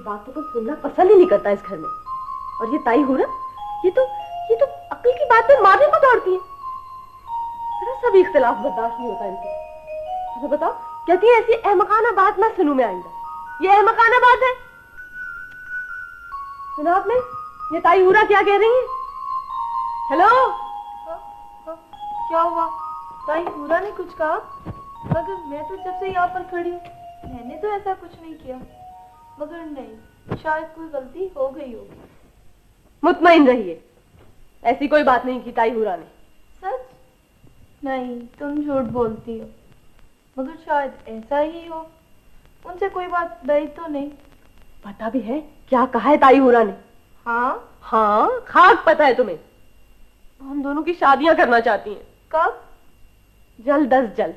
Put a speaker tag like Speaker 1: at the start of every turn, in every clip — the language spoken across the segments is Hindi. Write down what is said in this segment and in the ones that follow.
Speaker 1: बातों को सुनना पसंद ही नहीं करता इस घर में। और ये ताई हुरा, ये तो अक्ल की बात में मारने को दौड़ती है। जरा सा भी इख्तिलाफ बर्दाश्त नहीं होता इनसे। तो बताओ, कहती है ऐसी अहमकाना बात ना सुनूं मैं आइंदा। ये अहमकाना बात है? सुना आपने ये ताई हुरा क्या कह रही है? हेलो,
Speaker 2: क्या हुआ? ताई हुरा ने कुछ कहा? मगर मैं तो जब से यहाँ पर खड़ी हूँ मैंने तो ऐसा कुछ नहीं किया। मगर नहीं, शायद कोई गलती हो गई होगी।
Speaker 1: मुतमईन रहिए, ऐसी कोई बात नहीं की ताई हुरा ने।
Speaker 2: सच? नहीं, तुम झूठ बोलती हो। मगर शायद ऐसा ही हो, उनसे कोई बात गई तो नहीं।
Speaker 1: पता भी है क्या कहा है ताई हुरा ने?
Speaker 2: हाँ
Speaker 1: हाँ, खाक पता है तुम्हें। हम दोनों की शादियां करना चाहती हैं।
Speaker 2: कब?
Speaker 1: जल्द अज जल्द।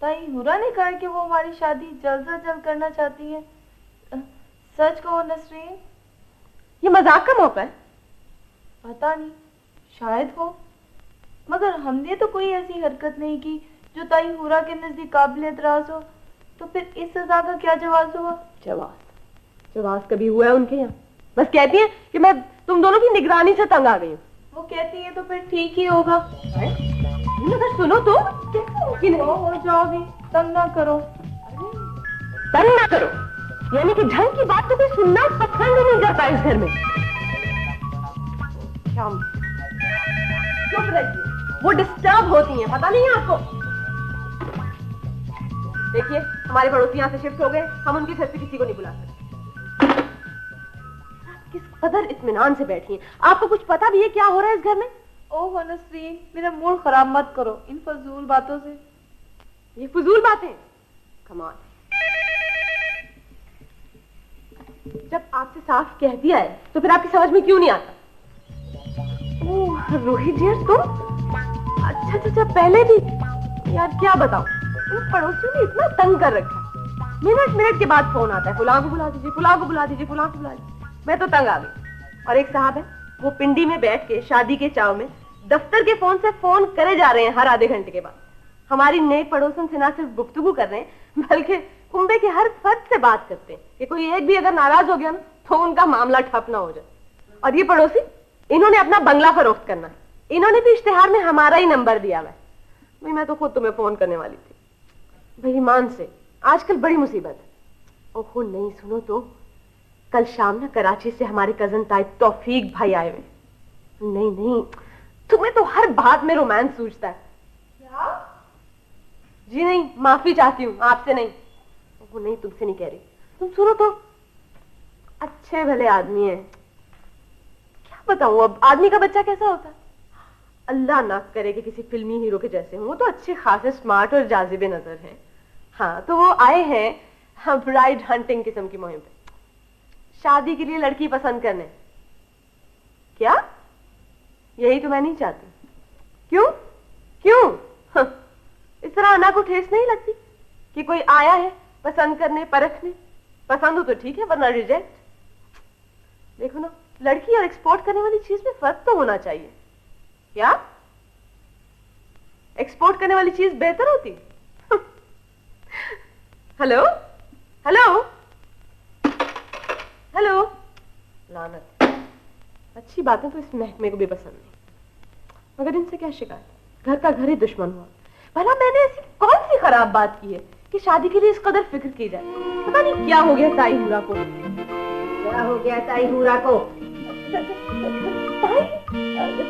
Speaker 2: ताई हुरा ने कहा कि वो हमारी शादी जल्द से जल्द करना चाहती है। सच कहो नसरीन,
Speaker 1: ये मजाक का मौका है?
Speaker 2: पता नहीं, शायद हो। मगर हमने तो कोई ऐसी हरकत नहीं की जो ताई हुरा के नजदीक काबिल एतराज हो। तो फिर इस सजा का क्या जवाब हुआ?
Speaker 1: जवाब कभी हुआ है उनके यहाँ? बस कहती है कि मैं तुम दोनों की निगरानी से तंग आ गई हूँ।
Speaker 2: वो कहती है तो फिर ठीक ही होगा।
Speaker 1: मगर सुनो तो, कैसे
Speaker 2: हो जाओगी? तंग ना करो।
Speaker 1: तंग ना करो यानी कि ढंग की बात तो कोई सुनना पसंद नहीं करता इस घर में। चुप रहिए, वो डिस्टर्ब होती हैं, पता नहीं है आपको? देखिए, हमारे पड़ोसी यहाँ से शिफ्ट हो गए, हम उनके घर से किसी को नहीं बुला सकते। किस कदर इत्मीनान से बैठी हैं। आपको कुछ पता भी है क्या हो रहा है इस घर में?
Speaker 2: ओह नसरीन, मेरा मूड खराब मत करो इन फजूल बातों से।
Speaker 1: ये फजूल बातें? कमाल। जब आपसे साफ कह दिया है तो फिर आपकी समझ में क्यों नहीं आता? ओह रोहित जी, तुम? अच्छा, पहले भी। यार क्या बताऊं, इन पड़ोसियों ने इतना तंग कर रखा है। मिनट के बाद फोन आता है, फुलां को बुला दीजिए, फुलां को बुला दीजिए, फुलां को बुला दीजिए। मैं तो तंग आ गई। और एक साहब है, वो पिंडी में बैठ के शादी के चाव में दफ्तर के फोन से फोन करे जा रहे हैं हर आधे घंटे के बाद। हमारी नई पड़ोसन से ना सिर्फ गुफ्तगू कर रहे हैं बल्कि कुंबे के हर फर्द से बात करते हैं कि कोई एक भी अगर नाराज हो गया ना तो उनका मामला ठप ना हो जाए। और ये पड़ोसी, इन्होंने अपना बंगला फरोख्त करना है। इन्होंने भी इश्तिहार में हमारा ही नंबर दिया हुआ है। मैं तो खुद तुम्हें फोन करने वाली थी। बेईमान से आजकल बड़ी मुसीबत है। ओहो नहीं, सुनो तो, कल शाम ना कराची से हमारे कजन ताई तौफीक भाई आए हुए। नहीं, तुम्हें तो हर बात में रोमांस सूझता है।
Speaker 2: क्या?
Speaker 1: जी नहीं, माफी चाहती हूँ, आपसे नहीं। वो नहीं, तुमसे नहीं कह रही। तुम सुनो तो, अच्छे भले आदमी हैं। क्या बताऊं अब आदमी का बच्चा कैसा होता है। अल्लाह ना करे कि किसी फिल्मी हीरो के जैसे हों। वो तो अच्छे खासे स्मार्ट और जाजिबे नजर हैं। हाँ, तो वो आए हैं ब्राइड हंटिंग किस्म की मुहिम पे, शादी के लिए लड़की पसंद करने। क्या? यही तो मैं नहीं चाहती। क्यों? इस तरह अना को ठेस नहीं लगती कि कोई आया है पसंद करने, परखने? पसंद हो तो ठीक है, वरना रिजेक्ट। देखो ना, लड़की और एक्सपोर्ट करने वाली चीज में फर्क तो होना चाहिए। क्या? एक्सपोर्ट करने वाली चीज बेहतर होती? हेलो, लानत। अच्छी बातें तो इस महकमे को भी पसंद नहीं, मगर इनसे क्या शिकायत। घर का घर ही दुश्मन हुआ। भला मैंने ऐसी कौन सी खराब बात की है कि शादी के लिए इस कदर फिक्र की जाए? पता नहीं क्या हो गया ताई हुरा को। क्या हो गया ताई हुरा को?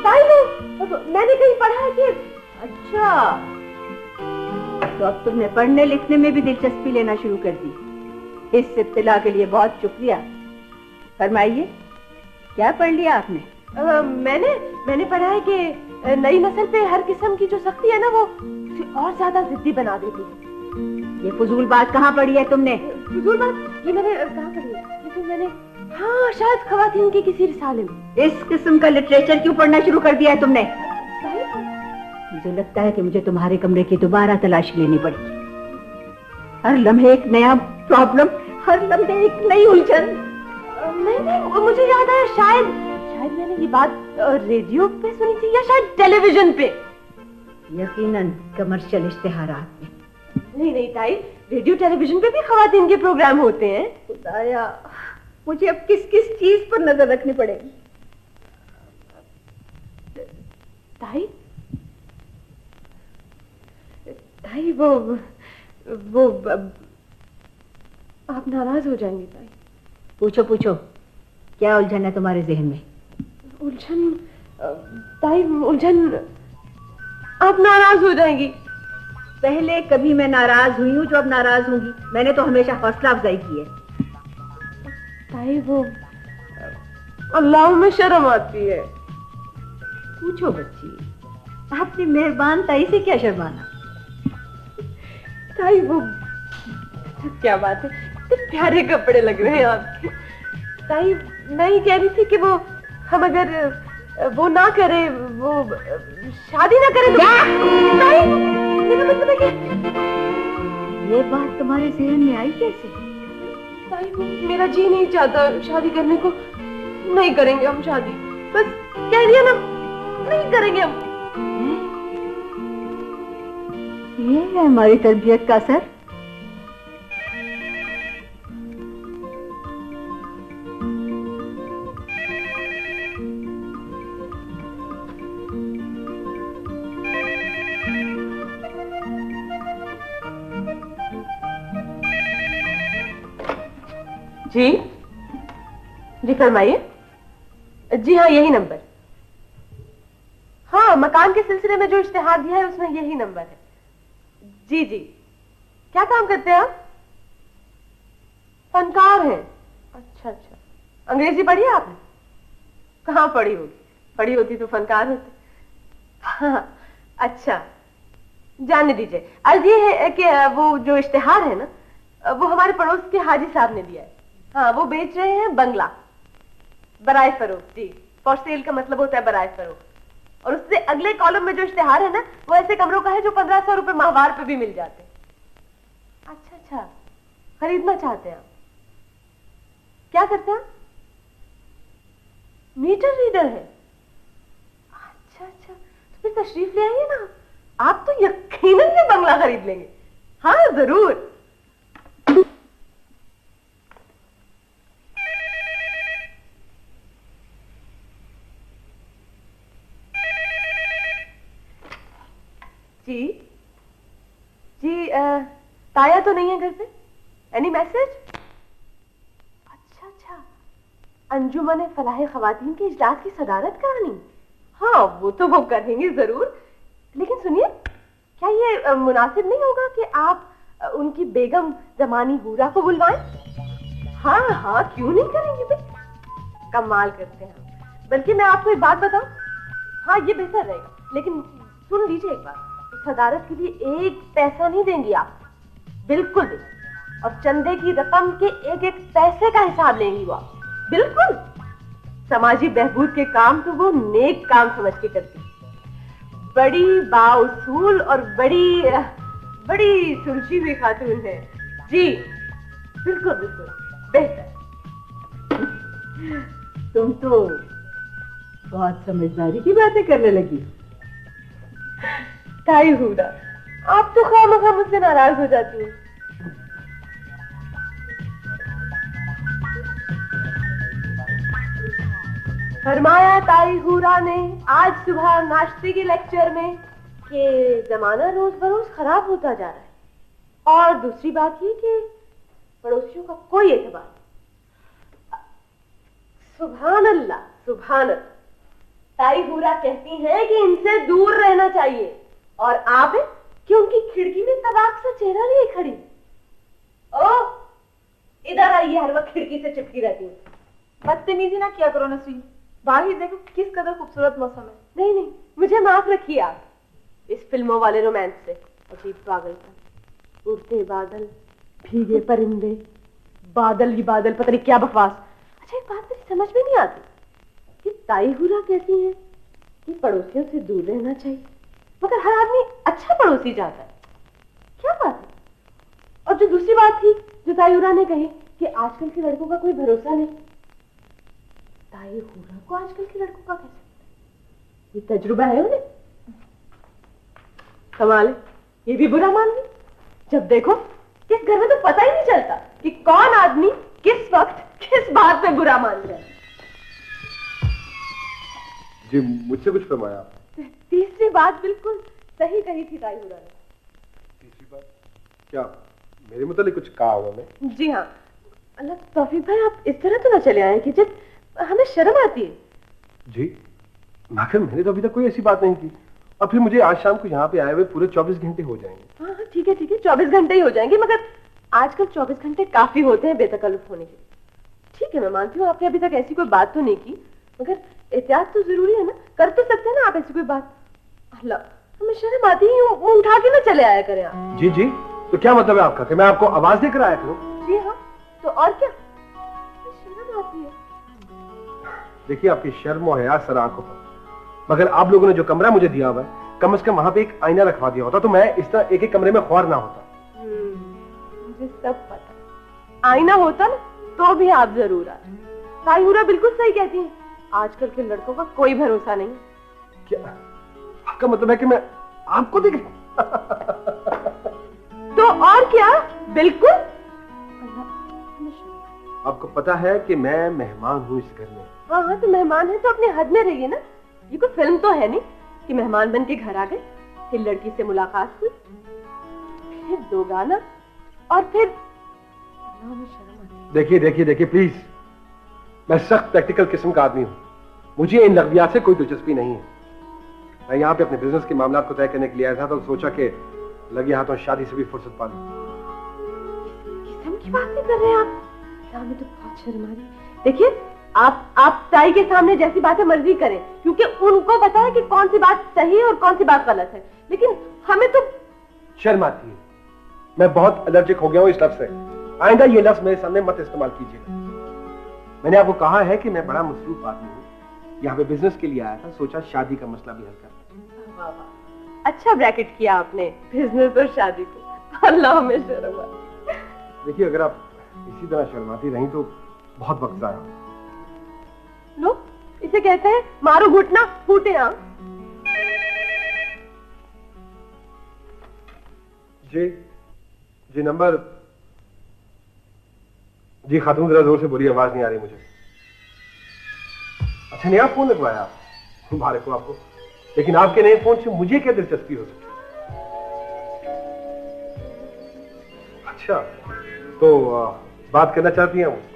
Speaker 1: ताई को मैंने कहीं पढ़ा है कि। अच्छा,
Speaker 3: तो अब तुमने पढ़ने लिखने में भी दिलचस्पी लेना शुरू कर दी। इस इत्तला के लिए बहुत शुक्रिया। फरमाइए, क्या पढ़ लिया आपने?
Speaker 1: मैंने पढ़ा है कि नई नस्ल पे हर किस्म की जो सख्ती है ना, वो उसे और ज्यादा जिद्दी बना देती है।
Speaker 3: ये फजूल बात कहाँ पढ़ी है तुमने?
Speaker 1: फजूल बात? ये मैंने कहाँ पढ़ी है? हाँ, शायद खवातीन के किसी रिसाले में।
Speaker 3: इस किस्म का लिटरेचर क्यों पढ़ना शुरू कर दिया है तुमने? मुझे लगता है कि मुझे तुम्हारे कमरे की दोबारा तलाशी लेनी पड़ेगी। हर लम्हे एक नया प्रॉब्लम, हर लम्हे एक नई उलझन।
Speaker 1: नहीं, मुझे याद आया, शायद मैंने ये बात रेडियो पे सुनी थी या शायद टेलीविजन पे।
Speaker 3: यकीनन कमर्शियल इश्तिहारात में।
Speaker 1: नहीं ताई, रेडियो टेलीविजन पे भी खवातीन के प्रोग्राम होते हैं। खुदाया,
Speaker 3: मुझे अब किस किस चीज पर नजर रखनी पड़ेगी?
Speaker 1: ताई, ताई वो आप नाराज हो जाएंगे ताई।
Speaker 3: पूछो पूछो, क्या उलझन है तुम्हारे जहन में?
Speaker 1: उलझन ताई, उलझन, आप नाराज हो जाएंगी।
Speaker 3: पहले कभी मैं नाराज हुई हूँ जो अब नाराज होंगी? मैंने तो हमेशा हौसला अफजाई की है।
Speaker 1: ताई वो अल्लाह में शर्म आती है।
Speaker 3: पूछो बच्ची, आपने मेहरबान ताई से क्या शर्माना?
Speaker 1: ताई वो क्या बात है, कितने प्यारे कपड़े लग रहे हैं आपके। ताई मैं ही कह रही थी कि वो हम अगर वो ना करे, वो शादी ना करे तो ताई, मेरा मतलब है कि
Speaker 3: ये बात तुम्हारे जहन में आई कैसे?
Speaker 1: ताई मेरा जी नहीं चाहता शादी करने को। नहीं करेंगे हम शादी, बस कह दिया ना, नहीं करेंगे हम।
Speaker 3: ये है हमारी तरबियत का असर।
Speaker 1: जी जी फरमाइए। जी हाँ, यही नंबर। हाँ, मकान के सिलसिले में जो इश्तिहार दिया है उसमें यही नंबर है। जी जी। क्या काम करते हैं आप? फनकार हैं। अच्छा अच्छा। अंग्रेजी पढ़ी है आपने? कहाँ पढ़ी होगी, पढ़ी होती तो फनकार होते। हाँ अच्छा, जाने दीजिए। अर्ज ये है कि वो जो इश्तिहार है ना, वो हमारे पड़ोस के हाजी साहब ने दिया है। हाँ, वो बेच रहे हैं बंगला बराए फरोख्त। जी, फॉर सेल का मतलब होता है बराए फरोख्त। और उससे अगले कॉलम में जो इश्तिहार है ना, वो ऐसे कमरों का है जो 1500 रुपए माहवार पे भी मिल जाते हैं। अच्छा अच्छा, खरीदना चाहते हैं आप? क्या करते हैं? मीटर रीडर है। अच्छा अच्छा, तो फिर तशरीफ ले आइए ना, आप तो यकीनन ये बंगला खरीद लेंगे। हाँ जरूर। जी जी, ताया तो नहीं है घर पे? Any message? अच्छा अच्छा, अंजुमन फलाह खवातीन के इजलास की सदारत करानी? हाँ, वो तो वो करेंगे जरूर। लेकिन सुनिए, क्या ये मुनासिब नहीं होगा कि आप उनकी बेगम जमानी हूरा को बुलवाएं? हाँ हाँ, क्यों नहीं करेंगे भाई, कमाल करते हैं। बल्कि मैं आपको एक बात बताऊं, हाँ ये बेहतर रहेगा। लेकिन सुन लीजिए एक बात, सदारत के लिए एक पैसा नहीं देंगी आप, बिल्कुल भी। और चंदे की रकम के एक एक पैसे का हिसाब लेंगी वो आप, बिल्कुल। समाजी बहबूद के काम तो वो नेक काम समझ के करती, बड़ी बाउसूल और बड़ी बड़ी सुलझी हुई खातून है। जी बिल्कुल बिल्कुल, बेहतर।
Speaker 3: तुम तो बहुत समझदारी की बातें करने लगी।
Speaker 1: ताई हूरा, आप तो खामखा मुझसे नाराज हो जाती हैं। फरमाया ताई हूरा ने आज सुबह नाश्ते के लेक्चर में कि जमाना रोज बरोज खराब होता जा रहा है। और दूसरी बात ये कि पड़ोसियों का कोई एतबार। सुभान अल्लाह, सुभान अल्लाह। ताई हूरा कहती हैं कि इनसे दूर रहना चाहिए, और आप कि उनकी खिड़की में तबाक सा चेहरा लिए खड़ी। ओ इधर आइए, हर वक्त खिड़की से चिपकी रहती है।
Speaker 2: बदतमीजी ना किया करो नसरीन, बाहर ही देखो किस कदर खूबसूरत मौसम है।
Speaker 1: नहीं नहीं, मुझे माफ रखिए आप इस फिल्मों वाले रोमांस से। अजीब पागलपन, उड़ते बादल, भीगे परिंदे, बादल ही बादल, पता नहीं क्या बकवास। अच्छा एक बात मेरी समझ में नहीं आती कि ताई हूरा कहती है कि पड़ोसियों से दूर रहना चाहिए, मगर हर आदमी अच्छा पड़ोसी चाहता है। क्या बात है? और जो दूसरी बात थी जो ताई हूरा ने कही कि आजकल के लड़कों का कोई भरोसा नहीं, ताई हूरा को आजकल के लड़कों का कैसे? ये तजुर्बा है उन्हें? कमाल है, ये भी बुरा मान ली। जब देखो इस घर में तो पता ही नहीं चलता कि कौन आदमी किस वक्त किस बात पे बुरा मान जाए?
Speaker 4: जी मुझसे कुछ फरमाया आपने?
Speaker 1: तीसरी बात बिल्कुल सही कही थी ताईहुरा ने।
Speaker 4: तीसरी बात क्या? मेरे मुतालिक कुछ कहा उन्होंने?
Speaker 1: जी हाँ। अल्लाह तौफीक भाई, आप इस तरह तो ना चले आए कि जब हमें शर्म आती है।
Speaker 4: जी मगर मैंने तो अभी तक कोई ऐसी बात नहीं की। और फिर मुझे आज शाम को यहाँ पे आए हुए पूरे 24 घंटे हो जाएंगे।
Speaker 1: हाँ ठीक है 24 घंटे ही हो जाएंगे, मगर आजकल 24 घंटे काफी होते हैं बेतकल्लुफ होने के लिए। ठीक है मैं मानती हूँ आपने अभी तक ऐसी कोई बात तो नहीं की, मगर एहतियात तो जरूरी है ना। कर तो सकते हैं ना आप ऐसी कोई बात। अल्लाह हमें शर्म आती है, मुंह उठा के ना चले आया करें आप।
Speaker 4: जी जी तो क्या मतलब है आपका कि मैं आपको आवाज देकर आया करूं?
Speaker 1: जी हाँ तो और क्या, शर्म आती है।
Speaker 4: देखिए आपकी शर्म और हया सर आंखों पर, मगर आप लोगों ने जो कमरा मुझे दिया हुआ है कम से कम वहां पे एक आईना रखवा दिया होता तो मैं इस तरह एक एक कमरे में ख्वार ना होता।
Speaker 1: मुझे सब पता। आईना होता ना तो भी आप जरूर आते। ताईहुरा बिल्कुल सही कहती है, आजकल के लड़कों का कोई भरोसा नहीं।
Speaker 4: क्या आपका मतलब है कि मैं आपको देख
Speaker 1: तो और क्या, बिल्कुल।
Speaker 4: आपको पता है कि मैं मेहमान हूँ इस घर में।
Speaker 1: हाँ तो मेहमान है तो अपने हद में रहिए ना। ये कोई फिल्म तो है नहीं कि मेहमान बन के घर आ गए, फिर लड़की से मुलाकात हुई, फिर दो गाना और फिर
Speaker 4: देखिए देखिए देखिए प्लीज, मैं सख्त प्रैक्टिकल किस्म का आदमी हूँ, मुझे इन लग्वियात से कोई दिलचस्पी नहीं है। मैं यहाँ पे अपने बिजनेस के मामला को तय करने के लिए आया था तो सोचा कि लगे हाथों शादी से भी फुर्सत पा लूं।
Speaker 1: किस्म की बात नहीं कर रहे हैं आप? हमें तो बहुत शर्म आ रही है। देखिए आप ताई के सामने जैसी बातें मर्जी करें, क्योंकि उनको पता है कि कौन सी बात सही है और कौन सी बात गलत है, लेकिन हमें तो शर्म आती है।
Speaker 4: मैं बहुत एलर्जिक हो गया हूँ इस लफ्ज से। आइंदा ये लफ्ज मेरे सामने मत इस्तेमाल कीजिएगा। मैंने आपको कहा है कि मैं बड़ा मसरूफ आदमी हूँ, यहाँ पे बिजनेस के लिए आया था, सोचा शादी का मसला भी हल कर।
Speaker 1: अच्छा ब्रैकेट किया आपने बिजनेस और शादी को। अल्लाह हमें शर्म आती।
Speaker 4: देखिए अगर आप इसी तरह शर्माती रही तो बहुत वक्त जाया।
Speaker 1: लो इसे कहते हैं मारो घुटना फूटे आम।
Speaker 4: जी नंबर। जी खातून जरा जोर से बोलिए, आवाज नहीं आ रही मुझे। अच्छा नया फोन लगवाया आप? मुबारक हो आपको, लेकिन आपके नए फोन से मुझे क्या दिलचस्पी हो सकती? अच्छा तो बात करना चाहती हैं मुझसे,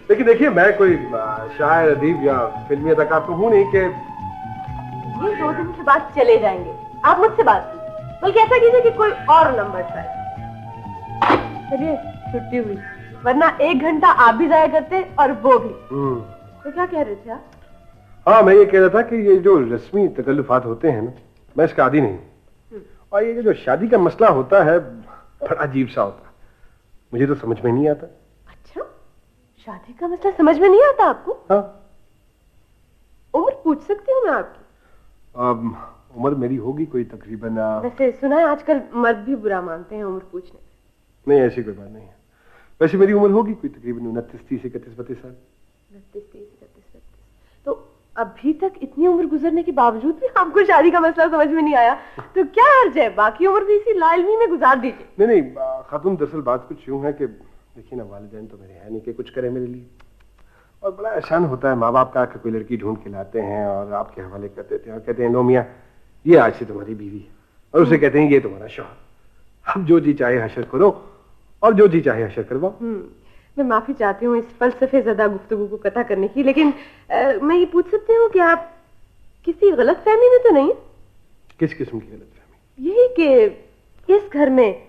Speaker 4: लेकिन देखिए मैं कोई शायर अदीब या फिल्मी अदाकार तो हूं नहीं कि
Speaker 1: ये 2 दिन के बाद चले जाएंगे। आप मुझसे बात कीजिए, बल्कि ऐसा कीजिए कि कोई और नंबर ट्राई। चलिए छुट्टी हुई, वरना 1 घंटा आप भी जाया करते और वो भी। तो क्या कह रहे थे आप?
Speaker 4: हाँ मैं ये कह रहा था कि ये जो रस्मी तकल्लुफात होते हैं ना, मैं इसका आदी नहीं हूँ। और ये जो शादी का मसला होता है बड़ा अजीब सा होता है, मुझे तो समझ में नहीं आता।
Speaker 1: अच्छा शादी का मसला समझ में नहीं आता आपको?
Speaker 4: हाँ।
Speaker 1: उम्र पूछ सकती हूँ मैं आपकी?
Speaker 4: उम्र मेरी होगी कोई तकरीबन।
Speaker 1: वैसे सुना है आजकल मर्द भी बुरा मानते हैं उम्र पूछने।
Speaker 4: नहीं ऐसी कोई बात नहीं है। वैसे मेरी उम्र होगी कोई तकरीबन 29, 30, 31, 32 साल।
Speaker 1: 29, 30, 31, 32। तो अभी तक इतनी उम्र गुजरने के बावजूद भी आपको शादी का मसला समझ में नहीं आया, तो क्या अर्ज है? बाकी उम्र भी इसी लाइलमी में गुजार दीजिए।
Speaker 4: नहीं खातून दरअसल बात कुछ यूं है कि देखिए ना, वालिदैन तो मेरे है नहीं कि कुछ करे मेरे लिए, और बड़ा आसान होता है माँ बाप का कि कोई लड़की ढूंढ के लाते हैं और आपके हवाले कर देते हैं और कहते हैं लो मियाँ ये आज से तुम्हारी बीवी है, और उसे कहते हैं ये तुम्हारा शौहर। अब जो जी चाहे हशर करो और जो जी चाहे हशर करवाओ।
Speaker 1: मैं माफी चाहती हूँ इस फलसफे ज़दा गुफ्तगू को कता करने की, लेकिन मैं ये पूछ सकती हूँ कि आप किसी गलत फहमी में तो नहीं?
Speaker 4: किस किस्म की गलत फहमी?
Speaker 1: यही कि इस घर में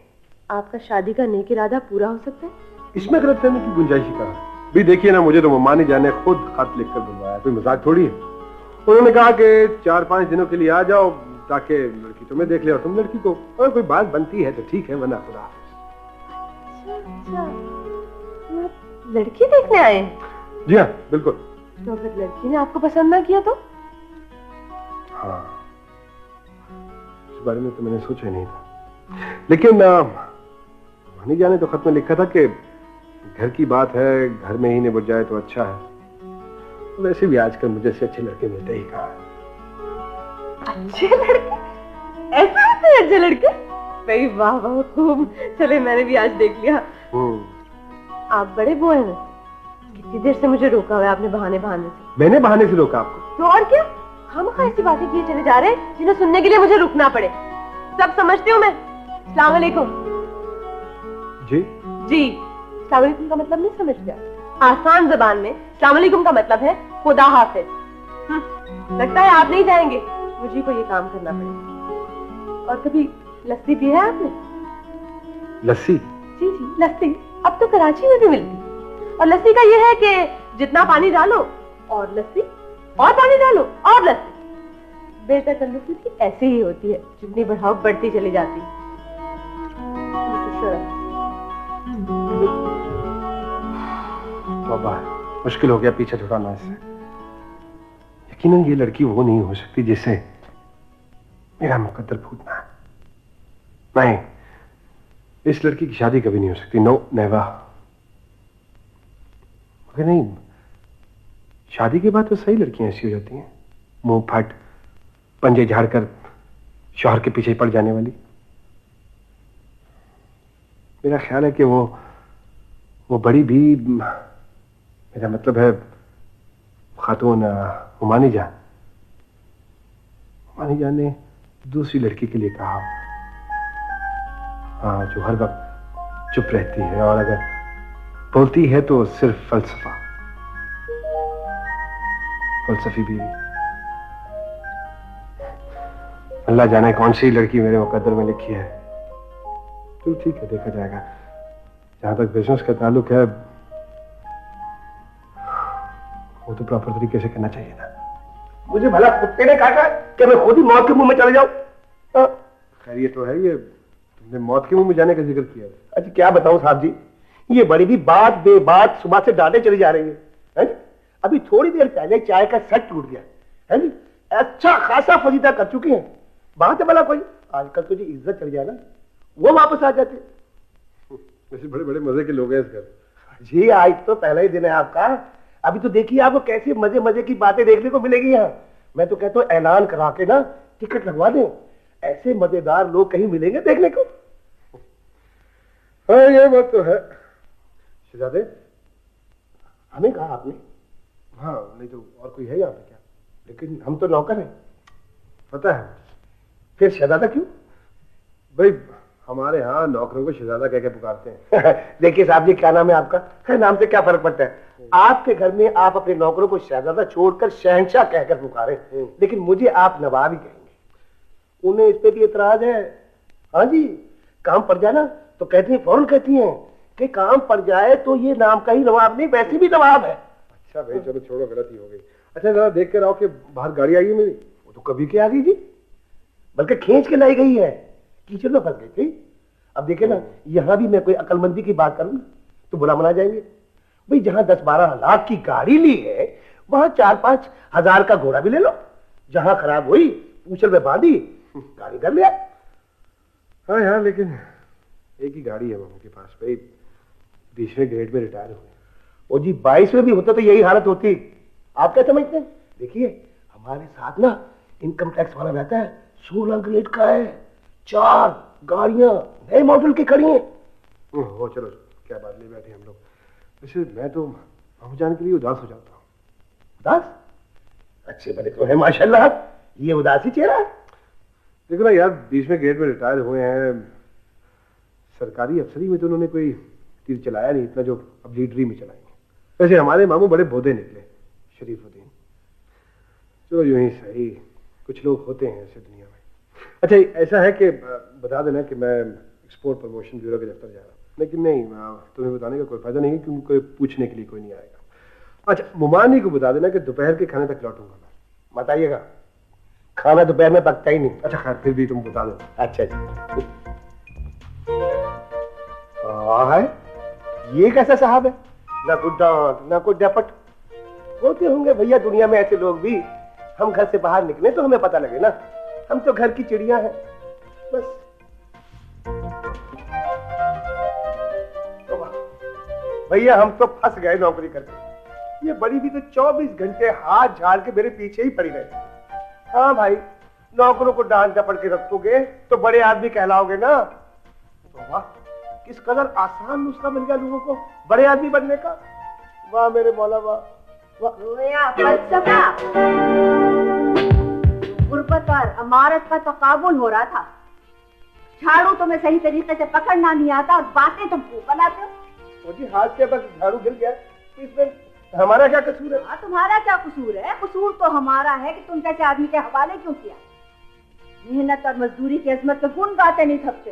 Speaker 1: आपका शादी का नेक इरादा पूरा हो सकता है।
Speaker 4: इसमें गलत फहमी की गुंजाइश कहा? भी देखिए ना, मुझे तो मम्मा ने जाने खुद खत लिखकर बुलवाया, कोई मजाक थोड़ी है। उन्होंने कहा कि 4-5 दिनों के लिए आ जाओ ताकि लड़की तुम्हें देख ले और तुम लड़की को, और कोई बात बनती है तो ठीक है, वरना खुदा।
Speaker 1: अच्छा लड़की देखने आए हैं?
Speaker 4: जी हाँ बिल्कुल।
Speaker 1: तो फिर लड़की ने आपको पसंद ना किया तो?
Speaker 4: हाँ इस बारे में तो मैंने सोचा ही नहीं था, लेकिन मानी जाने तो खत में लिखा था कि घर की बात है, घर में ही निबट जाए तो अच्छा है। वैसे भी आजकल मुझे से अच्छे लड़के मिलते ही कहा है।
Speaker 1: अच्छे लड़के? ऐसे होते अच्छे लड़के? भाई वाह वाह खूब, चले मैंने भी आज देख लिया। आप बड़े बोए हैं, इतनी देर से मुझे रोका हुआ है आपने बहाने बहाने से।
Speaker 4: मैंने बहाने से रोका आपको?
Speaker 1: तो और क्या, हम ऐसी बातें किए चले जा रहे हैं जिन्हें सुनने के लिए मुझे रुकना पड़े। सब समझती हूँ मैं। अस्सलाम वालेकुम।
Speaker 4: जी
Speaker 1: जी, अस्सलाम वालेकुम का मतलब नहीं समझ गया? आसान जबान में अस्सलाम वालेकुम का मतलब है खुदा हाफिज। लगता है आप नहीं जाएंगे, मुझे को ये काम करना पड़ेगा। और कभी लस्सी पी है आपने?
Speaker 4: लस्सी?
Speaker 1: जी जी लस्सी, अब तो कराची में भी मिलती। और लस्सी का ये है कि जितना पानी डालो और लस्सी, और पानी डालो और लस्सी। बेतकल्लुफी की ऐसी ही होती है, जितनी बढ़ाओ बढ़ती चली जाती है।
Speaker 4: बाबा मुश्किल हो गया पीछे छुड़ाना इससे। यकीनन ये लड़की वो नहीं हो सकती जिससे मेरा मुकद्दर फूटना है। नहीं, इस लड़की की शादी कभी नहीं हो सकती। No never. मगर नहीं, शादी के बाद तो सही लड़कियां ऐसी हो जाती हैं, मुंह फट, पंजे झाड़कर शौहर के पीछे पड़ जाने वाली। मेरा ख्याल है कि वो बड़ी भी, मेरा मतलब है खातून हुमानी जान ने दूसरी लड़की के लिए कहा, हाँ, जो हर वक्त चुप रहती है और अगर बोलती है तो सिर्फ फलसफी बीवी। अल्लाह जाने कौन सी लड़की मेरे मुकद्दर में लिखी है। तो ठीक है, देखा जाएगा। जहां तक बिजनेस का ताल्लुक है, वो तो प्रॉपर तरीके से करना चाहिए था।
Speaker 5: मुझे भला कुत्ते ने काटा कि मैं खुद ही मौत के मुंह में चले जाऊं?
Speaker 4: खैर ये तो है, ये तुमने मौत के मुंह में जाने का जिक्र किया।
Speaker 5: अच्छा क्या बताऊं साहब जी, ये बड़ी भी बात बेबात सुबह से डांटे चली जा रही है जी? अभी थोड़ी देर पहले चाय का सेट टूट गया है जी, अच्छा खासा फजीदा कर चुकी हैं। बात है भला कोई, आजकल तो जी इज्जत चली जाए ना, वो वापस आ जाते।
Speaker 4: वैसे बड़े बड़े मजे के लोग हैं इस घर।
Speaker 5: जी आज तो पहला ही दिन है आपका। अभी तो देखिए आपको कैसे मजे मजे की बातें देखने को मिलेगी यहाँ। मैं तो कहता हूँ ऐलान करा के ना टिकट लगवा दें, ऐसे मजेदार लोग कहीं मिलेंगे देखने को।
Speaker 4: हाँ ये बात तो है। शहजादे,
Speaker 5: हमें कहा आपने?
Speaker 4: हाँ, नहीं तो और कोई है यहाँ पे क्या?
Speaker 5: लेकिन हम तो नौकर हैं।
Speaker 4: पता है।
Speaker 5: फिर शहजादा क्यों?
Speaker 4: भाई हमारे यहाँ नौकरों को शहजादा कह के पुकारते हैं।
Speaker 5: देखिए साहब जी, क्या नाम है आपका? है, नाम से क्या फर्क पड़ता है। आपके घर में आप अपने नौकरों को शहजादा छोड़कर शहंशाह कहकर पुकारे, लेकिन मुझे आप नवाब ही कहेंगे। उन्हें इस पे भी एतराज है। हाँ जी, काम पड़ जाए ना तो कहती हैं, फौरन कहती हैं कि काम पड़ जाए तो ये नाम का ही नवाब नहीं, वैसे भी नवाब है।
Speaker 4: अच्छा भाई चलो छोड़ो, गलती हो गई। अच्छा जरा देख कर आओ कि बाहर गाड़ी आई है मेरी।
Speaker 5: वो तो कभी के आ गई जी, बल्कि खींच के लाई गई है, कीचड़ में फंस गई थी। अब देखे ना, यहाँ भी मैं कोई अकलमंदी की बात करूँ तो बुरा मना जाएंगे। भाई जहां 10-12 लाख की गाड़ी ली है, वहां 4-5 हजार का घोड़ा भी ले लो। जहां खराब हुई पूछल में बांधी, गाड़ी कर लिया।
Speaker 4: हाँ यार, लेकिन एक ही गाड़ी है मामू के पास। भाई 20वें ग्रेड में रिटायर हुए।
Speaker 5: ओ जी 22वें भी होता तो यही हालत होती। आप क्या समझते हैं? देखिए हमारे साथ ना इनकम टैक्स वाला रहता है, 16 ग्रेड का है, 4 गाड़ियां नए मॉडल की खड़ी हैं।
Speaker 4: वो चलो क्या बात ले बैठे हम लोग। वैसे मैं तो मामू जान के लिए उदास हो जाता हूँ।
Speaker 5: उदास? अच्छे बड़े तो है माशाल्लाह, ये उदासी चेहरा।
Speaker 4: देखो ना यार, 20वें ग्रेड में रिटायर हुए हैं, सरकारी अफसरी में तो उन्होंने कोई तीर चलाया नहीं इतना जो अब लीडरी में चलाएंगे। वैसे हमारे मामू बड़े बोधे निकले, शरीफुद्दीन। चलो यूं ही सही, कुछ लोग होते हैं ऐसे दुनिया में। अच्छा ऐसा है कि बता देना कि मैं एक्सपोर्ट प्रमोशन ब्यूरो के दफ्तर जा रहा हूँ, लेकिन नहीं तुम्हें बताने का कोई फायदा नहीं है क्योंकि कोई पूछने के लिए कोई नहीं आएगा। अच्छा मुमानी को बता देना कि दोपहर के खाने तक लौटूंगा मैं।
Speaker 5: बताइएगा, खाना दोपहर में पकता ही नहीं।
Speaker 4: अच्छा खैर फिर भी तुम बता दो।
Speaker 5: अच्छा जी। है ये कैसा साहब है, ना कोई डांट ना कोई डपट। होते होंगे भैया दुनिया में ऐसे लोग भी। हम घर से बाहर निकले तो हमें पता लगे ना, हम तो घर की चिड़िया हैं बस। भैया हम तो फंस गए नौकरी करके। ये बड़ी भी तो 24 घंटे हाथ झाड़ के मेरे पीछे ही पड़ी रहती। हाँ भाई, नौकरों को डांट डपट के रखोगे तो बड़े आदमी कहलाओगे ना। तो वाह, किस कदर आसान नुस्खा मिल गया लोगों को बड़े आदमी बनने का। वाह मेरे मौला वाह।
Speaker 3: रोया फलसफा, गुर्बत और अमारत का तकाबुल हो रहा था। झाड़ू तुम्हें सही तरीके से पकड़ना नहीं आता और बातें तुम खूब बनाते हो।
Speaker 5: मुझे हाथ के बस झाड़ू गिर गया, इसमें हमारा क्या कसूर है?
Speaker 3: हाँ, तुम्हारा क्या कसूर है? कसूर तो हमारा है कि तुम जैसे आदमी के हवाले क्यों किया। मेहनत और मजदूरी की अजमत के गुण गाते नहीं थकते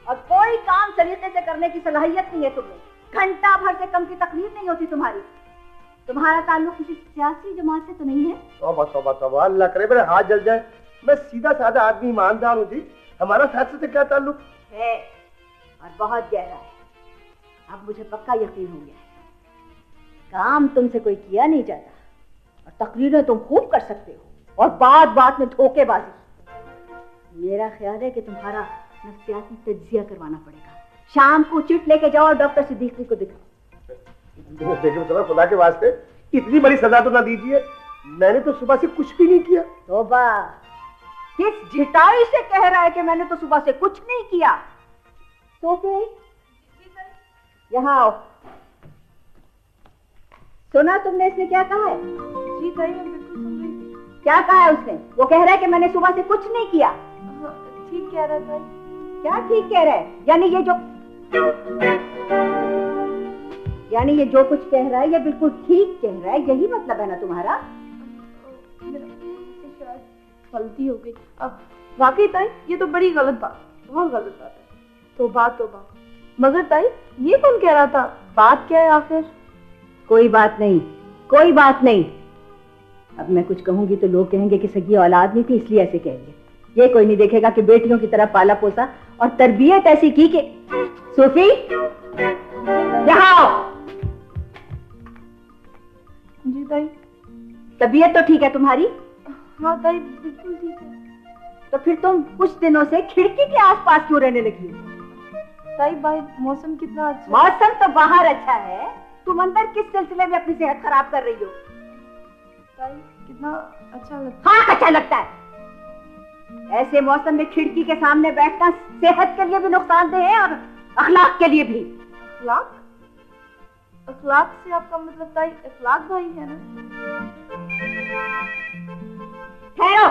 Speaker 3: और कोई काम तरीके से करने की सलाहियत नहीं है तुम्हें। घंटा भर से कम की तकलीफ नहीं होती तुम्हारी। तुम्हारा ताल्लुक किसी सियासी जमात से तो नहीं है?
Speaker 5: तौबा तौबा तौबा, अल्लाह करे मेरे हाथ जल जाए। मैं सीधा साधा आदमी, ईमानदार हूँ जी। हमारा सियासत से क्या ताल्लुक
Speaker 3: है? और बहुत गहरा है। अब मुझे पक्का यकीन हो गया है, काम तुमसे कोई किया नहीं जाता और तकरीरें तुम खूब कर सकते हो और बात बात में धोखेबाजी। मेरा ख्याल है कि तुम्हारा नफ्सियाती तज्जिया करवाना पड़ेगा। शाम को चिट लेके जाओ और डॉक्टर सिद्दीकी को दिखाओ।
Speaker 5: देखिए खुदा के वास्ते इतनी बड़ी सजा तो ना दीजिए। मैंने तो सुबह से कुछ भी नहीं किया।
Speaker 3: तौबा, किस झिटाई से कह रहा है कि मैंने तो सुबह से कुछ नहीं किया। तो फिर यहाँ आओ। सुना तुमने इसने क्या कहा है?
Speaker 2: जी ताई, मैं बिल्कुल सुन रही थी।
Speaker 3: क्या कहा है उसने? वो कह रहा है कि मैंने सुबह से कुछ नहीं किया।
Speaker 2: ठीक कह रहा था।
Speaker 3: क्या ठीक कह रहा है? यानी ये जो कुछ कह रहा है ये बिल्कुल ठीक कह रहा है, यही मतलब है ना तुम्हारा?
Speaker 2: शायद गलती हो गई। अब वाकई ताई ये तो बड़ी गलत बात, बहुत गलत बात है। तौबा। मगर ताई ये कौन कह रहा था? बात क्या है आखिर?
Speaker 3: कोई बात नहीं, कोई बात नहीं। अब मैं कुछ कहूंगी तो लोग कहेंगे कि सगी औलाद नहीं थी इसलिए ऐसे कहेंगे। ये कोई नहीं देखेगा कि बेटियों की तरह पाला पोसा और तरबियत ऐसी की कि सूफी यहाँ आओ।
Speaker 2: जी ताई।
Speaker 3: तबीयत तो ठीक है तुम्हारी?
Speaker 2: हाँ ताई, बिल्कुल ठीक है।
Speaker 3: तो फिर तुम कुछ दिनों से खिड़की के आसपास क्यों रहने लगी हो?
Speaker 2: ताई भाई मौसम कितना अच्छा।
Speaker 3: मौसम तो बाहर अच्छा है, तुम अंदर किस सिलसिले में अपनी सेहत खराब कर रही हो?
Speaker 2: ताई कितना अच्छा लगता
Speaker 3: है। हाँ, अच्छा लगता है। ऐसे मौसम में खिड़की के सामने बैठना सेहत के लिए भी नुकसानदेह है और अखलाक के लिए भी।
Speaker 2: अखलाक? अखलाक से आपका मतलब ताई अखलाक भाई है ना?
Speaker 3: ठहरो,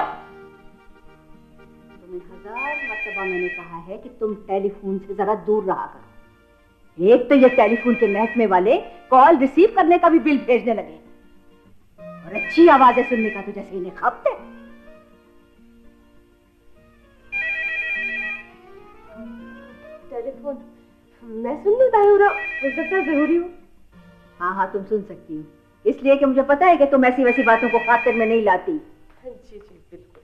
Speaker 3: तुम्हें 1000 मर्तबा मैंने कहा है कि तुम टेलीफोन से जरा दूर रहा करो। एक तो ये टेलीफोन के महकमे वाले कॉल रिसीव करने का भी बिल भेजने लगे और अच्छी आवाजें सुनने का तो जैसे इन्हें खपते।
Speaker 1: टेलीफोन मैं सुन लूं तायूरा, हो सकता है जरूरी हो।
Speaker 3: हाँ, तुम सुन सकती हो, इसलिए कि मुझे पता है कि तुम ऐसी वैसी बातों को खातिर में नहीं लाती।
Speaker 1: जी बिल्कुल।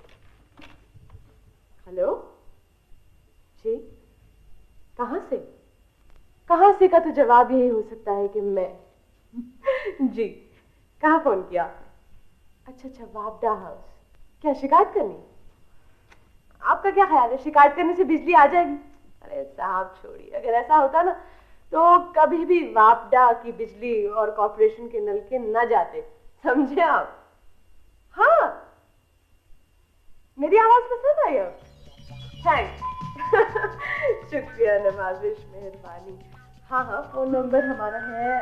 Speaker 1: हेलो जी, कहाँ से का तो जवाब यही हो सकता है कि मैं जी। कहाँ फोन किया? अच्छा, वापडा हाउस। क्या शिकायत करनी? आपका क्या ख्याल है, शिकायत करने से बिजली आ जाएगी? अरे साहब छोड़िए, अगर ऐसा होता ना तो कभी भी वापडा की बिजली और कॉर्पोरेशन के नलके न जाते, समझे आप? हाँ, मेरी आवाज पसंद आई अब? थैंक्स। शुक्रिया, नवाजिश, मेहरबानी। हाँ, फोन नंबर हमारा है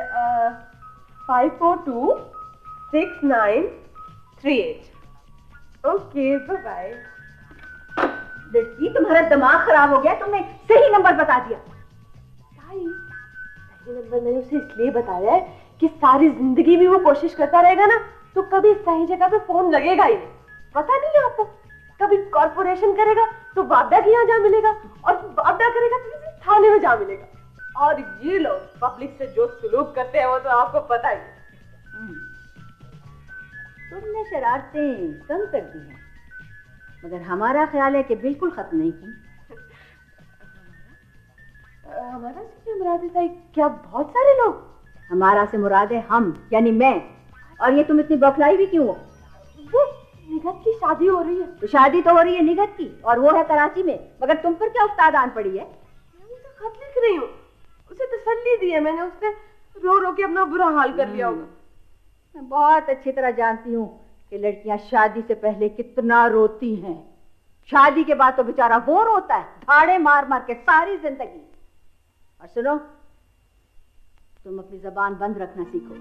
Speaker 1: 54269338। Okay, bye.
Speaker 3: लड़की, तुम्हारा दिमाग खराब हो गया, तुमने सही नंबर बता दिया।
Speaker 1: सही नंबर मैंने उसे इसलिए बताया है कि सारी जिंदगी भी वो कोशिश करता रहेगा ना तो कभी सही जगह पे फोन लगेगा ही नहीं। पता नहीं है आपको, कभी कॉर्पोरेशन करेगा तो वापडा के यहाँ जा मिलेगा और वापडा करेगा तो किसी थाने में जा मिलेगा। और ये लोग पब्लिक से जो सुलूक करते हैं वो तो आपको पता ही है।
Speaker 3: तुमने शरारतें कम कर दी हैं, मगर हमारा ख्याल है कि बिल्कुल खत्म नहीं की।
Speaker 1: हमारा से मुराद है क्या? बहुत सारे लोग?
Speaker 3: हमारा से मुराद है हम, यानी मैं। और ये तुम इतनी बौखलाई भी क्यों हो?
Speaker 1: वो निगत की शादी हो रही है।
Speaker 3: तो शादी तो हो रही है निगत की, और वो है कराची में, मगर तुम पर क्या उस्ताद आन पड़ी है?
Speaker 1: मैं तो खत लिख रही हूँ, उसे तसल्ली दी है मैंने, उसने रो रो के अपना बुरा हाल कर लिया होगा।
Speaker 3: मैं बहुत अच्छी तरह जानती हूँ कि लड़कियां शादी से पहले कितना रोती हैं। शादी के बाद तो बेचारा वो रोता है धाड़े मार मार के सारी जिंदगी। और सुनो, तुम अपनी जबान बंद रखना सीखो।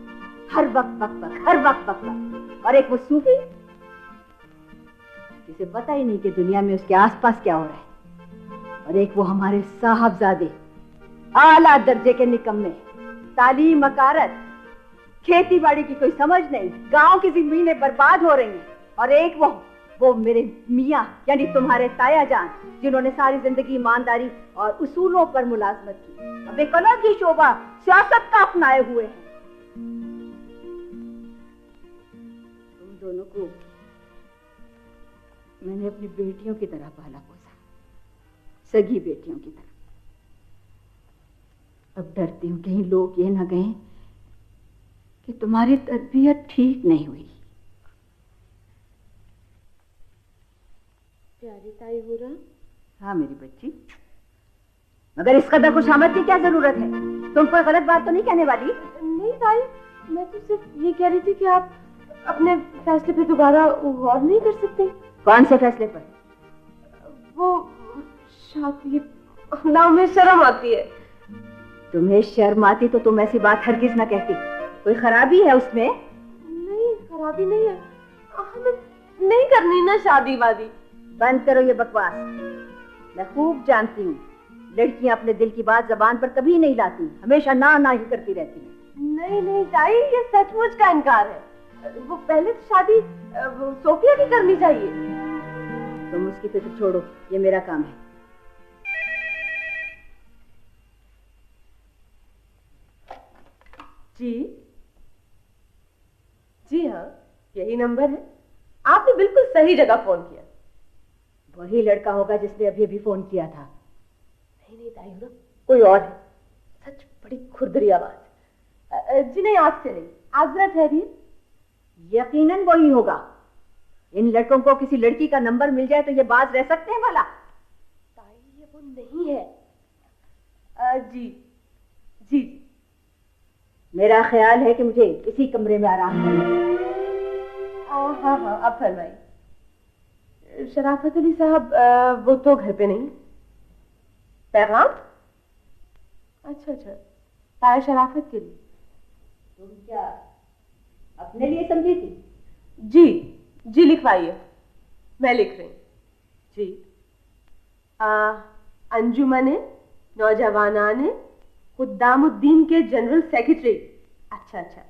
Speaker 3: हर वक्त बक बक, हर वक्त बक बक। और एक वो सूफी जिसे पता ही नहीं कि दुनिया में उसके आसपास क्या हो रहा है। और एक वो हमारे साहबजादे, आला दर्जे के निकम्मे, तालीम मकारत, खेती बाड़ी की कोई समझ नहीं, गांव की जमीनें बर्बाद हो रही हैं। और एक वो मेरे मियाँ यानी तुम्हारे ताया जान, जिन्होंने सारी जिंदगी ईमानदारी और उसूलों पर मुलाजमत की, अब एक अलग ही शोभा सियासत का अपनाए हुए हैं। तुम दोनों को मैंने अपनी बेटियों की तरह पाला पोसा, सगी बेटियों की तरह। अब डरती हूं कहीं लोग ये ना कहें कि तुम्हारी तरबियत ठीक नहीं हुई।
Speaker 1: प्यारी ताई हुरा।
Speaker 3: हाँ मेरी बच्ची, मगर इस कदर खुशामद की क्या जरूरत है? तुम कोई गलत बात तो नहीं कहने वाली?
Speaker 1: नहीं ताई, मैं तो सिर्फ ये कह रही थी कि आप अपने फैसले पे दोबारा गौर नहीं कर सकते।
Speaker 3: कौन से फैसले पर?
Speaker 1: वो शादी ना, में शर्म आती है।
Speaker 3: तुम्हें शर्म आती तो तुम ऐसी बात हरगिज ना कहती। कोई खराबी है उसमें?
Speaker 1: नहीं, खराबी नहीं है, हमें नहीं करनी ना शादी वादी।
Speaker 3: बंद करो ये बकवास। मैं खूब जानती हूँ लड़कियां अपने दिल की बात जबान पर कभी नहीं लाती, हमेशा ना ना ही करती रहती हैं।
Speaker 1: नहीं नहीं ताई, ये सचमुच का इनकार है। वो पहले तो शादी सोफिया की करनी चाहिए।
Speaker 3: तुम उसकी फिक्र छोड़ो, ये मेरा काम है।
Speaker 1: जी जी हाँ, यही नंबर है। आपने बिल्कुल सही जगह फोन किया।
Speaker 3: वही लड़का होगा जिसने अभी अभी फोन किया था।
Speaker 1: नहीं नहीं ताई हुरा, कोई और है। सच बड़ी खुरदरी आवाज। जी नहीं, आज से नहीं, आप जरा ठहरिए।
Speaker 3: यकीनन वही होगा। इन लड़कों को किसी लड़की का नंबर मिल जाए तो ये बाज रह सकते हैं भला?
Speaker 1: ताई, ये वो नहीं है। जी जी जी।
Speaker 3: मेरा ख्याल है कि मुझे इसी कमरे में आराम करना है।
Speaker 1: हाँ हाँ, आप फरमाइए। शराफत अली साहब, वो तो घर पे नहीं। पैगाम? अच्छा अच्छा, ताया शराफत के लिए।
Speaker 3: तुम क्या अपने लिए समझी थी?
Speaker 1: जी जी, लिखवाइए, मैं लिख रही हूँ। जी। अंजुमन नौजवानान खुद्दामुद्दीन के जनरल सेक्रेटरी। अच्छा अच्छा,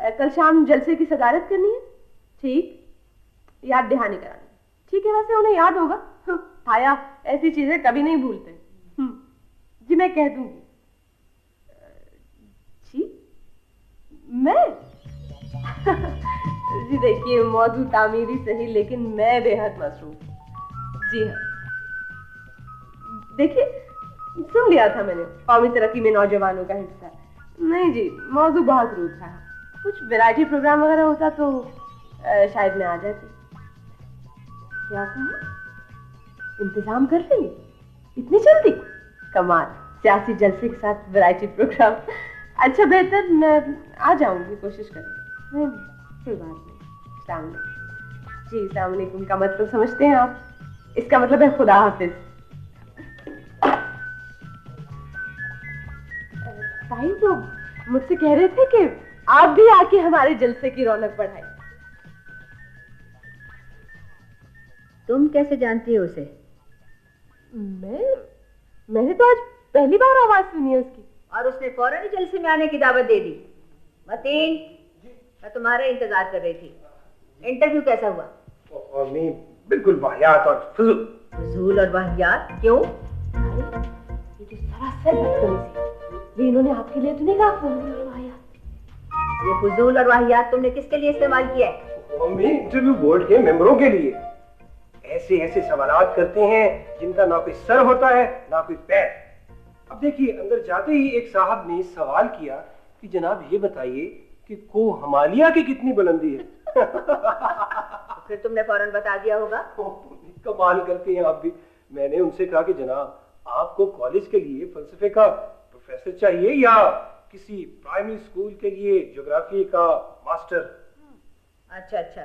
Speaker 1: कल शाम जलसे की सदारत करनी है। ठीक, याद दहानी करानी। ठीक है, वैसे उन्हें याद होगा। ताया ऐसी चीजें कभी नहीं भूलते। जी मैं कह दूंगी। जी मैं जी देखिए, मौजू तामीरी सही, लेकिन मैं बेहद मसरूफ। जी हाँ, देखिए सुन लिया था मैंने, कौमी तरक्की में नौजवानों का हिस्सा। नहीं जी, मौजू बहुत रूप था। कुछ वैरायटी प्रोग्राम वगैरह होता तो शायद मैं आ जाती। क्या कहा? इंतजाम कर लेंगे इतनी जल्दी? कमाल, सियासी जलसे के साथ वैरायटी प्रोग्राम। अच्छा बेहतर, मैं आ जाऊंगी, कोशिश करूंगी। नहीं कोई बात नहीं। अस्सलाम वालेकुम। जी अस्सलाम वालेकुम का मतलब समझते हैं आप? इसका मतलब है खुदा हाफिज। ताई तो मुझसे कह रहे थे कि आप भी आके हमारे जलसे की रौनक बढ़ाएं।
Speaker 3: तुम कैसे जानती हो उसे?
Speaker 1: मैंने तो आज पहली बार आवाज सुनी है उसकी।
Speaker 3: और उसने फौरन ही जलसे में आने की दावत दे दी। मतीन, मैं तुम्हारा इंतजार कर रही थी। इंटरव्यू कैसा हुआ?
Speaker 5: और नहीं, बिल्कुल वाहियात और फजूल।
Speaker 3: फजूल और वाहियात क्यों?
Speaker 1: ये तो सरासर बदतमीजी है। ये इन्होंने आपके लिए तो नहीं कहा फजूल और वाहियात?
Speaker 3: ये फजूल और वाहियात तुमने किसके लिए इस्तेमाल किया है?
Speaker 5: इंटरव्यू बोर्ड के मेंबरों के लिए। ऐसे ऐसे सवालात करते हैं जिनका ना कोई सर होता है ना कोई पैर। अब देखिए, अंदर जाते ही एक साहब ने सवाल किया कि जनाब ये बताइए कि को हमालिया की कितनी बुलंदी है।
Speaker 3: फिर तुमने फौरन बता दिया होगा।
Speaker 5: कमाल करते हैं आप भी। मैंने उनसे कहा कि जनाब, आपको कॉलेज के लिए फलसफे का प्रोफेसर चाहिए या किसी प्राइमरी स्कूल के लिए ज्योग्राफी का मास्टर?
Speaker 3: अच्छा अच्छा,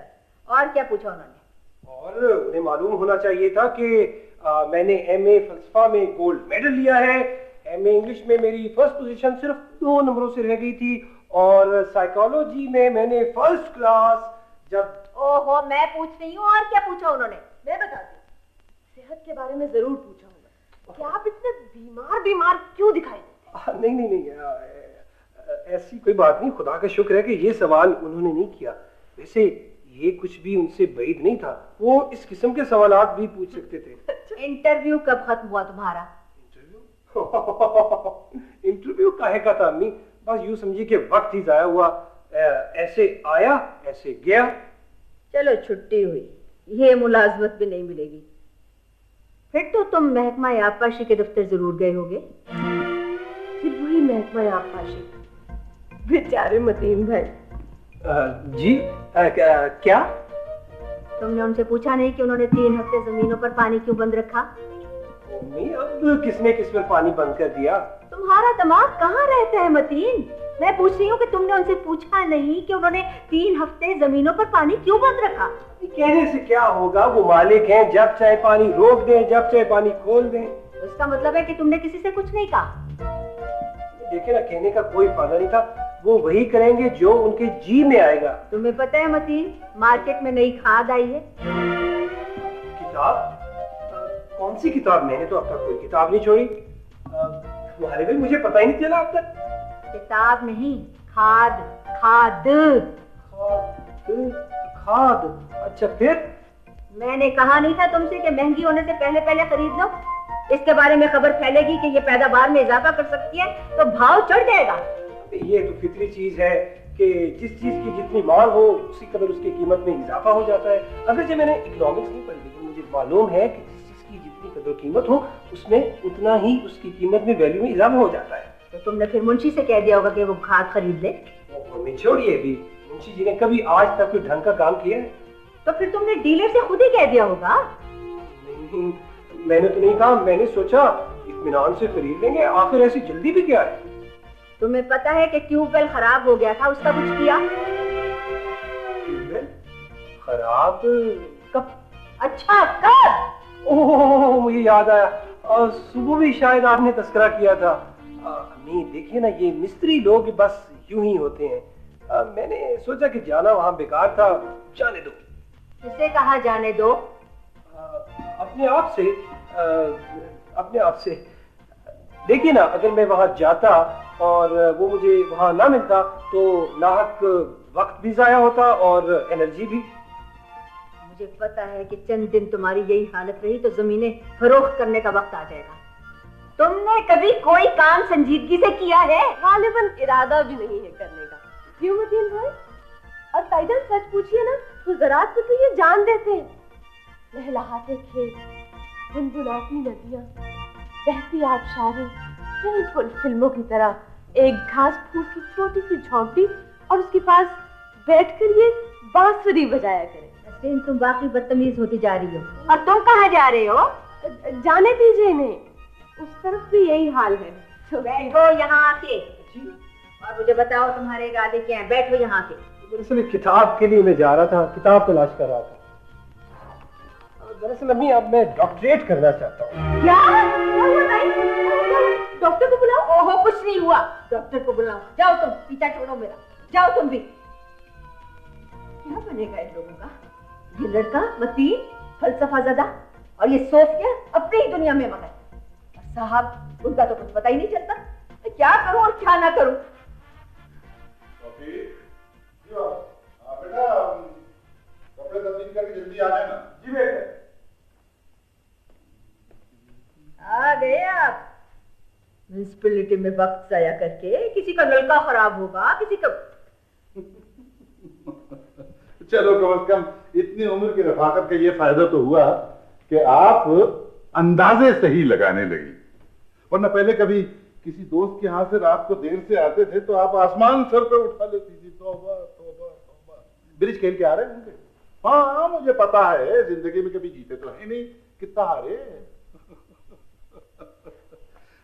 Speaker 3: और क्या पूछा उन्होंने?
Speaker 5: और उन्हें मालूम होना चाहिए था कि मैंने एमए फलसफा में गोल्ड मेडल लिया है
Speaker 4: एमए इंग्लिश में मेरी फर्स्ट पोजीशन सिर्फ 2 नंबरों से रह गई थी, और साइकोलॉजी में मैंने फर्स्ट क्लास जब।
Speaker 3: ओहो, मैं पूछ रही हूँ, और क्या पूछा उन्होंने?
Speaker 1: मैं बताती हूँ। सेहत के बारे में जरूर पूछा होगा कि आप इतने बीमार क्यों दिखाई देते?
Speaker 4: नहीं, ऐसी कोई बात नहीं। खुदा का शुक्र है कि ये सवाल उन्होंने नहीं किया। वैसे ये कुछ भी उनसे बैद नहीं था, वो इस किस्म के सवालात भी पूछ सकते थे।
Speaker 3: इंटरव्यू कब खत्म हुआ तुम्हारा?
Speaker 4: इंटरव्यू काहे का था अम्मी? बस यूं समझिए कि वक्त ही जाया हुआ। ऐसे आया ऐसे गया।
Speaker 3: चलो छुट्टी हुई, ये मुलाजमत भी नहीं मिलेगी। फिर तो तुम महकमा आबपाशी के दफ्तर जरूर गए होगे।
Speaker 1: फिर वही महकमा आबपाशी, बेचारे मतीन भाई।
Speaker 4: जी क्या?
Speaker 3: तुमने उनसे पूछा नहीं कि उन्होंने 3 हफ्ते जमीनों पर पानी क्यों बंद रखा?
Speaker 4: अब किसने किस पर पानी बंद कर दिया?
Speaker 3: तुम्हारा दिमाग कहाँ रहता है मतीन? मैं पूछ रही हूँ कि तुमने उनसे पूछा नहीं कि उन्होंने 3 हफ्ते जमीनों पर पानी क्यों बंद रखा?
Speaker 4: कहने से क्या होगा, वो मालिक हैं, जब चाहे पानी रोक दें, जब चाहे पानी खोल दें।
Speaker 3: उसका मतलब है कि तुमने किसी से कुछ नहीं कहा।
Speaker 4: देखिए ना, कहने का कोई फायदा नहीं था। वो वही करेंगे जो उनके जी में आएगा। तुम्हें
Speaker 3: पता है मतीन, मार्केट में नई खाद आई है।
Speaker 4: किताब? कौन सी किताब? मैंने तो अब तक कोई किताब नहीं छोड़ी। तुम्हारे भी मुझे पता ही नहीं चला अब तक।
Speaker 3: किताब नहीं, खाद। खाद
Speaker 4: खाद? अच्छा फिर?
Speaker 3: मैंने कहा नहीं था तुमसे कि महंगी होने से पहले पहले खरीद लो? इसके बारे में खबर फैलेगी कि ये पैदावार में इजाफा कर सकती है तो भाव चढ़ जाएगा।
Speaker 4: ये तो फितरी चीज है कि जिस चीज की जितनी मांग हो उसी कदर उसकी कीमत में इजाफा हो जाता है। अगर जो मैंने इकोनॉमिक्स नहीं पढ़ी, लेकिन मुझे मालूम है कि जिस चीज की जितनी कदर कीमत हो उसमें उतना ही उसकी कीमत में वैल्यू में इजाफा हो जाता है।
Speaker 3: तो तुमने फिर मुंशी से कह दिया होगा कि वो खाद खरीद ले।
Speaker 4: छोड़िए भी, मुंशी जी ने कभी आज तक कोई ढंग का काम किया है?
Speaker 3: तो फिर तुमने डीलर से खुद ही कह दिया होगा।
Speaker 4: नहीं, मैंने तो नहीं कहा। मैंने सोचा इत्मीनान से खरीद लेंगे, आखिर ऐसी जल्दी भी क्या है?
Speaker 3: तुम्हें पता है कि ट्यूबवेल खराब हो गया था, उसका कुछ किया?
Speaker 4: ट्यूबवेल खराब कब?
Speaker 3: अच्छा कब?
Speaker 4: ओह, मुझे याद आया, सुबह भी शायद आपने तस्करा किया था। नहीं देखिए ना, ये मिस्त्री लोग बस यूं ही होते हैं। मैंने सोचा कि जाना वहां बेकार था, जाने दो।
Speaker 3: किसे कहा जाने दो?
Speaker 4: अपने आप से। देखिए ना, अगर मैं वहां जाता और वो मुझे वहां ना मिलता तो नाहक वक्त भी जाया होता और एनर्जी भी।
Speaker 3: मुझे पता है कि चंद दिन तुम्हारी यही हालत रही तो जमीनें फरोख्त करने का वक्त आ जाएगा। तुमने कभी कोई काम संजीदगी से किया है?
Speaker 1: गालिबन इरादा भी नहीं है करने का। क्यों मतीन भाई? और टाइटल सच पूछिए ना तो ज़रात पे तो ये जान देते हैं। लहलहाते खेत, गुनगुनाती नदियां, बहती आबशारें, बिल्कुल फिल्मों की तरह एक घास फूस की छोटी सी झोंपड़ी और उसके पास बैठकर ये बांसुरी बजाया करे।
Speaker 3: नसरीन, तुम वाकई बदतमीज होती जा रही हो। और तुम कहाँ जा रहे हो?
Speaker 1: जाने दीजिए इन्हें, उस तरफ भी यही हाल है।
Speaker 3: तो बैठो यहाँ आके और मुझे बताओ तुम्हारे इरादे क्या हैं। बैठो यहाँ आके।
Speaker 4: दरअसल किताब के लिए मैं जा रहा था, किताब तलाश कर रहा था। दरअसल अम्मी, अब मैं डॉक्टरेट करना चाहता हूँ।
Speaker 3: क्या हुआ भाई? डॉक्टर को बुलाओ। ओहो, कुछ नहीं हुआ। डॉक्टर को बुलाओ। जाओ तुम, पीछा छोड़ो मेरा। जाओ तुम भी। क्या बनेगा इन लोगों का? ये लड़का मतीन, फलसफा ज़दा, और ये सोफिया अपनी ही दुनिया में मगन। साहब, उनका तो कुछ पता ही नहीं चलता क्या करूं और क्या ना करूं।
Speaker 6: बेटा, कपड़े तब्दील करके जल्दी आ जाना।
Speaker 4: जी बेटे।
Speaker 3: आ गए आप। म्युनिसिपैलिटी में वक्त जाया करके, किसी का नलका खराब होगा, किसी का।
Speaker 6: चलो, कम से कम इतनी उम्र की रफाकत का ये फायदा तो हुआ कि आप अंदाजे सही लगाने लगी। वरना पहले कभी किसी दोस्त के हाथ से रात को देर से आते थे तो आप आसमान सर पे उठा लेती थी। तौबा तौबा तौबा। ब्रिज खेल के आ रहे होंगे। हाँ, मुझे पता है, जिंदगी में कभी जीते तो है नहीं, कितना हारे।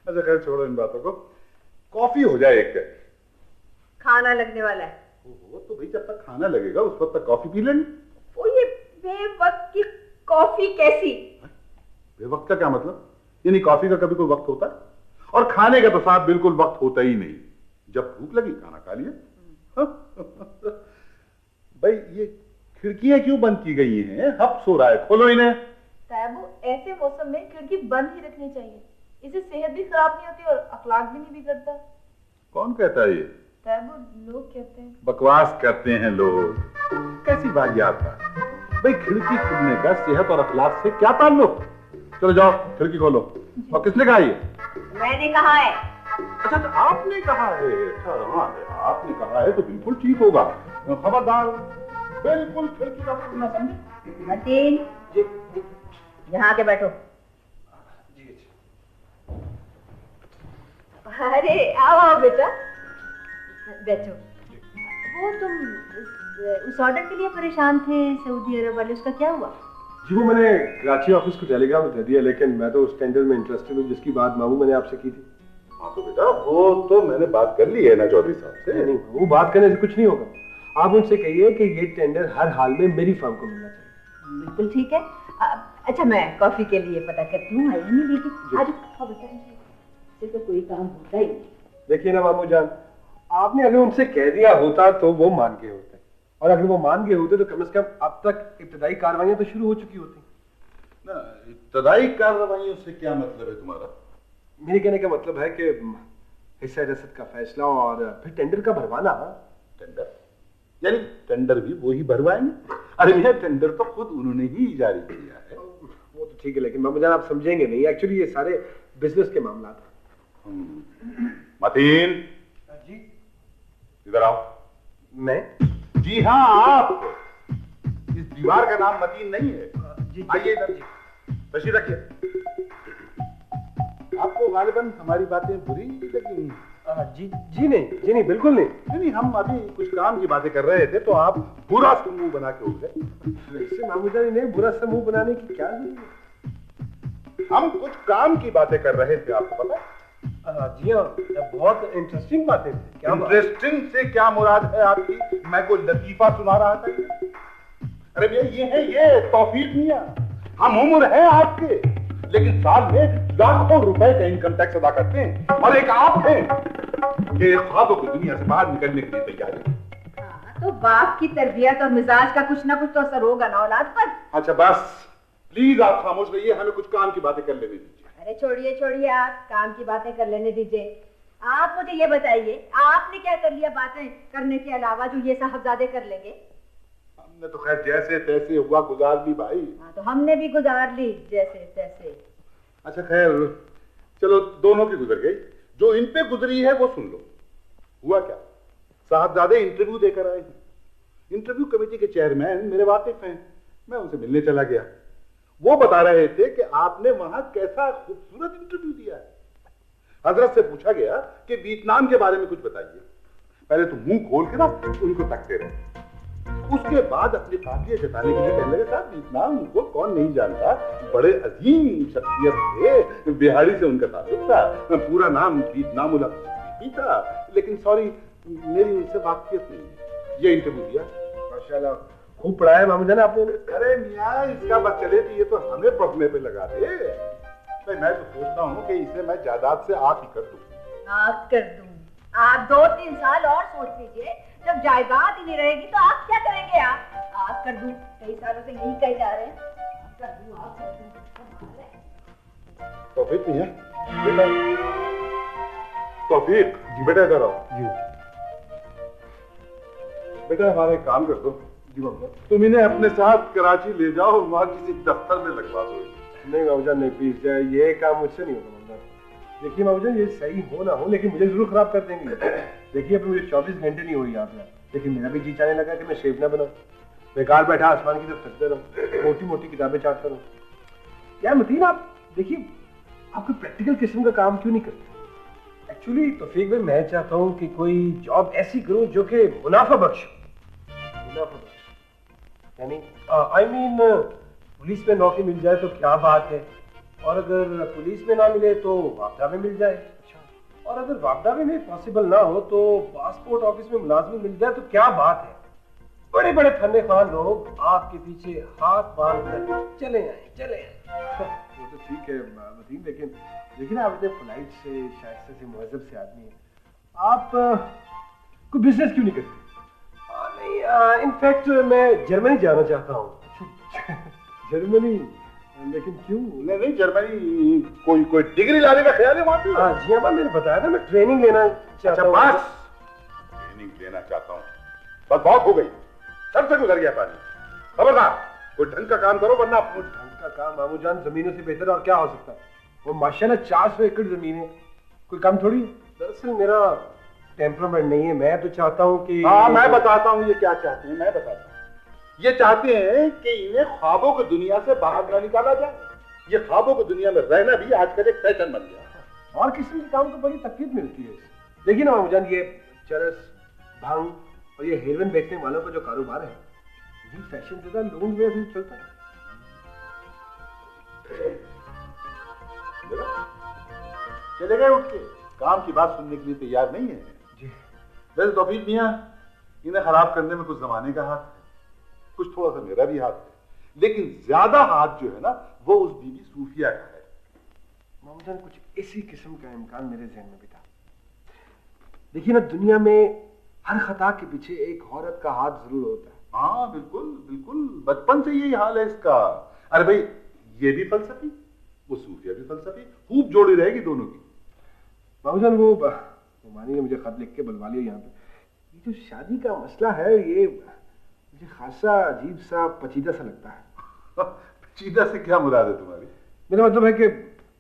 Speaker 6: अच्छा खैर, छोड़ो इन बातों को। कॉफी हो जाए एक कप।
Speaker 3: खाना लगने वाला है।
Speaker 6: तो भाई, जब तक खाना लगेगा उस वक्त तक कॉफी पी लेंगे।
Speaker 3: वो ये बेवक्त की कॉफी कैसी?
Speaker 6: बेवक्त का क्या मतलब? यानी कॉफी का कभी कोई वक्त होता है? और खाने का तो साहब बिल्कुल वक्त होता ही नहीं, जब भूख लगी खाना खा लिया। भाई ये खिड़कियां क्यों बंद की गई हैं? हब सो रहा है, खोलो इन्हें।
Speaker 2: साहब ऐसे मौसम में खिड़की बंद ही रखनी चाहिए, इससे सेहत भी खराब नहीं होती और अखलाक भी नहीं बिगड़ता।
Speaker 6: कौन कहता है ये?
Speaker 2: साहब लोग कहते हैं।
Speaker 6: बकवास करते हैं लोग, कैसी वाहियात है भाई। खिड़की खुलने का सेहत और अखलाक से क्या ताल्लुक? चलो जाओ खिड़की खोलो। और किसने कहा ये?
Speaker 3: मैंने कहा है।
Speaker 6: अच्छा तो आपने कहा है? अच्छा हाँ आपने कहा है तो बिल्कुल ठीक होगा। खबरदार बिल्कुल खिड़की का खुलना समझे।
Speaker 3: मतीन
Speaker 4: जी
Speaker 3: यहाँ आके बैठो।
Speaker 1: अरे आओ आओ बेटा, बैठो।
Speaker 3: वो तुम उस ऑर्डर के लिए परेशान थे सऊदी अरब वाले, उसका क्या हुआ?
Speaker 4: जी वो मैंने कराची ऑफिस को टेलीग्राम दे दिया, लेकिन मैं तो उस टेंडर में इंटरेस्टेड हूँ जिसकी बात मामू मैंने आपसे की थी।
Speaker 6: हाँ तो बेटा वो तो मैंने बात कर ली है ना चौधरी साहब से।
Speaker 4: नहीं वो बात करने से कुछ नहीं होगा। आप उनसे कहिए कि ये टेंडर हर हाल में मेरी फर्म को मिलना चाहिए।
Speaker 3: बिल्कुल ठीक है। अच्छा मैं कॉफी के लिए पता करती हूँ। आई नहीं लेकिन आज तो कोई काम होता ही नहीं।
Speaker 4: देखिए ना मामू जान, आपने अगर उनसे कह दिया होता तो वो मान गए होते, और अगर वो मान गए होते तो कम से कम अब तक इब्तदाई कार्रवाइयां तो शुरू हो चुकी होती
Speaker 6: ना। इब्तदाई कार्रवाइयों से क्या मतलब है तुम्हारा?
Speaker 4: मेरे कहने का मतलब है कि हिस्सा रसद का फैसला और फिर टेंडर का भरवाना।
Speaker 6: टेंडर यानी टेंडर भी वो ही भरवाएंगे? अरे भैया टेंडर तो खुद उन्होंने ही जारी किया है।
Speaker 4: वो तो ठीक है, लेकिन मामू जान आप समझेंगे नहीं, एक्चुअली ये सारे बिजनेस के मामला था।
Speaker 6: मतीन
Speaker 4: जी
Speaker 6: इधर आओ।
Speaker 4: मैं?
Speaker 6: जी हाँ आप। इस दीवार का नाम मतीन नहीं है। आइए इधर जी, तशरीफ रखिए। आपको गालिबन हमारी बातें बुरी लगी?
Speaker 4: जी नहीं बिल्कुल नहीं।
Speaker 6: हम अभी कुछ काम की बातें कर रहे थे तो आप बुरा सा मुंह बना के उठ गए।
Speaker 4: वैसे मामू जान इन्हें बुरा सा मुंह बनाने की क्या जरूरत है?
Speaker 6: हम कुछ काम की बातें कर रहे थे, आपको पता?
Speaker 4: जी हाँ, बहुत इंटरेस्टिंग बातें थी। क्या
Speaker 6: इंटरेस्टिंग से क्या मुराद है आपकी? मैं कोई लतीफा सुना रहा था? अरे भैया ये है ये तौफीक मियां। हम उम्र है आपके, लेकिन साल में लाखों रुपए का इनकम टैक्स अदा करते हैं, और एक आप हैं कि ख्वाबों की दुनिया से बाहर निकलने के लिए तैयार है।
Speaker 3: तो बाप की तरबियत और मिजाज का कुछ ना कुछ तो असर होगा ना औलाद पर।
Speaker 6: अच्छा बस प्लीज आप खामोश रहिए, हमें कुछ काम की बातें कर लेने दीजिए।
Speaker 3: अरे छोड़िए आप काम की बातें कर लेने दीजिए। आप मुझे ये बताइए आपने क्या कर लिया बातें करने के अलावा जो ये साहबजादे कर लेंगे?
Speaker 6: हमने तो खैर जैसे तैसे हुआ गुजार ली भाई।
Speaker 3: हाँ तो हमने भी गुजार ली जैसे तैसे।
Speaker 6: अच्छा खैर चलो दोनों की गुजर गई, जो इन पे गुजरी है वो सुन लो। हुआ क्या, साहबजादे इंटरव्यू देकर आए हैं। इंटरव्यू कमेटी के चेयरमैन मेरे वाकिफ हैं, मैं उनसे मिलने चला गया। वो बता रहे थे कि आपने वहां कैसा खूबसूरत इंटरव्यू दिया है। हजरत से पूछा गया कि वियतनाम के बारे में कुछ बताइए। पहले तो मुंह खोल के ना उनको तकते रहे, उसके बाद अपनी काबिलियत जताने के लिए कहने लगे साहब वियतनाम को कौन नहीं जानता, बड़े अजीम शख्सियत थे, बिहारी से उनका ताल्लुक था, पूरा नाम वियतनाम ही था, लेकिन सॉरी मेरी उनसे वाकफियत नहीं है। ये इंटरव्यू दिया।
Speaker 4: माशाल्लाह खूब पढ़ा है मामू जान आपने।
Speaker 6: अरे मियाँ इसका बस चले तो ये तो हमें पढ़ने पे लगा दे। मैं तो सोचता हूँ कि इसे मैं जायदाद से आंख ही कर दूं।
Speaker 3: आंख कर दूं? आप 2-3 साल और सोच लीजिए, जब जायदाद ही नहीं रहेगी तो आप क्या करेंगे? आप कर दूं, कई सालों से यही कहे जा रहे हैं। आप कर दूं।
Speaker 6: तौफीक मियाँ बेटा, तौफीक जी बेटा इधर आओ। जी बेटा हमारे काम कर दो। जी बाबा तुम इन्हें अपने साथ कराची ले जाओ, वहां किसी दफ्तर में लगवा दो।
Speaker 4: नहीं बाबूजान नहीं प्लीज, ये काम मुझसे नहीं होगा बाबूजान। देखिए बाबूजान ये सही हो ना हो लेकिन मुझे जरूर खराब कर देंगे। देखिए अभी मुझे 24 घंटे नहीं हुई यहाँ पे, लेकिन मेरा भी जी चाहने लगा कि मैं शेफ ना बनाऊं, बेकार बैठा आसमान की तरफ तकते रहूं, मोटी मोटी किताबें चाटता रहूं। क्या मतीन आप देखिए आप कोई प्रैक्टिकल किस्म का काम क्यों नहीं करते? एक्चुअली तौफीक भाई मैं चाहता हूँ कि कोई जॉब ऐसी करूँ जो कि मुनाफा बख्श हो। मुनाफा बख्श यानी आई मीन पुलिस में नौकरी मिल जाए तो क्या बात है, और अगर पुलिस में ना मिले तो वापदा में मिल जाए, और अगर वापदा में भी पॉसिबल ना हो तो पासपोर्ट ऑफिस में मुलाजमी मिल जाए तो क्या बात है। बड़े बड़े फन्ने खान लोग आपके पीछे हाथ बांध कर चले आए। तो ठीक है वसीम, लेकिन देखिए ना आप इतने पोलाइट से, शाइस्ता से, मुहज़्ज़ब से आदमी हैं, आप कोई बिजनेस क्यों नहीं करते? नहीं, इनफैक्ट मैं जर्मनी जाना चाहता हूँ। जर्मनी? लेकिन क्यों?
Speaker 6: नहीं, जर्मनी कोई डिग्री लाने का ख्याल है वहां पे?
Speaker 4: हाँ जी हाँ, मैंने बताया था मैं ट्रेनिंग लेना चाहता हूँ।
Speaker 6: बस ट्रेनिंग लेना चाहता हूँ, बस बहुत हो गई, सर से गुजर गया पानी। खबरदार कोई ढंग का काम करो, वरना
Speaker 4: ढंग का काम मामू जान जमीनों से बेहतर और क्या हो सकता है? वो माशाल्लाह 400 एकड़ जमीन है, कोई कम थोड़ी। दरअसल मेरा टेम्परामेंट नहीं है, मैं तो चाहता हूँ कि
Speaker 6: हाँ मैं बताता हूँ ये क्या चाहते हैं, मैं बताता हूँ। ये चाहते हैं कि इन्हें ख्वाबों की दुनिया से बाहर न निकाला जाए। ये ख्वाबों की दुनिया में रहना भी आजकल एक फैशन बन गया।
Speaker 4: और किसी के काम को बड़ी तकलीफ मिलती है। देखिए ना मामू जान, ये चरस, भांग और ये हेरोइन बेचने वालों का जो कारोबार है, ये फैशन से लोगों की वजह से चलता है।
Speaker 6: चले गए उठ के, काम की बात सुनने के लिए तैयार नहीं है जी। वैसे तौफीक मियां, इन्हें खराब करने में कुछ जमाने का हाथ है, कुछ थोड़ा सा मेरा भी हाथ है, लेकिन ज्यादा हाथ जो है ना वो उस बीबी सूफिया का है।
Speaker 4: मामू जान, कुछ इसी किस्म का इम्कान मेरे जहन में भी था। देखिए ना, दुनिया में हर खता के पीछे एक औरत का हाथ जरूर होता है।
Speaker 6: हाँ बिल्कुल बिल्कुल, बचपन से यही हाल है इसका। अरे भाई, ये भी फलसफी, वो सूफिया भी फलसफी, खूब जोड़ी रहेगी दोनों की।
Speaker 4: बाबूजान, वो मानी ने मुझे खत लिख के बुलवा लिया यहाँ पे। ये जो शादी का मसला है, ये मुझे खासा अजीब सा पचीदा सा लगता है।
Speaker 6: पचीदा से क्या मुराद है तुम्हारी?
Speaker 4: मेरा मतलब है कि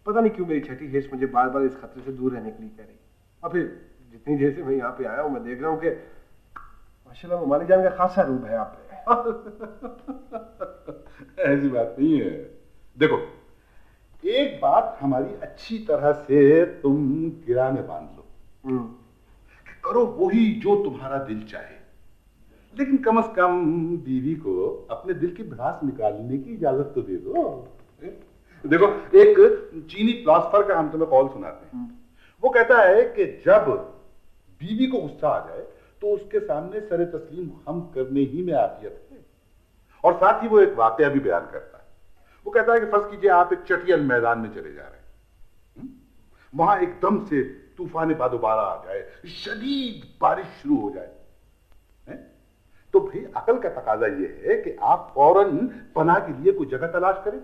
Speaker 4: पता नहीं क्यों मेरी छठी हेस मुझे बार बार इस खतरे से दूर रहने के लिए कह रही। और फिर जितनी देर से मैं यहाँ पे आया हूँ, मैं देख रहा हूँ कि माशाल्लाह मानी जान का खासा रूप है आप पे।
Speaker 6: ऐसी बात नहीं है। देखो, एक बात हमारी अच्छी तरह से तुम गिरा में बांध लो, करो वही जो तुम्हारा दिल चाहे, लेकिन कम से कम बीवी को अपने दिल की भड़ास निकालने की इजाजत तो दे दो। देखो, एक चीनी फिलॉसफर का हम तुम्हें कौल सुनाते हैं। वो कहता है कि जब बीवी को गुस्सा आ जाए तो उसके सामने सरे तस्लीम हम करने ही में आफियत है। और साथ ही वो एक वाकया भी बयान करता है। वो कहता है कि फर्ज कीजिए आप एक चटियल मैदान में चले जा रहे हैं, वहां एकदम से तूफान बादोबारा आ जाए, शदीद बारिश शुरू हो जाए, तो भाई अकल का तकाजा यह है कि आप फौरन पनाह के लिए कोई जगह तलाश करें।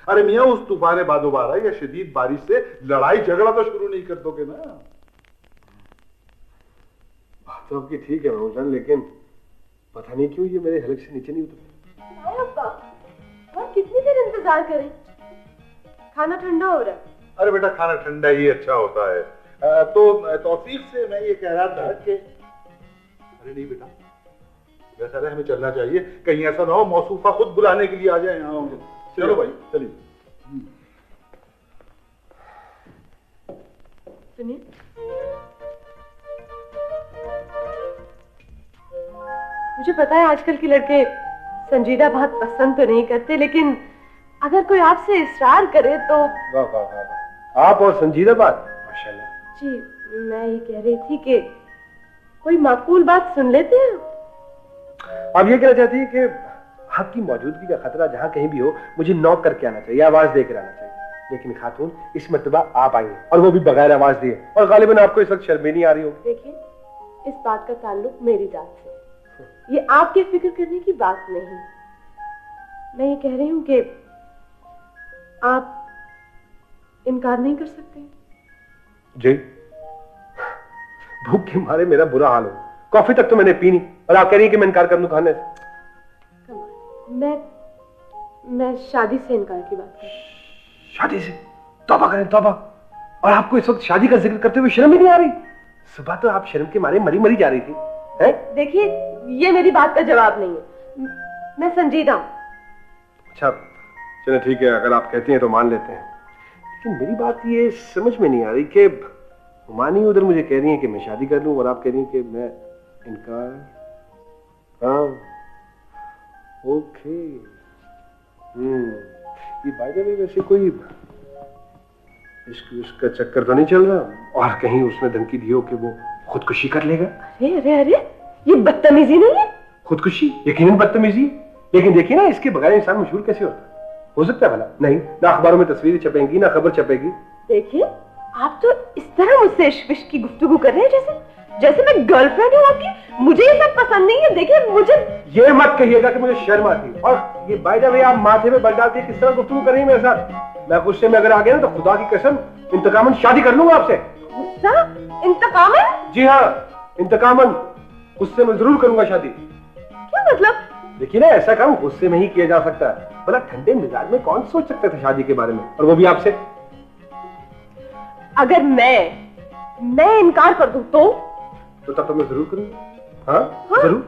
Speaker 6: अरे मियां, उस तूफान बादोबारा या शदीद बारिश से लड़ाई झगड़ा तो शुरू नहीं कर दोगे ना।
Speaker 4: बात तो आपकी ठीक है मामूजान, लेकिन पता नहीं क्यों ये मेरे हलक से नीचे नहीं उतरता।
Speaker 1: और कितनी देर इंतजार करें? खाना ठंडा हो रहा है।
Speaker 6: अरे बेटा, खाना ठंडा ही अच्छा होता है। तो तौफीक से मैं ये कह रहा था कि अरे नहीं बेटा, वैसा है हमें चलना चाहिए, कहीं ऐसा ना हो मौसूफा खुद बुलाने के लिए आ जाए यहाँ। चलो भाई, चलिए।
Speaker 1: सुनिए, मुझे पता है आजकल के लड़के संजीदा बात पसंद तो नहीं करते, लेकिन अगर कोई आपसे इसरार करे तो।
Speaker 4: वाह वाह वाह वाह, आप और संजीदा बात, माशाल्लाह।
Speaker 1: जी, मैं ये कह रही थी कि कोई माकूल बात सुन लेते हैं।
Speaker 4: आप ये कहना चाहती है कि आपकी मौजूदगी का खतरा जहां कहीं भी हो, मुझे नॉक करके आना चाहिए, आवाज देकर आना चाहिए। लेकिन खातून, इस मर्तबा आप आई हैं, और वो भी बगैर आवाज दिए, और गालिबन आपको इस वक्त शर्म नहीं आ रही होगी।
Speaker 1: देखिए, इस बात का ताल्लुक मेरी जात से, ये आपके फिक्र करने की बात नहीं। मैं ये कह रही हूँ कि आप इनकार नहीं कर सकते।
Speaker 4: जी, भूख के मारे मेरा बुरा हाल हो, कॉफी तक तो मैंने पी नहीं, और आप कह रही हैं कि मैं इनकार कर दूं खाने से।
Speaker 1: मैं शादी से इनकार की बात कर रही हूं।
Speaker 4: शादी से? तौबा करें तौबा, और आपको इस वक्त शादी का जिक्र करते हुए शर्म ही नहीं आ रही? सुबह तो आप शर्म के मारे मरी मरी जा रही थी।
Speaker 1: देखिए, ये मेरी बात का जवाब नहीं है, मैं संजीदा हूं।
Speaker 4: अच्छा चलो ठीक है, अगर आप कहती हैं तो मान लेते हैं, लेकिन मेरी बात ये समझ में नहीं आ रही कि हुमानी उधर मुझे कह रही हैं कि मैं शादी कर लूं, और आप कह रही हैं कि मैं इनकार। हाँ ओके। ये बाय द वे वैसे कोई इसका चक्कर तो नहीं चल रहा, और कहीं उसने धमकी दी हो कि वो खुदकुशी कर लेगा?
Speaker 1: अरे अरे अरे, ये बदतमीजी नहीं है?
Speaker 4: खुदकुशी यकीनन बदतमीजी, लेकिन देखिए ना, इसके बगैर इंसान मशहूर कैसे होता है? हो सकता है भला? नहीं, ना अखबारों में तस्वीरें छपेंगी ना खबर छपेगी।
Speaker 1: देखिए, आप तो इस तरह मुझसे इश्क विश्क की गुफ्तगू कर रहे हैं जैसे मैं गर्लफ्रेंड हूँ आपकी। मुझे ये सब पसंद नहीं है। देखिए, मुझे
Speaker 4: ये मत कहिएगा कि मुझे शर्म आती है। और ये बाय द वे आप माथे पे बल डाल के किस तरह गुफ्तगू कर रही हैं मेरे साथ? मैं गुस्से में अगर आ गया ना तो खुदा की कसम इंतकामन शादी कर लूंगा आपसे।
Speaker 1: गुस्सा? इंतकामन?
Speaker 4: जी हाँ, इंतकामन। गुस्से में जरूर करूंगा शादी।
Speaker 1: क्या मतलब?
Speaker 4: देखिए ना, ऐसा काम गुस्से में ही किया जा सकता है। भला ठंडे मिजाज में कौन सोच सकता था शादी के बारे में, और वो भी आपसे?
Speaker 1: अगर मैं इनकार कर दूं तो
Speaker 4: तब तो मैं जरूर करूंगा। हाँ, जरूर।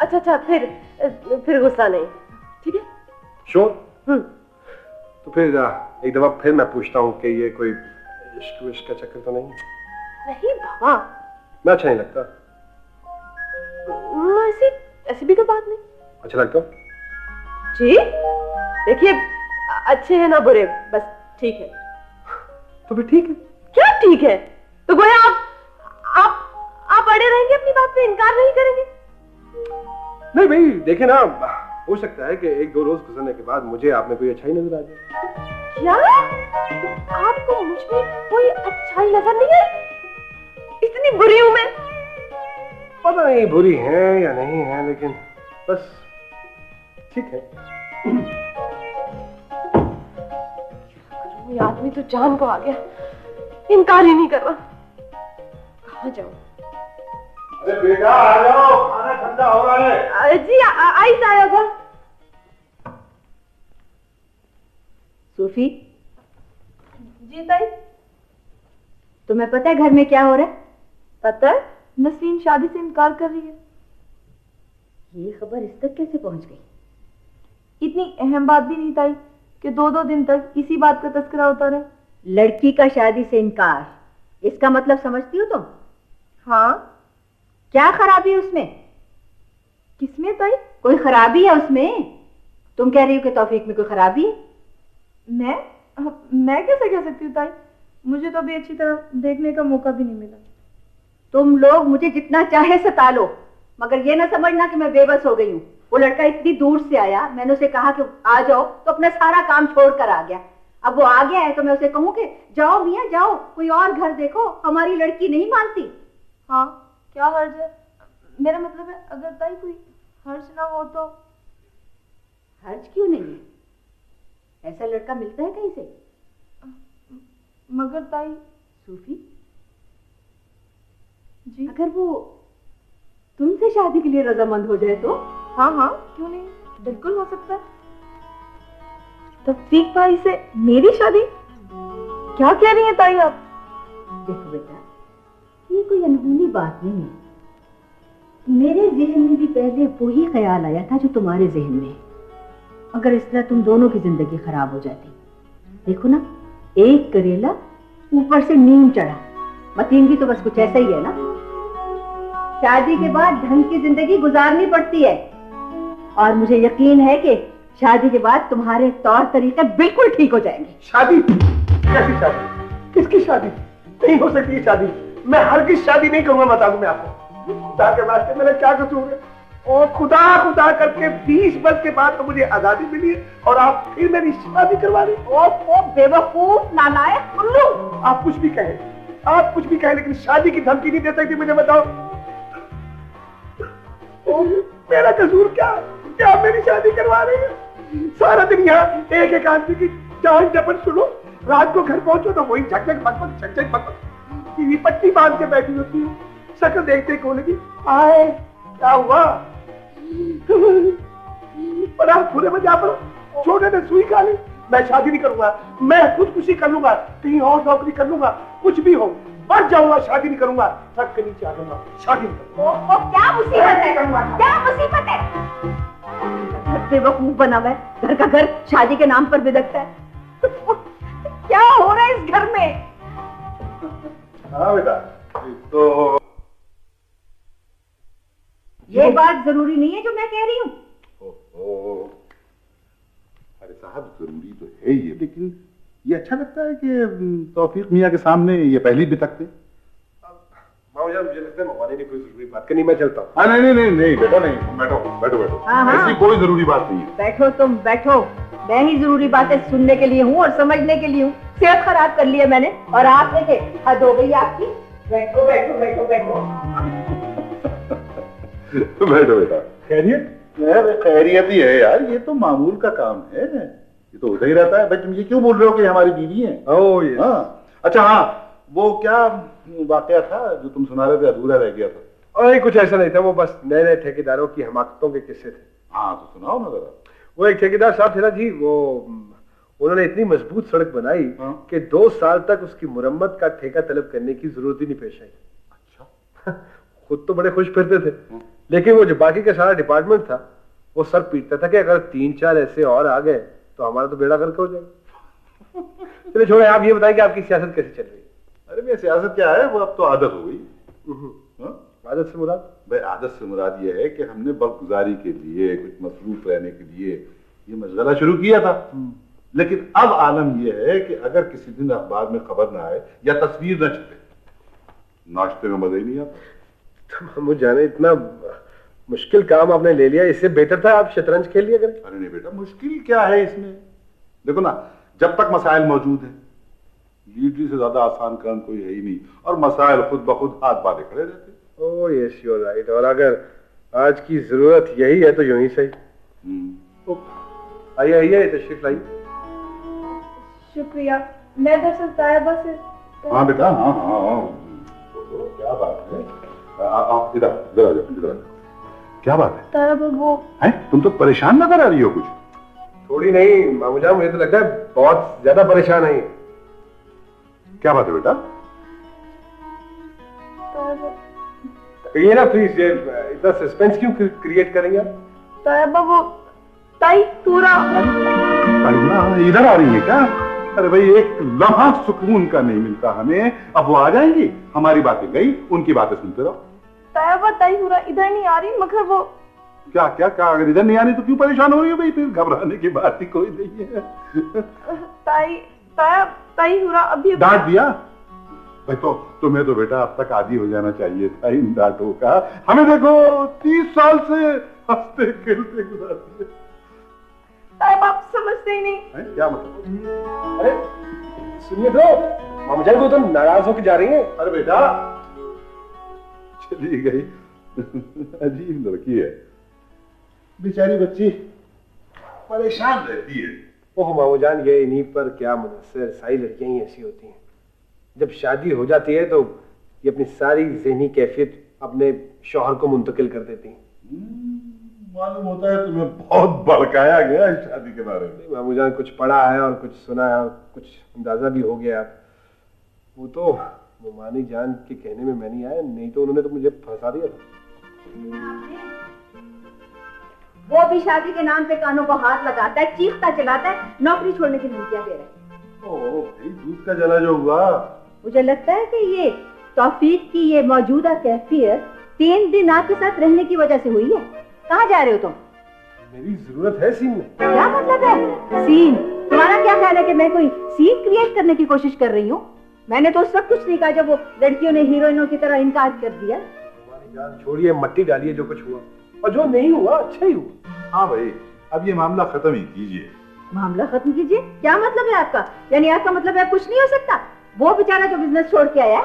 Speaker 1: अच्छा, फिर गुस्सा नहीं, ठीक है?
Speaker 4: श्योर। तो फिर एक दफा फिर मैं पूछता हूँ कि ये कोई इश्क विश्क का चक्कर तो नहीं?
Speaker 1: नहीं बाबा,
Speaker 4: मैं अच्छा नहीं लगता?
Speaker 1: ऐसी भी कोई बात नहीं।
Speaker 4: अच्छा लगता हूँ
Speaker 1: जी? देखिए, अच्छे हैं ना बुरे, बस ठीक है।
Speaker 4: तो फिर ठीक है।
Speaker 1: क्या ठीक है? तो गोया आप अड़े रहेंगे अपनी बात पे, इनकार नहीं करेंगे?
Speaker 4: नहीं भाई, देखिए ना, हो सकता है कि एक दो रोज गुजरने के बाद मुझे आप में कोई अच्छाई नजर आ जाए।
Speaker 1: क्या? आपको मुझ में कोई अच्छाई नजर नहीं आई? इतनी बुरी हूं मैं?
Speaker 4: पता नहीं बुरी है या नहीं है, लेकिन बस ठीक है।
Speaker 1: ये आदमी तो जान को आ गया, इनकार ही नहीं कर रहा। कहाँ जाऊं?
Speaker 4: अरे बेटा आ जाओ, खाना ठंडा हो रहा है।
Speaker 1: जी आई जाएगा।
Speaker 3: सूफी,
Speaker 2: जी ताई।
Speaker 3: तुम्हें पता है घर में क्या हो रहा है?
Speaker 2: पता है, नसरीन शादी से इनकार कर रही है।
Speaker 3: ये खबर इस तक कैसे पहुंच गई?
Speaker 2: इतनी अहम बात भी नहीं ताई कि 2-2 दिन तक इसी बात का तस्करा होता रहे।
Speaker 3: लड़की का शादी से इनकार, इसका मतलब समझती हो तुम?
Speaker 2: हाँ।
Speaker 3: क्या खराबी है उसमें?
Speaker 2: किसमें ताई?
Speaker 3: कोई खराबी है उसमें? तुम कह रही हो कि तौफीक में कोई खराबी है?
Speaker 2: मैं कैसे कह सकती हूँ ताई? मुझे तो अभी अच्छी तरह देखने का मौका भी नहीं मिला।
Speaker 3: तुम लोग मुझे जितना चाहे सता लो, मगर ये ना समझना कि मैं बेबस हो गई हूँ। वो लड़का इतनी दूर से आया, मैंने उसे कहा कि आ जाओ, तो अपना सारा काम छोड़कर आ गया। अब वो आ गया है तो मैं उसे कहूँ कि जाओ मियाँ जाओ, कोई और घर देखो, हमारी लड़की नहीं मानती।
Speaker 2: हाँ, क्या हर्ज है? मेरा मतलब है, अगर ताई कोई हर्ज ना हो तो।
Speaker 3: हर्ज क्यों नहीं है? ऐसा लड़का मिलता है कहीं से?
Speaker 2: मगर ताई।
Speaker 3: सूफी
Speaker 2: जी,
Speaker 3: अगर वो तुमसे शादी के लिए रजामंद हो जाए तो?
Speaker 2: हाँ, क्यों नहीं, बिल्कुल हो सकता है। तौफीक भाई से मेरी शादी? क्या कह रही हैं ताई आप?
Speaker 3: देखो बेटा, ये कोई अनहोनी बात नहीं है। मेरे जहन में भी पहले वही ख्याल आया था जो तुम्हारे जहन में है। अगर इस तरह तुम दोनों की जिंदगी खराब हो जाती। देखो ना, एक करेला ऊपर से नीम चढ़ा, मतीन भी तो बस कुछ ऐसा ही है ना। शादी के बाद ढंग की जिंदगी गुजारनी पड़ती है, और मुझे यकीन है कि शादी के बाद तुम्हारे तौर तरीके बिल्कुल ठीक हो जाएंगे।
Speaker 5: शादी? कैसी शादी? किसकी शादी? नहीं हो सकती शादी। मैं हरगिज़ शादी नहीं करूंगा, बता दूं मैं आपको। खुदा के वास्ते मेरा क्या कसूर है? और खुदा करके 20 वर्ष के बाद तो मुझे आजादी मिली है, और आप फिर मेरी शादी करवा रही?
Speaker 3: ओ बेवकूफ नालायक उल्लू!
Speaker 5: आप कुछ भी कहें, लेकिन शादी की धमकी नहीं दे सकती, मुझे बताओ। मेरा कसूर क्या मेरी शादी करवा रही है? सारा दिन यहाँ एक आदमी की जान जपन सुनो, रात को घर पहुंचो तो वही झकझक बक टीवी पट्टी बांध के बैठी होती है। शक्ल देखते को लगी, आए क्या हुआ? बड़ा पूरे में जा पड़ा, छोटे ने सुई खा ली। मैं शादी नहीं करूंगा, मैं खुदकुशी कर लूंगा, कहीं और नौकरी कर लूंगा, कुछ भी हो, मर जाऊंगा, शादी नहीं करूंगा, ट्रक के नीचे आ जाऊंगा, शादी नहीं करूंगा।
Speaker 3: क्या मुसीबत है? क्या मुसीबत है? बेवकूफ बना हुआ है, घर का घर शादी के नाम पर बिदकता है। क्या हो रहा है इस घर में?
Speaker 6: हाँ बेटा, तो
Speaker 3: ये बात जरूरी नहीं है जो मैं कह रही हूँ।
Speaker 6: अरे साहब, जरूरी तो है ही, लेकिन ये अच्छा लगता है कि तौफीक मियाँ के सामने ये पहली बितकते।
Speaker 4: मुझे लगता है मवाली ने कोई जरूरी बात करनी, मैं चलता हूँ।
Speaker 6: नहीं बेटा नहीं, बैठो।
Speaker 3: हाँ।
Speaker 6: ऐसी कोई जरूरी बात नहीं है।
Speaker 3: बैठो तुम बैठो। मैं ही जरूरी बातें सुनने के लिए हूँ और समझने के लिए हूँ। सेहत खराब कर ली है मैंने और आप देखे हद हो गई आपकी। बैठो बैठो बैठो बैठो।
Speaker 6: बैठो बेटा। खैरियत? खैरियत ही है यार, ये तो मामूल का काम है, ये तो होता ही रहता है। भाई तुम ये क्यों बोल रहे हो कि हमारी बीवी है?
Speaker 4: ओह ये
Speaker 6: हाँ अच्छा, हाँ वो क्या वाकया था जो तुम सुना रहे थे, अधूरा रह गया था?
Speaker 4: और कुछ ऐसा नहीं था, वो बस नए नए ठेकेदारों की हमाकतों के किस्से थे।
Speaker 6: हाँ तो सुनाओ ना जरा।
Speaker 4: वो एक ठेकेदार साहब थे ना जी, वो उन्होंने इतनी मजबूत सड़क बनाई कि 2 साल तक उसकी मुरम्मत का ठेका तलब करने की जरूरत ही नहीं पेश आई।
Speaker 6: अच्छा।
Speaker 4: खुद तो बड़े खुश फिरते थे, लेकिन वो जो बाकी का सारा डिपार्टमेंट था वो सर पीटता था कि अगर 3-4 ऐसे और आ गए तो हमारा तो बेड़ा गर्क हो जाएगा। चलिए छोड़े, आप ये बताएं कि आपकी सियासत कैसी चल रही है?
Speaker 6: अरे भैया सियासत क्या है, वो अब तो आदत हो गई।
Speaker 4: आदत से मुराद?
Speaker 6: भाई आदत से मुराद ये है कि हमने वक्तगुजारी के लिए, कुछ मसरूफ रहने के लिए ये मशगला शुरू किया था, लेकिन अब आलम यह है कि अगर किसी दिन अखबार में खबर ना आए या तस्वीर न छपे, नाश्ते में मजा ही नहीं आता।
Speaker 4: तो मुझे जाने इतना मुश्किल काम आपने ले लिया, इससे बेहतर था आप शतरंज खेल लिया करें।
Speaker 6: अरे नहीं बेटा, मुश्किल क्या है इसमें? देखो ना, जब तक मसाइल मौजूद है, लीडरी से ज्यादा आसान काम कोई है ही नहीं, और मसाइल खुद ब खुद हाथ बांधे खड़े रहते।
Speaker 4: Oh yes you are right. और अगर आज की जरूरत यही है तो यूं ही सही। आइए आइए, तशरीफ लाइए।
Speaker 2: शुक्रिया। मैं दरअसल तायबा से।
Speaker 6: हाँ बेटा, हाँ हाँ हाँ, क्या बात है? इधर इधर आ जाओ, इधर आ जाओ। क्या बात है?
Speaker 2: तायबा वो
Speaker 6: है, तुम तो परेशान नजर आ रही हो कुछ।
Speaker 4: थोड़ी नहीं मामू जान, मुझे तो लगता है बहुत ज्यादा परेशान है।
Speaker 6: क्या बात है बेटा?
Speaker 4: ये ना प्लीज, ये इतना सस्पेंस क्यों क्रिएट करेंगे आप?
Speaker 2: तायबा वो ताई पूरा।
Speaker 6: इधर आ रही है क्या? अरे भाई एक लम्हा सुकून का नहीं मिलता हमें। अब वो आ जाएंगी, हमारी बातें गई, उनकी बातें सुनते रहो।
Speaker 2: तायबा ताई पूरा इधर नहीं आ रही, मगर वो
Speaker 6: क्या क्या क्या? अगर इधर नहीं आ रही तो क्यों परेशान हो रही हो भाई? फिर घबराने की बात ही कोई नहीं है।
Speaker 2: ताई हुरा अभी
Speaker 6: डांट दिया भाई? तो तुम्हें तो बेटा अब तक आदी हो जाना चाहिए था इन डांटों का। हमें देखो 30 साल से हंसते खेलते गुजारती है।
Speaker 2: आप समझते ही नहीं
Speaker 6: है? क्या मतलब?
Speaker 4: अरे सुनिए तो, मामू जान को तो नाराज होकर जा रही है।
Speaker 6: अरे बेटा चली गई। अजीब लड़की है बेचारी, बच्ची परेशान रहती है।
Speaker 4: ओह मामू जान, ये इन्हीं पर क्या मुनस्सिर, सारी लड़कियां ही ऐसी होती हैं। जब शादी हो जाती है तो ये अपनी सारी ज़हनी कैफियत अपने शौहर को मुंतकिल कर देती हैं।
Speaker 6: मालूम होता है तुम्हें बहुत भड़काया गया है शादी के बारे में।
Speaker 4: मामू जान कुछ पढ़ा है और कुछ सुना है और कुछ अंदाजा भी हो गया। वो तो मोमानी जान के कहने में मैं नहीं आया, नहीं तो उन्होंने तो मुझे फंसा दिया था।
Speaker 3: वो भी शादी के नाम पे कानों को हाथ लगाता है, चीखता चिल्लाता है, नौकरी छोड़ने की धमकियां दे रहा है।
Speaker 6: ओ भाई दूध का जला जो हुआ।
Speaker 3: मुझे लगता है कि ये तौफीक की ये मौजूदा कैफियत 3 दिन आपके साथ रहने की वजह से हुई है। कहाँ जा रहे हो तुम?
Speaker 4: मेरी जरूरत है सीन में।
Speaker 3: क्या मतलब है सीन? तुम्हारा क्या ख्याल है कि मैं कोई सीन क्रिएट करने की कोशिश कर रही हूँ? मैंने तो उस वक्त कुछ नहीं कहा जब वो लड़कियों ने हीरोइनों की तरह इनकार कर दिया।
Speaker 4: छोड़िए, मट्टी डालिए, जो कुछ हुआ और जो नहीं हुआ अच्छा ही हुआ।
Speaker 6: हाँ भाई अब ये मामला खत्म ही कीजिए।
Speaker 3: मामला खत्म कीजिए? क्या मतलब है आपका? यानी आपका मतलब है कुछ नहीं हो सकता? वो बेचारा जो बिजनेस छोड़ के आया।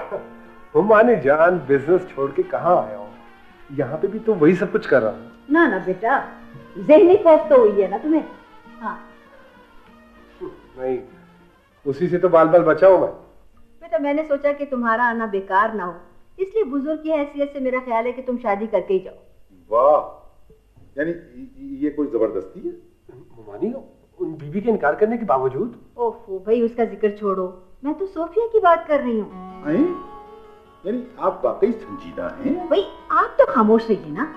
Speaker 4: हुमानी जान बिजनेस छोड़ के कहाँ आया हूँ, यहाँ पे भी तो वही सब कुछ कर रहा हूँ।
Speaker 3: ना ना बेटा, ज़हनी खौफ तो हुई है ना तुम्हें? हाँ
Speaker 4: नहीं, उसी से तो बाल बाल बचा हूँ मैं।
Speaker 3: बेटा मैंने सोचा कि तुम्हारा आना बेकार ना हो, इसलिए बुजुर्ग की हैसियत से मेरा ख्याल है कि तुम शादी करके ही जाओ।
Speaker 6: वाह, यानी ये कोई जबरदस्ती है?
Speaker 4: हुमानी उन बीवी के इनकार करने के बावजूद?
Speaker 3: ओफो भाई उसका जिक्र छोड़ो, मैं तो सोफिया की बात कर रही हूँ।
Speaker 6: यानी आप वाकई संजीदा हैं?
Speaker 3: भाई आप तो खामोश रहिए ना।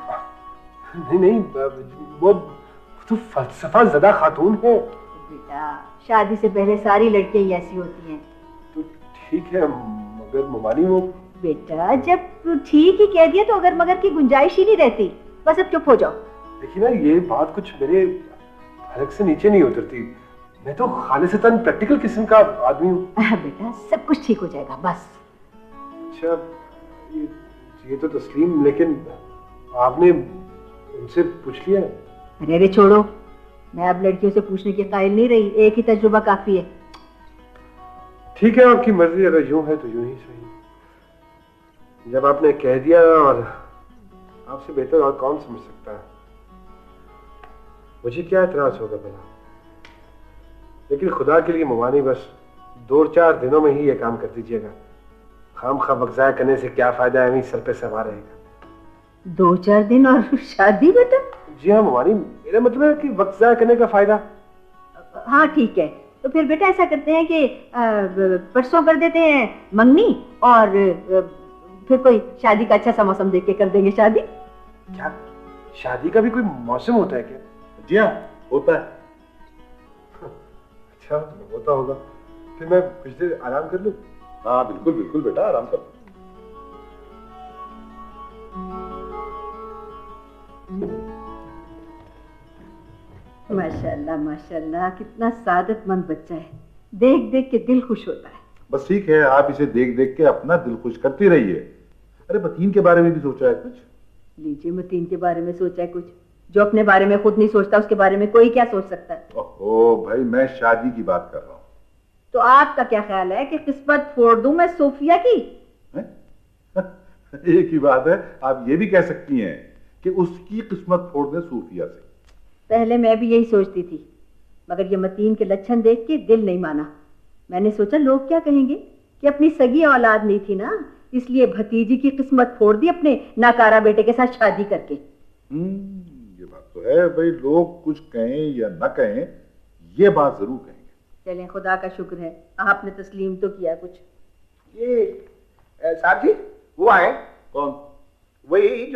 Speaker 4: नहीं नहीं, वो तो फलसफा ज़दा खातून है।
Speaker 3: बेटा शादी से पहले सारी लड़कियां ही ऐसी होती हैं।
Speaker 4: तो ठीक है, मगर मुमानी वो।
Speaker 3: बेटा जब ठीक ही कह दिया तो अगर मगर की गुंजाइश ही नहीं रहती। बस अब चुप हो जाओ।
Speaker 4: देखिए ना, ये बात कुछ मेरे हलक से नीचे नहीं उतरती। मैं तो खालिसतन प्रैक्टिकल किस्म का आदमी हूँ।
Speaker 3: बेटा सब कुछ ठीक हो जाएगा बस।
Speaker 4: अच्छा ये तो तस्लीम, लेकिन आपने उनसे पूछ लिया?
Speaker 3: अरे छोड़ो, मैं अब लड़कियों से पूछने की कायल नहीं रही, एक ही तजुर्बा काफी है।
Speaker 4: ठीक है, आपकी मर्जी, अगर यूं है तो यूं ही सही। जब आपने कह दिया, और आपसे बेहतर और कौन समझ सकता है। मुझे क्या एतराज होगा भला, लेकिन खुदा के लिए मुमानी बस 2-4 दिनों में ही ये काम कर दीजिएगा। खामखा वक्ज़ा करने से क्या फायदा है, वहीं सर पे सवार रहेगा।
Speaker 3: 2-4 दिन और शादी बेटा?
Speaker 4: जी हाँ मुमानी, मेरा मतलब है कि वक्ज़ा करने का फायदा।
Speaker 3: हाँ ठीक है, तो फिर बेटा ऐसा करते हैं कि परसों कर देते हैं मंगनी, और फिर कोई शादी का अच्छा सा मौसम देख के कर देंगे शादी।
Speaker 4: क्या शादी का भी कोई मौसम होता है क्या?
Speaker 6: जी हाँ, होता है।
Speaker 4: अच्छा, होता होगा। फिर मैं कुछ देर आराम कर लूं?
Speaker 6: हाँ बिल्कुल बिल्कुल बेटा, आराम कर।
Speaker 3: माशाल्लाह माशाल्लाह, कितना सादतमंद बच्चा है, देख देख के दिल खुश होता है।
Speaker 6: बस ठीक है, आप इसे देख देख के अपना दिल खुश करती रहिए। अरे मतीन के बारे में भी सोचा है कुछ?
Speaker 3: लीजिए, मतीन के बारे में सोचा है कुछ? जो अपने बारे में खुद नहीं सोचता उसके बारे में कोई क्या सोच सकता है?
Speaker 6: ओहो भाई, मैं शादी की बात कर रहा हूँ।
Speaker 3: तो आपका क्या ख्याल है कि किस्मत फोड़ दूं मैं सोफिया की?
Speaker 6: एक ही बात है, आप ये भी कह सकती हैं कि उसकी किस्मत फोड़ दे सूफिया से।
Speaker 3: पहले मैं भी यही सोचती थी, मगर ये मतीन के लक्षण देख के दिल नहीं माना। मैंने सोचा लोग क्या कहेंगे कि अपनी सगी औलाद नहीं थी ना, इसलिए भतीजी की किस्मत फोड़ दी अपने नाकारा बेटे के साथ शादी करके।
Speaker 6: ये बात तो है भाई, लोग कुछ कहें या न कहें, ये बात जरूर कहेंगे।
Speaker 3: चलें, खुदा का शुक्र है आपने तस्लीम तो किया कुछ।
Speaker 5: ये साहब जी वो आए?
Speaker 6: कौन?
Speaker 5: वही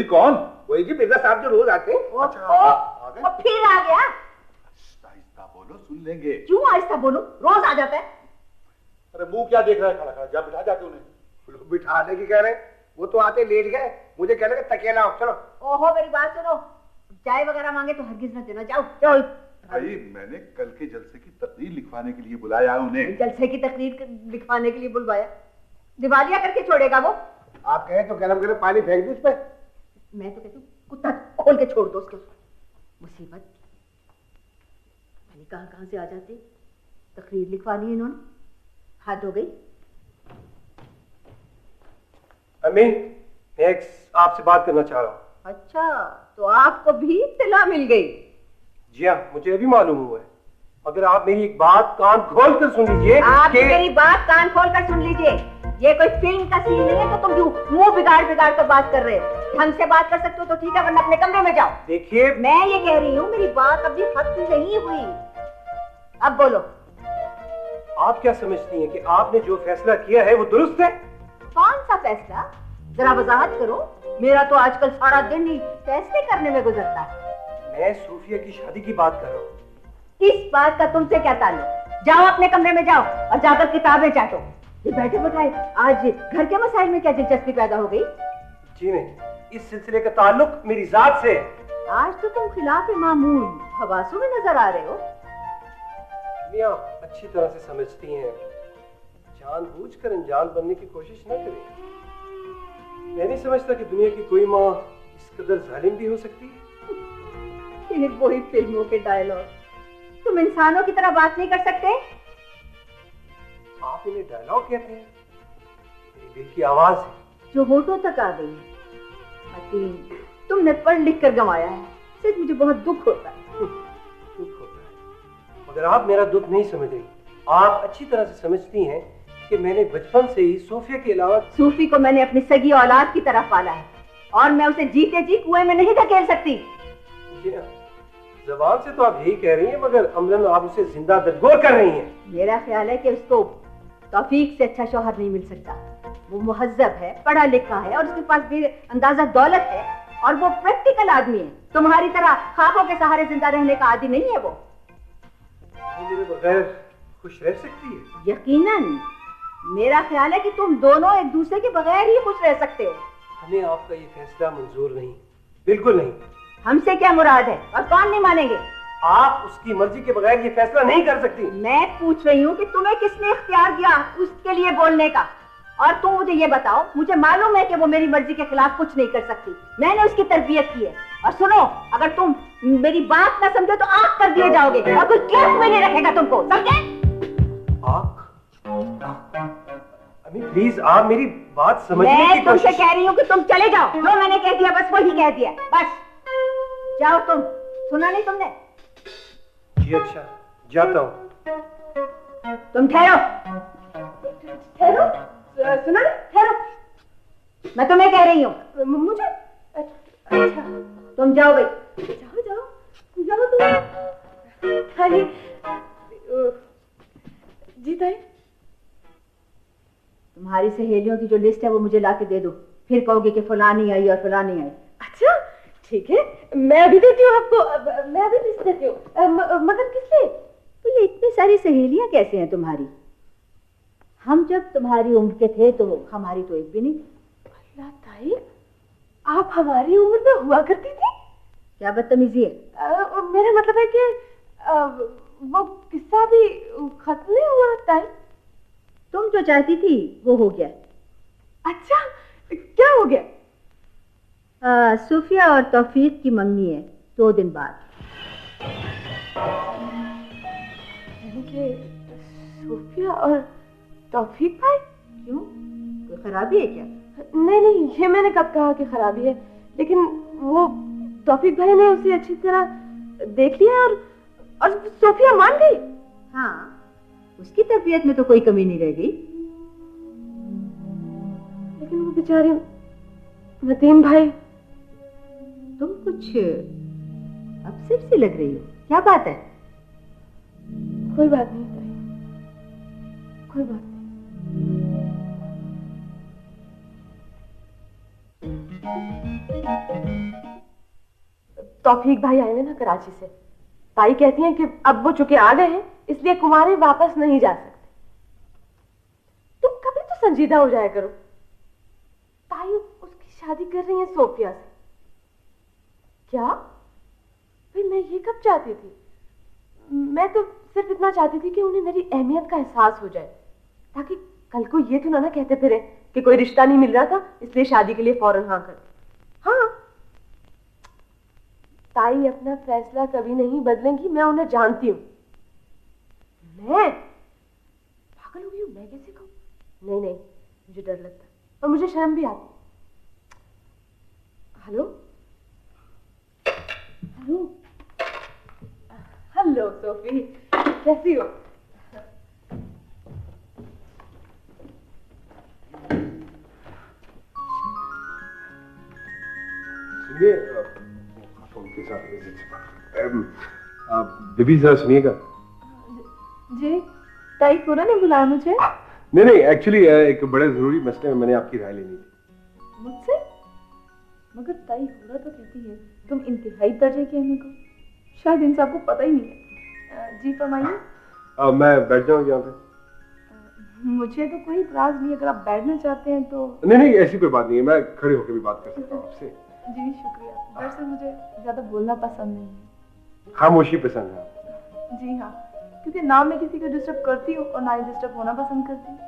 Speaker 5: कौन? वही जी मिर्जा साहब जो रोज आते हैं।
Speaker 3: वो फिर आ गया?
Speaker 6: आहिस्ता बोलो, सुन लेंगे।
Speaker 3: क्यों आहिस्ता बोलो, रोज आ जाता है।
Speaker 6: अरे मुंह क्या देख रहा है, खड़ा खड़ा जा, बिठा जाके उन्हें।
Speaker 5: बिठाने की कह रहे हैं, वो तो आते लेट गए, मुझे कहने का तकिया लाओ। चलो।
Speaker 3: ओहो मेरी बात सुनो, चाय वगैरह मांगे तो हरगिज न देना, जाओ जाओ।
Speaker 6: भाई मैंने कल के जलसे की तकरीर लिखवाने के लिए बुलाया उन्हें।
Speaker 3: जलसे की तकरीर लिखवाने के लिए बुलवाया? दिवालिया करके छोड़ेगा वो।
Speaker 5: आप कहें तो गरम गरम पानी फेंक दो उस पर।
Speaker 3: मैं तो कहती हूँ कुत्ता खोल के छोड़ दो उसको। मुसीबत कहाँ से आ जाती, तकरीर लिखवानी है इन्होंने, हाथ हो गई।
Speaker 4: अम्मी, मैं आपसे बात करना चाह रहा हूँ।
Speaker 3: अच्छा, तो आपको भी इत्तला मिल गई?
Speaker 4: जी हाँ, मुझे अभी मालूम हुआ है। अगर आप मेरी एक बात कान खोल कर सुन लीजिए।
Speaker 3: आप मेरी बात कान खोल कर सुन लीजिए, ये कोई फिल्म का सीन नहीं है तो तुम क्यों मुंह बिगाड़ बिगाड़ कर बात कर रहे हो। ढंग से बात कर सकते हो तो ठीक है, वरना अपने कमरे में जाओ।
Speaker 4: देखिए,
Speaker 3: मैं ये कह रही हूँ मेरी बात अभी खत्म नहीं हुई, अब बोलो।
Speaker 4: आप क्या समझती हैं कि आपने जो फैसला किया है वो दुरुस्त है?
Speaker 3: कौन सा फैसला, जरा वजाहत करो। मेरा तो आजकल सारा दिन ही फैसले करने में गुजरता है।
Speaker 4: मैं सूफिया की शादी की बात कर रहा हूँ।
Speaker 3: इस बात का तुमसे क्या ताल्लुक? जाओ अपने कमरे में जाओ और जाकर किताबें चाटो। ये बैठे बैठाए आज घर के मसाइल में क्या दिलचस्पी पैदा हो गई?
Speaker 4: जी नहीं, इस सिलसिले का ताल्लुक मेरी जात से।
Speaker 3: आज तो तुम खिलाफ मामूल हवासों में नजर आ रहे हो।
Speaker 4: मियां अच्छी तरह से समझती हैं, जानबूझकर अनजान बनने की कोशिश न करें। मैं नहीं समझता कि दुनिया की कोई माँ इस कदर जालिम भी हो सकती है।
Speaker 3: वही फिल्मों के डायलॉग, तुम इंसानों की तरह बात नहीं कर सकते?
Speaker 4: आप इन्हें डायलॉग कहते हैं? मेरी दिल की आवाज है
Speaker 3: जो होठों तक आ गई है। तुमने पढ़ लिख कर गंवाया है, सिर्फ मुझे बहुत दुख होता है।
Speaker 4: दुख होता है, मगर आप मेरा दुख नहीं समझ रही। आप अच्छी तरह से समझती हैं कि मैंने बचपन से ही सूफिया के अलावा।
Speaker 3: सूफी को मैंने अपनी सगी औलाद की तरह पाला है और मैं उसे जीते जी कुएं में नहीं धकेल सकती।
Speaker 4: जबान से तो आप यही कह रही हैं, मगर अमलन आप उसे जिंदा दरगोर कर रही हैं।
Speaker 3: मेरा ख्याल है कि उसको तौफीक से अच्छा शौहर नहीं मिल सकता। वो मुहज्जब है, पढ़ा लिखा है और उसके पास भी अंदाजा दौलत है और वो प्रैक्टिकल आदमी है। तुम्हारी तरह ख्वाबों के सहारे जिंदा रहने का आदी नहीं है वो।
Speaker 4: मेरे बगैर खुश रह सकती है?
Speaker 3: यकीनन। मेरा ख्याल है कि तुम दोनों एक दूसरे के बगैर ही खुश रह सकते हो।
Speaker 4: हमें आपका ये फैसला मंजूर नहीं, बिल्कुल नहीं।
Speaker 3: हमसे क्या मुराद है और कौन नहीं मानेंगे?
Speaker 4: आप उसकी मर्जी के बगैर ये फैसला नहीं कर सकती।
Speaker 3: मैं पूछ रही हूँ कि तुम्हें किसने इख्तियार दिया उसके लिए बोलने का, और तुम मुझे ये बताओ। मुझे मालूम है कि वो मेरी मर्जी के खिलाफ कुछ नहीं कर सकती। मैंने उसकी तरबियत की है और सुनो, अगर तुम मेरी बात ना समझो तो आंख कर दिए जाओगे और कोई केस में नहीं रखेगा तुमको, समझे?
Speaker 5: अम्मी प्लीज आप मेरी बात समझने की
Speaker 3: मैं तुमसे कह रही हूँ कि तुम चले जाओ। जो मैंने कह दिया बस वही कह दिया, बस जाओ तुम। सुना नहीं तुमने?
Speaker 5: जी अच्छा, जाता हूँ।
Speaker 3: तुम ठहरो।
Speaker 1: ठहरो, सुना नहीं? ठहरो,
Speaker 3: मैं तुम्हें कह रही हूँ।
Speaker 1: मुझे? अच्छा
Speaker 3: तुम जाओ भाई।
Speaker 1: जाओ जाओ जाओ तुम। ताई, जी ताई।
Speaker 3: तुम्हारी सहेलियों की जो लिस्ट है वो मुझे लाके दे दो, फिर कहोगे कि फलानी आई और फलानी आई।
Speaker 1: अच्छा ठीक है, मैं अभी देती हूँ आपको। मैं अभी लिस्ट देती हूँ। मगर किस लिए?
Speaker 3: तो ये इतनी सारी सहेलियां कैसे हैं तुम्हारी? हम जब तुम्हारी उम्र के थे तो हमारी तो एक भी नहीं।
Speaker 1: अल्लाह ताई, आप हमारी उम्र में हुआ करती थी?
Speaker 3: क्या बदतमीजी है?
Speaker 1: मेरा मतलब है कि वो किस्सा भी खत्म नहीं हुआ ताई।
Speaker 3: तुम जो चाहती थी वो हो गया।
Speaker 1: अच्छा, क्या हो गया?
Speaker 3: सूफिया और तौफीक की मंगनी है 2 दिन बाद।
Speaker 1: यानी कि सूफिया और तौफीक भाई?
Speaker 3: क्यों, कोई खराबी है क्या?
Speaker 1: नहीं नहीं, ये मैंने कब कहा कि खराबी है, लेकिन वो तौफीक भाई ने उसे अच्छी तरह देख लिया और सूफिया मान गई।
Speaker 3: हाँ, उसकी तबीयत में तो कोई कमी नहीं रह गई।
Speaker 1: लेकिन वो बेचारे मतीन भाई।
Speaker 3: तुम कुछ अपसेट सी लग रही हो, क्या बात है?
Speaker 1: कोई बात नहीं ताई, कोई बात नहीं। तौफीक भाई आए हुए ना कराची से। ताई कहती हैं कि अब वो चुके आ गए हैं, इसलिए कुमारी वापस नहीं जा सकते। तुम कभी तो संजीदा हो जाया करो। ताई उसकी शादी कर रही है सोफिया से। क्या? भाई मैं ये कब चाहती थी? मैं तो सिर्फ इतना चाहती थी कि उन्हें मेरी अहमियत का एहसास हो जाए, ताकि कल को ये तो ना कहते फिरे कि कोई रिश्ता नहीं मिल रहा था इसलिए शादी के लिए फौरन हाँ कर। हाँ, ताई अपना फैसला कभी नहीं बदलेंगी, मैं उन्हें जानती हूँ। मैं पागल हो गई हूँ? मैं कैसे कहूँ? नहीं नहीं, मुझे डर लगता है और मुझे शर्म भी आती। हेलो हेलो हेलो सोफी, कैसी हो?
Speaker 4: सुनिए, उनके साथ बीबी जरा सुनिएगा।
Speaker 2: जी, ताई पूरा ने बुलाया मुझे?
Speaker 4: नहीं नहीं, एक्चुअली एक बड़े जरूरी मसले में मैंने आपकी राय लेनी थी।
Speaker 2: मुझसे? मगर ताई हुरा तो कहती है तुम इंतहाई दर्जे के हैं को, शायद इन सबको पता ही नहीं है। जी फरमाइए।
Speaker 4: मैं बैठ जाऊँ यहाँ पे?
Speaker 2: मुझे तो कोई इतराज नहीं, अगर आप बैठना चाहते हैं तो।
Speaker 4: नहीं नहीं, ऐसी कोई बात नहीं है, मैं खड़े होकर भी बात कर सकता हूँ आपसे।
Speaker 2: जी शुक्रिया, दरअसल मुझे ज्यादा बोलना पसंद नहीं है।
Speaker 4: खामोशी पसंद है?
Speaker 2: जी हाँ, क्योंकि ना मैं किसी को डिस्टर्ब करती हूँ और ना ही डिस्टर्ब होना पसंद करती हूँ।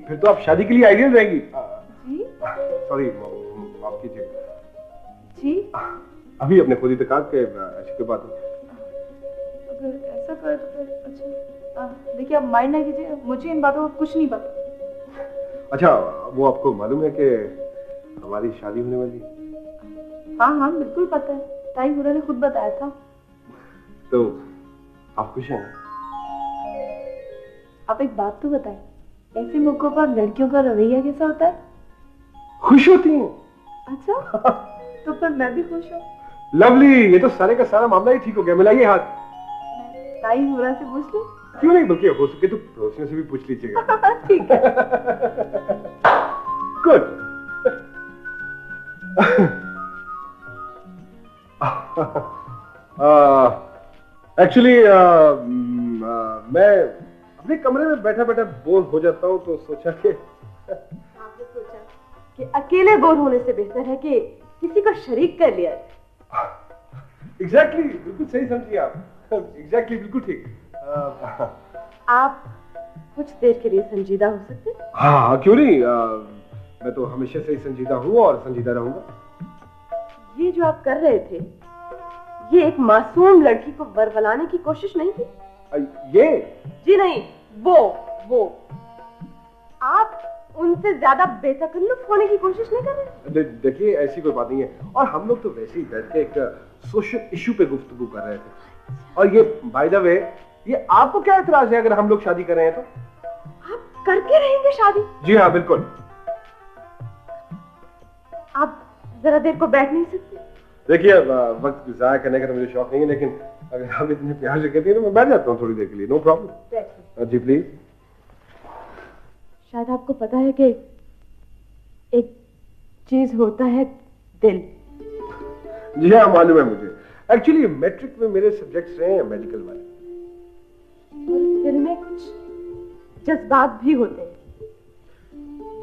Speaker 4: फिर तो आप शादी के लिए आइडियल रहेंगी।
Speaker 2: जी
Speaker 4: सॉरी, माफ कीजिए।
Speaker 2: जी
Speaker 4: अभी अपने खुद ही तक के ऐसी कोई बात नहीं।
Speaker 2: अगर ऐसा कर तो फिर अच्छा, देखिए आप माइंड ना कीजिए, मुझे इन बातों का कुछ नहीं पता।
Speaker 4: अच्छा, वो आपको मालूम है कि हमारी शादी होने वाली?
Speaker 2: हाँ हाँ बिल्कुल पता है, ताई हुरा ने खुद बताया था।
Speaker 4: तो आप खुश हैं?
Speaker 2: आप एक बात तो बताएं, ऐसे मौकों पर लड़कियों का रवैया कैसा होता है?
Speaker 4: खुश होती हैं।
Speaker 2: अच्छा, तो फिर मैं भी खुश हूँ।
Speaker 4: लवली, ये तो सारे का सारा मामला ही ठीक हो गया। मिलाइए हाथ।
Speaker 2: ताई हुरा से पूछ लूं?
Speaker 4: क्यों नहीं, बल्कि हो सके तो पड़ोसियों से भी पूछ लीजिएगा।
Speaker 2: ठीक है।
Speaker 4: गुड। एक्चुअली मैं अपने कमरे में बैठा बैठा बोर हो जाता हूँ, तो सोचा कि
Speaker 1: आपने सोचा कि अकेले बोर होने से बेहतर है कि किसी को शरीक कर लिया जाए।
Speaker 4: एग्जैक्टली, बिल्कुल सही समझिए आप। एग्जैक्टली, बिल्कुल ठीक।
Speaker 1: आप कुछ देर के लिए संजीदा हो सकते हैं?
Speaker 4: हाँ, क्यों नहीं। मैं तो हमेशा से ही संजीदा हूँ और संजीदा रहूंगा।
Speaker 1: ये जो आप कर रहे थे, ये एक मासूम लड़की को बरगलाने की कोशिश नहीं थी?
Speaker 4: ये?
Speaker 1: जी नहीं, वो आप उनसे ज्यादा बेतकल्लुफ होने की कोशिश नहीं कर रहे?
Speaker 4: देखिए ऐसी कोई बात नहीं है, और हम लोग तो वैसे ही बैठ के एक सोशल इशू पे गुफ्तगू कर रहे थे। और ये बाय द वे, ये आपको क्या एतराज है अगर हम लोग शादी कर रहे हैं तो?
Speaker 1: आप करके रहेंगे शादी?
Speaker 4: जी हाँ बिल्कुल।
Speaker 1: आप जरा देर को बैठ नहीं सकते?
Speaker 4: देखिए वक्त जाया करने का तो मुझे शौक नहीं है, लेकिन अगर आप इतने प्यार से कहती हैं तो मैं बैठ जाता हूँ थोड़ी देर के लिए, नो प्रॉब्लम। Ji please.
Speaker 1: शायद आपको पता है कि एक चीज होता है दिल।
Speaker 4: जी हाँ मालूम है मुझे। एक्चुअली मैट्रिक में मेरे सब्जेक्ट्स रहे हैं मेडिकल वाले,
Speaker 1: और दिल में कुछ जज्बात भी होते हैं।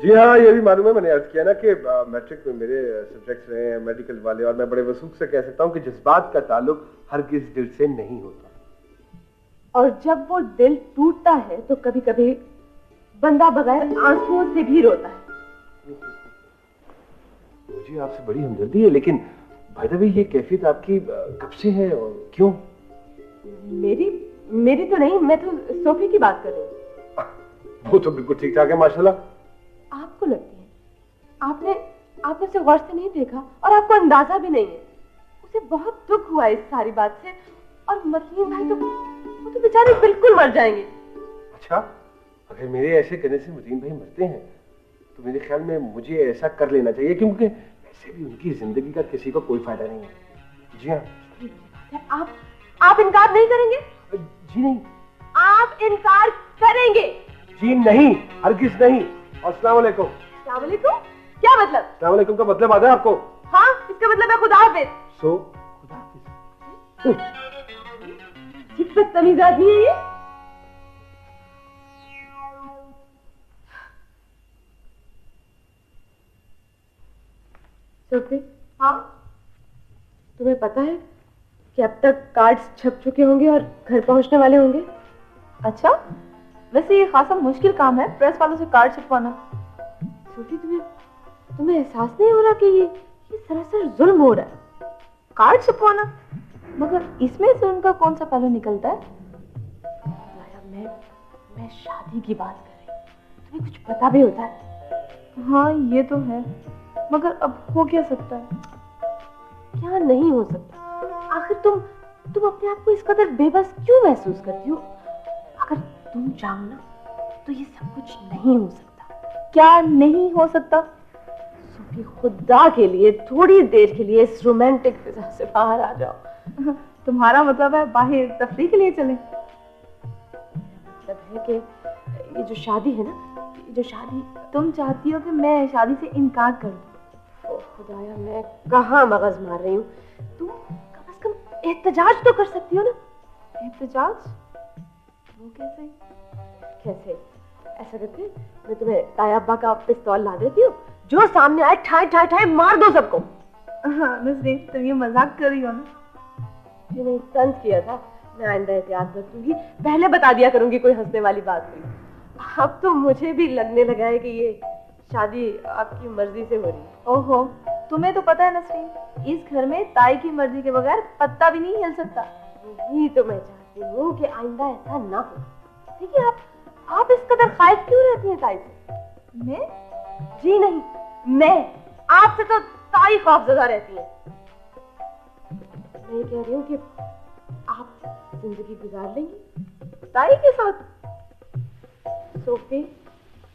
Speaker 4: जी हाँ ये भी मालूम है, मैंने अर्ज किया ना कि मैट्रिक में मेरे सब्जेक्ट्स रहे हैं मेडिकल वाले, और मैं बड़े वसूख से कह सकता हूँ कि जज्बात का ताल्लुक हरगिज़ दिल से नहीं होता।
Speaker 1: और जब वो दिल टूटता है तो कभी कभी बंदा बगैर आंसुओं से भी रोता है।
Speaker 4: मुझे आपसे बड़ी हमदर्दी है, लेकिन भाई दबी ये कैफियत आपकी कब से है और क्यों?
Speaker 1: मेरी तो नहीं, मैं तो सोफी की बात कर रही हूँ।
Speaker 4: वो तो बिल्कुल ठीक ठाक है माशाल्लाह।
Speaker 1: आपको लगती है आपने उसे गौर से नहीं देखा और आपको अंदाजा भी नहीं है। उसे बहुत दुख हुआ इस सारी बात से, और मतीन भाई वो तो बेचारे बिल्कुल मर जाएंगे।
Speaker 4: अच्छा, अगर मेरे ऐसे करने से मतीन भाई मरते हैं तो मेरे ख्याल में मुझे ऐसा कर लेना चाहिए, क्योंकि ऐसे भी उनकी जिंदगी का किसी को कोई फायदा नहीं है। जी हाँ।
Speaker 1: आप इनकार नहीं करेंगे?
Speaker 4: जी नहीं।
Speaker 1: आप इनकार करेंगे?
Speaker 4: जी नहीं, हरगिज़ नहीं। और अस्सलाम वालेकुम।
Speaker 1: अस्सलाम वालेकुम? क्या मतलब?
Speaker 4: अस्सलाम वालेकुम का मतलब आता है आपको?
Speaker 1: हाँ, इसका मतलब है खुदा हाफिज।
Speaker 4: सो खुदा हाफिज।
Speaker 1: कितना तमीज़ आदमी है ये। सोफी, हाँ तुम्हें पता है कि अब तक कार्ड्स छप चुके होंगे और घर पहुंचने वाले होंगे?
Speaker 2: अच्छा, वैसे ये खासा मुश्किल काम है प्रेस वालों से कार्ड छपवाना।
Speaker 1: सोफी, तुम्हें एहसास नहीं हो रहा कि ये सरासर जुल्म हो रहा है?
Speaker 2: कार्ड छपवाना? मगर इसमें से उनका कौन सा पहलू निकलता है?
Speaker 1: मैं शादी की बात कर रही हूँ, तुम्हें कुछ पता भी होता है?
Speaker 2: हाँ ये तो है, मगर अब हो क्या सकता है?
Speaker 1: क्या नहीं हो सकता? आखिर तुम अपने आप को इस कदर बेबस क्यों महसूस करती हो? अगर तुम चाहो ना तो ये सब कुछ नहीं हो सकता।
Speaker 2: क्या नहीं हो सकता?
Speaker 1: सोफी, खुदा के लिए थोड़ी देर के लिए इस रोमांटिक फिजा से बाहर आ जाओ।
Speaker 2: तुम्हारा मतलब है बाहर तफरीह के लिए चले?
Speaker 1: मतलब है कि ये जो शादी है ना, ये जो शादी,
Speaker 2: तुम चाहती हो कि मैं शादी से इनकार कर दूं?
Speaker 1: ओ खुदाया, मैं कहाँ मगज मार रही हूँ। तुम कम से कम एहतजाज तो कर सकती हो ना।
Speaker 2: एहतजाज? वो कैसे?
Speaker 1: ऐसा करते, मैं तुम्हें ताया अब्बा का पिस्तौल ला देती हूँ, जो सामने आए ठाए ठाए ठाए मार दो सबको।
Speaker 2: हाँ नसरीन, तुम ये मजाक कर रही हो ना?
Speaker 1: जी नहीं, तंज किया था। मैं आइंदा एहतियात बरतूंगी, पहले बता दिया करूंगी कोई हंसने वाली बात हुई। अब तो मुझे भी लगने लगा है कि ये शादी आपकी मर्जी से हो रही है।
Speaker 2: ओहो, तुम्हें तो पता है नसरीन, इस घर में ताई की मर्जी के बगैर पत्ता भी नहीं हिल सकता।
Speaker 1: यही तो मैं चाहती हूँ कि आइंदा ऐसा ना हो। देखिए, आप इस कदर खाइफ क्यों रहती हैं ताई से?
Speaker 2: मैं?
Speaker 1: जी नहीं, मैं आपसे तो ताई खौफजदा रहती है। मैं ये कह रही हूँ कि आप जिंदगी गुजार लेंगी ताई के साथ। सोफी,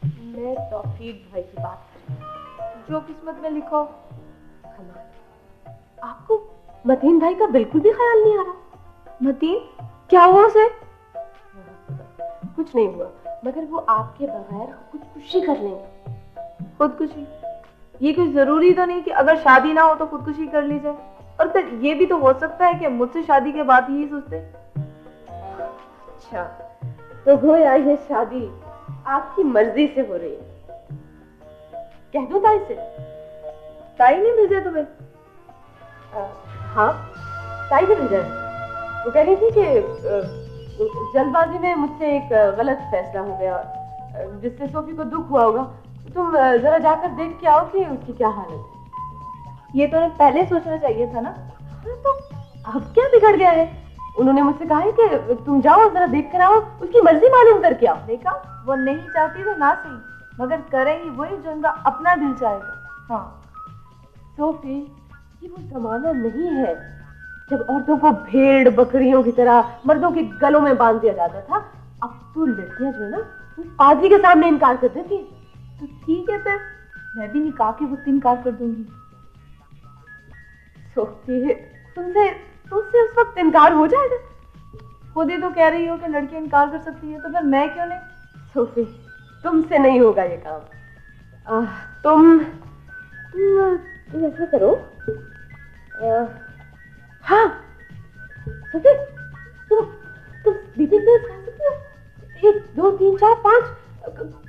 Speaker 1: मैं तौफीक भाई की बात कर रही हूँ।
Speaker 2: जो किस्मत में लिखो।
Speaker 1: कमाल, आपको मतीन भाई का बिल्कुल भी ख्याल नहीं आ रहा?
Speaker 2: मतीन? क्या हुआ उसे?
Speaker 1: कुछ नहीं हुआ, मगर वो आपके बगैर खुदकुशी कर लेंगे।
Speaker 2: खुदकुशी? ये कोई जरूरी तो नहीं कि अगर शादी ना हो तो खुदकुशी कर ली जाए। और फिर ये भी तो हो सकता है कि मुझसे शादी के बाद ही सोचते।
Speaker 1: अच्छा, तो गोया ये शादी आपकी मर्जी से हो रही है। कह दो ताई से।
Speaker 2: ताई ने भेजा तुम्हें?
Speaker 1: हाँ, ताई ने भेजा है। वो कह रही थी कि जल्दबाजी में मुझसे एक गलत फैसला हो गया, जिससे सोफी को दुख हुआ होगा। तुम जरा जाकर देख के आओ कि उसकी क्या हालत है।
Speaker 2: ये तो उन्हें पहले सोचना चाहिए था ना।
Speaker 1: हाँ, तो अब क्या बिगड़ गया है? उन्होंने मुझसे कहा है कि तुम जाओ जरा देख कर आओ, उसकी मर्जी मालूम करके आओ।
Speaker 2: देखा, वो नहीं चाहती तो ना सही, मगर करेंगी वही जो उनका अपना दिल चाहेगा। हाँ
Speaker 1: सोफी, ये वो जमाना नहीं है जब औरतों को भेड़ बकरियों की तरह मर्दों के गलों में बांध दिया जाता था। अब तो लड़कियां जो है ना, वो पादरी के सामने इनकार कर देती है।
Speaker 2: तो ठीक है, फिर मैं भी निकाह के वक्त इनकार कर दूंगी।
Speaker 1: सोफी, तुमसे उस वक्त इनकार हो जाएगा।
Speaker 2: खुद ही तो कह रही हो कि लड़की इनकार कर सकती है, तो फिर मैं क्यों नहीं?
Speaker 1: सोफी, तुमसे नहीं होगा ये काम। तुम ऐसा करो। हाँ सोफी, तुम स्लीपिंग पिल्स खा सकती हो। 1 2 3 4 5,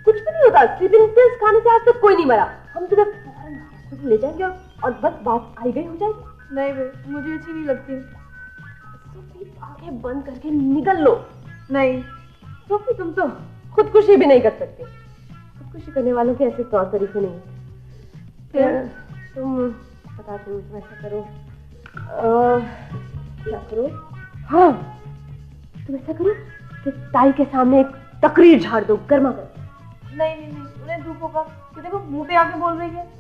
Speaker 1: कुछ भी नहीं होता। स्लीपिंग पिल्स खाने से आज तक कोई नहीं मरा। हम तुम्हें फौरन हॉस्पिटल ले जाएंगे और बस बात आई गई हो जाएगी।
Speaker 2: नहीं बे, मुझे अच्छी नहीं लगती।
Speaker 1: सोफी, आंखें बंद करके निकल लो।
Speaker 2: नहीं
Speaker 1: सोफी, तुम तो खुदकुशी भी नहीं कर सकते। खुदकुशी करने वालों के ऐसे तौर तरीके नहीं होते। तुम बताते हो, तुम ऐसा करो। क्या करो? हाँ, तुम ऐसा करो कि ताई के सामने एक तकरीर झाड़ दो, गर्मा गर्म।
Speaker 2: नहीं, उन्हें दुख होगा कि देखो मुंह पे आके बोल रही है।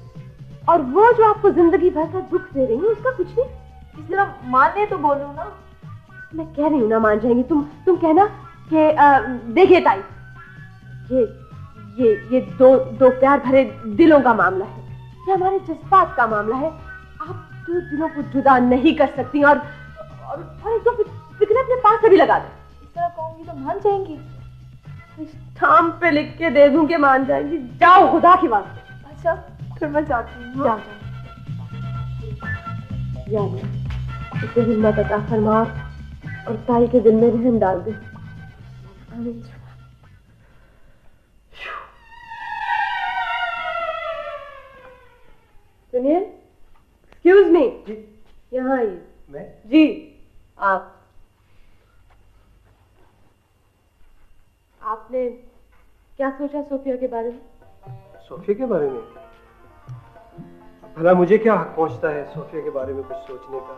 Speaker 1: और वो जो आपको जिंदगी भर का दुख दे रही है, उसका कुछ नहीं।
Speaker 2: इस तरह मानने तो बोलो ना।
Speaker 1: मैं कह रही हूँ ना, मान जाएंगी। तुम कहना कि देखिए ताई, ये दो प्यार भरे दिलों का मामला है, ये हमारे जज्बात का मामला है। आप 2 दिलों को जुदा नहीं कर सकती और एक दो फिक्र अपने पास से भी लगा दो।
Speaker 2: इस तरह कहूंगी तो मान जाएंगी।
Speaker 1: स्टाम्प पे लिख के दे दूं कि मान जाएंगी। जाओ, खुदा की वास्ते।
Speaker 2: अच्छा, फिर मैं जाती हूँ।
Speaker 1: जाओ जाओ, इसे हिम्मत अता फरमा और ताई के दिल में रहम डाल दे। सुनिए, एक्सक्यूज मी।
Speaker 5: जी,
Speaker 1: यहाँ आइए।
Speaker 5: मैं?
Speaker 1: जी, आपने क्या सोचा सोफिया के बारे में?
Speaker 5: सोफिया के बारे में? भला मुझे क्या हक पहुंचता है सोफिया के बारे में कुछ सोचने का?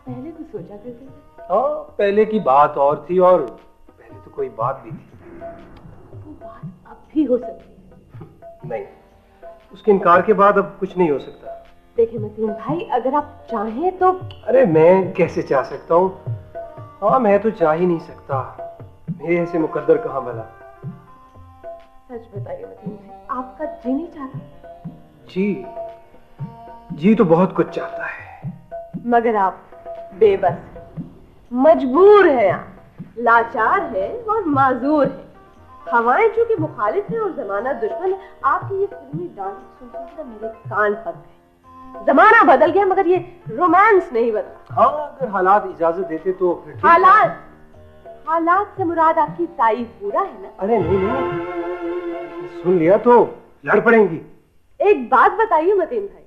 Speaker 1: पहले तो सोचा करते थे।
Speaker 5: हाँ, पहले की बात और थी, और पहले तो कोई बात भी थी।
Speaker 1: वो बात अब भी हो सकती है।
Speaker 5: नहीं, उसके इनकार के बाद अब कुछ नहीं हो सकता।
Speaker 1: देखिए मतीन भाई, अगर आप चाहें तो।
Speaker 5: अरे मैं कैसे चाह सकता हूँ? हाँ, मैं तो चाह ही नहीं सकता। मेरे ऐसे मुकद्दर कहाँ भला।
Speaker 1: सच बताइए मतीन भाई, आपका जी नहीं चाहता?
Speaker 5: जी तो बहुत कुछ चाहता है,
Speaker 1: मगर आप बेबस, मजबूर हैं, आप लाचार हैं और माजूर हैं। हवाएं चूंकि मुखालिफ है और जमाना दुश्मन है। आपकी ये फिल्मी डांस सुनकर मेरे कान फट गए। जमाना बदल गया मगर ये रोमांस नहीं बदला।
Speaker 5: हाँ, अगर हालात इजाजत देते तो फिर ठीक।
Speaker 1: हालात से मुराद आपकी ताई पूरा है ना?
Speaker 5: अरे नहीं, सुन लिया तो लड़ पड़ेंगी।
Speaker 1: एक बात बताइए मतीन भाई,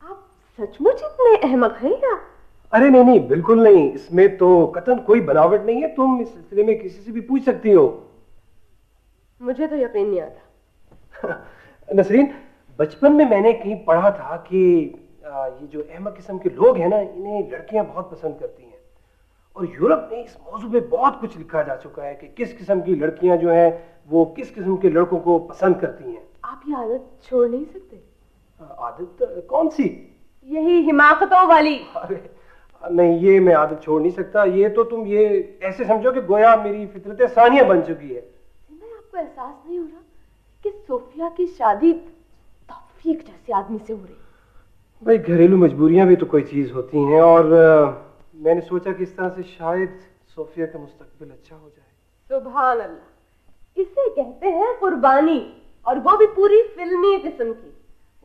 Speaker 1: आप सचमुच इतने अहमक हैं क्या?
Speaker 5: अरे नहीं, बिल्कुल नहीं। इसमें तो कतन कोई बनावट नहीं है। तुम इस सिलसिले में किसी से भी पूछ सकती हो।
Speaker 1: मुझे तो यकीन नहीं आता।
Speaker 5: नसरीन, बचपन में मैंने कहीं पढ़ा था कि ये जो अहमक किस्म के लोग हैं ना, इन्हें लड़कियां बहुत पसंद करती हैं। और यूरोप में इस मौजू पे बहुत कुछ लिखा जा चुका है कि किस किस्म की लड़कियां जो हैं वो किस किस्म के लड़कों को पसंद करती हैं।
Speaker 1: आप ये आदत छोड़ नहीं सकते?
Speaker 5: आदत कौन सी?
Speaker 1: यही हिमाकतों वाली।
Speaker 5: अरे नहीं, ये मैं आदत छोड़ नहीं सकता। ये तो तुम ये ऐसे समझो कि गोया मेरी फितरत सानिया बन चुकी है।
Speaker 1: आपको एहसास नहीं हो रहा कि सोफिया की शादी तौफीक जैसे आदमी से हो रही?
Speaker 5: भाई, घरेलू मजबूरियां भी तो कोई चीज होती हैं, और मैंने सोचा कि इस तरह से शायद सोफिया का मुस्तकबिल अच्छा हो जाए।
Speaker 1: सुभान अल्लाह, इसे कहते हैं कुर्बानी, और वो भी पूरी फिल्मी किस्म की।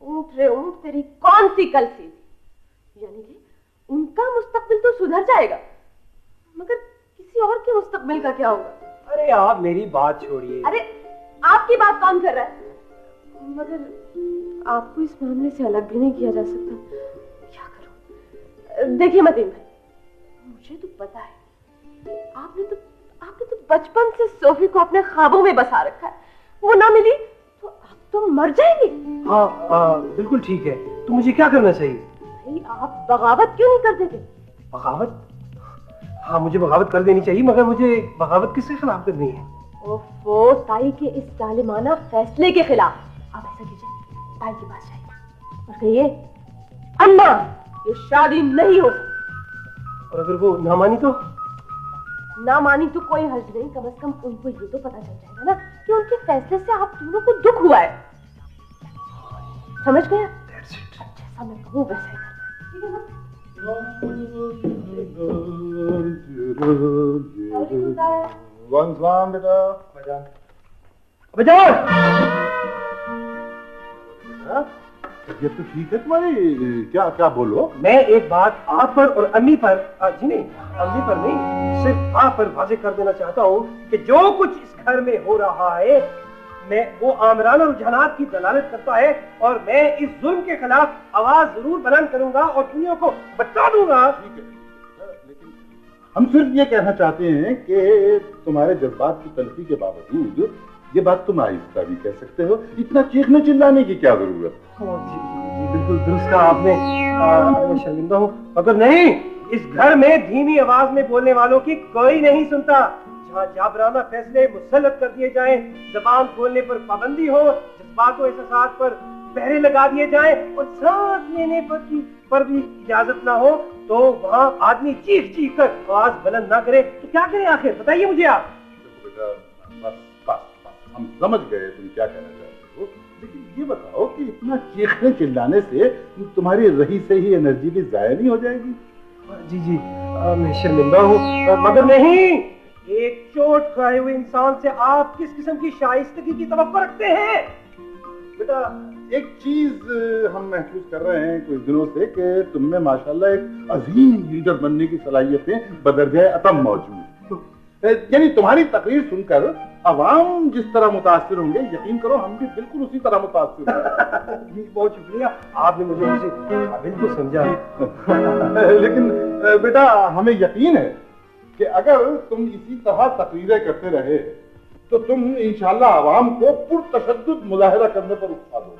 Speaker 1: ऊंट रे ऊंट, तेरी कौन सी कल सी? यानी कि उनका मुस्तकबिल तो सुधर जाएगा, मगर किसी और के मुस्तकबिल का क्या होगा?
Speaker 5: अरे आप मेरी बात छोड़िए।
Speaker 1: अरे आपकी बात कौन कर रहा है? मगर आपको इस मामले से अलग भी नहीं किया जा सकता। क्या करूं? देखिए मतीन भाई, मुझे तो पता है आपने तो बचपन से सोफी को अपने ख्वाबों में बसा रखा है। वो ना मिली तो आप तुम मर जाएंगे।
Speaker 5: हाँ बिल्कुल ठीक है। तो मुझे क्या करना चाहिए?
Speaker 1: भाई आप बगावत क्यों नहीं कर देते?
Speaker 5: बगावत? हाँ मुझे बगावत कर देनी चाहिए, मगर मुझे बगावत किसके खिलाफ करनी है?
Speaker 1: ओफो, ताई के इस जालिमाना फैसले के खिलाफ। आप ऐसा कीजिए, ताई के पास जाइए और कहिए अम्मा ये शादी नहीं हो सकती।
Speaker 5: और अगर वो ना मानी तो?
Speaker 1: ना मानी तो कोई हर्ज नहीं, कम से कम उनको ये तो पता चल जाएगा ना कि उनके फैसले से आप दोनों को दुख हुआ है। समझ गया? जैसा मैं कहूँ वैसा ही करना, ठीक है ना?
Speaker 6: बेटा ये तो ठीक है तुम्हारी, क्या क्या बोलो?
Speaker 5: मैं एक बात आप पर और अम्मी पर, जी नहीं अम्मी पर नहीं, सिर्फ आप पर वाज़ेह कर देना चाहता हूँ कि जो कुछ इस घर में हो रहा है मैं वो आमराना रुझानात की दलालत करता है, और मैं इस जुल्म के खिलाफ आवाज जरूर बुलंद करूंगा और दुनिया को बता दूंगा।
Speaker 6: ठीक है, लेकिन हम सिर्फ ये कहना चाहते हैं कि तुम्हारे जज्बात की तलखी के बावजूद ये बात तुम आहिस्ता भी कह सकते हो, इतना चीखने चिल्लाने की क्या जरूरत?
Speaker 5: जी बिल्कुल दुरुस्त कहा आपने। मैं शर्मिंदा हूँ, मगर नहीं, इस घर में धीमी आवाज में बोलने वालों की कोई नहीं सुनता। जहाँ जाबराना फैसले मुसल्लत कर दिए जाएं, जबान खोलने पर पाबंदी हो, जज्बातों एहसास पर पहरे लगा दिए जाएं और सांस लेने पर भी इजाजत ना हो, तो वहाँ आदमी चीख चीख कर आवाज बुलंद ना करे तो क्या करे आखिर? बताइए मुझे आप।
Speaker 6: बेटा बस हम समझ गए तुम क्या कहना चाहते हो, लेकिन ये बताओ कि इतना चीखने चिल्लाने से तुम्हारी रही से ही एनर्जी भी जाया नहीं हो जाएगी?
Speaker 5: जी मैं शर्मिंदा हूँ, मगर नहीं, एक चोट खाए हुए इंसान से आप किस किस्म की शाइस्तगी की तवक्को रखते हैं?
Speaker 6: बेटा एक चीज हम महसूस कर रहे हैं कुछ दिनों से कि तुम में माशाल्लाह एक अजीम लीडर बनने की सलाहियतें बदरजाए अतम मौजूद हैं। यानी तुम्हारी तकरीर सुनकर अवाम जिस तरह मुतासिर होंगे, यकीन करो हम भी बिल्कुल उसी तरह मुतासिर होंगे।
Speaker 5: जी बहुत शुक्रिया, आपने मुझे बिल्कुल समझा।
Speaker 6: लेकिन बेटा हमें यकीन है कि अगर तुम इसी तरह तकरीरें करते रहे तो तुम इंशाल्लाह अवाम को पुरतशद्दुद मुजाहिरा करने पर उकसा दो।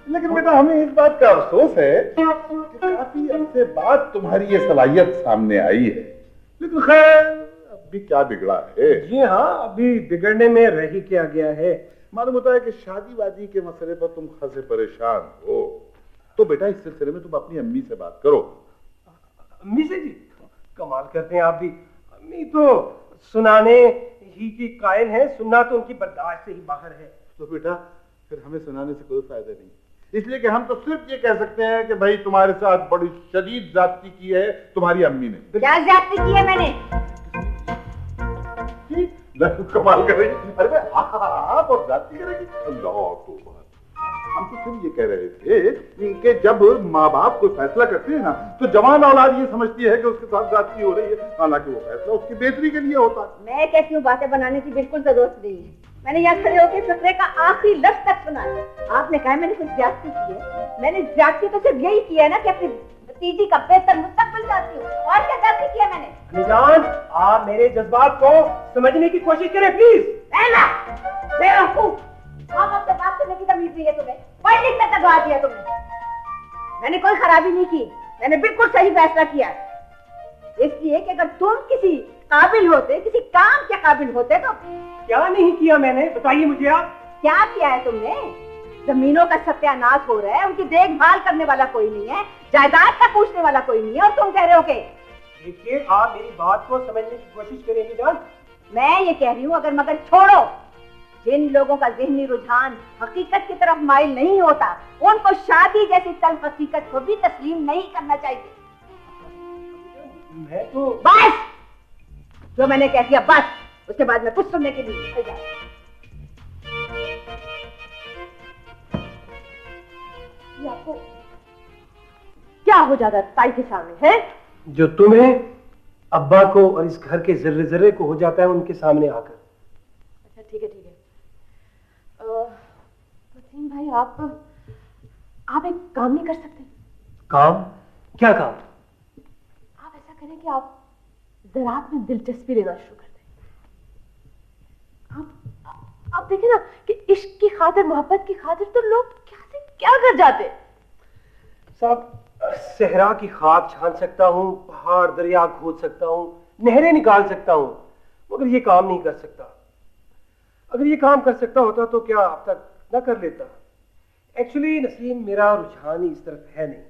Speaker 6: लेकिन बेटा हमें इस बात का अफसोस है कि काफी अरसे बाद तुम्हारी ये सलाहियत सामने आई है, लेकिन खैर अभी क्या बिगड़ा है?
Speaker 5: जी हाँ, अभी बिगड़ने में रह ही क्या गया है।
Speaker 6: मालूम होता है कि शादीबाजी के मसले पर तुम खासे परेशान हो, तो बेटा इस सिलसिले में तुम अपनी अम्मी से बात करो।
Speaker 5: अम्मी से? जी कमाल करते हैं आप भी। अम्मी तो सुनाने ही की कायल है, सुनना तो उनकी बर्दाश्त से ही बाहर है।
Speaker 6: तो बेटा फिर हमें सुनाने से कोई फायदा नहीं, इसलिए कि हम तो सिर्फ ये कह सकते हैं कि भाई तुम्हारे साथ बड़ी शदीद ज्यादती की है तुम्हारी अम्मी ने।
Speaker 3: क्या ज्यादती की है मैंने?
Speaker 6: कमाल कर रही, अरे भाई आप और ज्यादती करेगी? अल्लाह तौबा। हम तो सिर्फ ये कह रहे थे कि जब माँ बाप कोई फैसला करते हैं ना तो जवान औलाद ये समझती है कि उसके साथ ज्यादती हो रही है, हालांकि वो फैसला उसकी बेहतरी के लिए होता है।
Speaker 3: मैं कहती हूँ बातें बनाने की बिल्कुल जरूरत नहीं है। मैंने यहाँ खड़े होकर फिक्रे का आखिरी लफ्ज तक सुना है। आपने कहा मैंने कुछ ज्यादती की है, मैंने ज्यादती तो सिर्फ यही किया है ना कि अपनी भतीजी का बेहतर मुस्तकबिल चाहती हूँ, और क्या ज्यादती किया मैंने?
Speaker 5: निजान, आप मेरे जज्बात को समझने की कोशिश करें प्लीज।
Speaker 3: आपसे बात करने की तमीज नहीं है तुम्हें? पढ़ लिख कर दबा दिया तुमने। मैंने कोई खराबी नहीं की, मैंने बिल्कुल सही फैसला किया, इसलिए कि अगर तुम किसी काबिल होते, किसी काम के काबिल होते तो।
Speaker 5: क्या नहीं किया मैंने, बताइए मुझे आप।
Speaker 3: क्या किया है तुमने? जमीनों का सत्यानाश हो रहा है, उनकी देखभाल करने वाला कोई नहीं है, जायदाद का पूछने वाला कोई नहीं है, और तुम कह रहे हो कि।
Speaker 5: देखिए आप मेरी बात को समझने की कोशिश करेंगे जान।
Speaker 3: मैं ये कह रही हूँ अगर मगर छोड़ो, जिन लोगों का ज़हनी रुझान हकीकत की तरफ माइल नहीं होता, उनको शादी जैसी तल्ख हकीकत को भी तस्लीम नहीं करना चाहिए।
Speaker 5: मैं तो
Speaker 3: बस जो मैंने कह दिया बस, उसके बाद मैं कुछ सुनने के लिए नहीं जाऊंगी।
Speaker 1: आपको क्या हो जाता ताई के सामने है?
Speaker 5: जो तुम्हें, अब्बा को और इस घर के जर्रे जर्रे को हो जाता है उनके सामने आकर।
Speaker 1: अच्छा ठीक है वसीम भाई, आप एक काम नहीं कर सकते?
Speaker 5: काम? क्या काम?
Speaker 1: आप ऐसा करें कि आप ज़राअत में दिलचस्पी लेना शुरू कर दें। आप देखे ना कि इश्क की खातिर, मोहब्बत की खातिर तो लोग क्या से क्या कर जाते।
Speaker 5: साहब, सहरा की खाक छान सकता हूँ, पहाड़ दरिया खोद सकता हूँ, नहरें निकाल सकता हूँ, मगर ये काम नहीं कर सकता। अगर ये काम कर सकता होता तो क्या अब तक न कर लेता। एक्चुअली नसीम, मेरा रुझान ही इस तरफ है नहीं।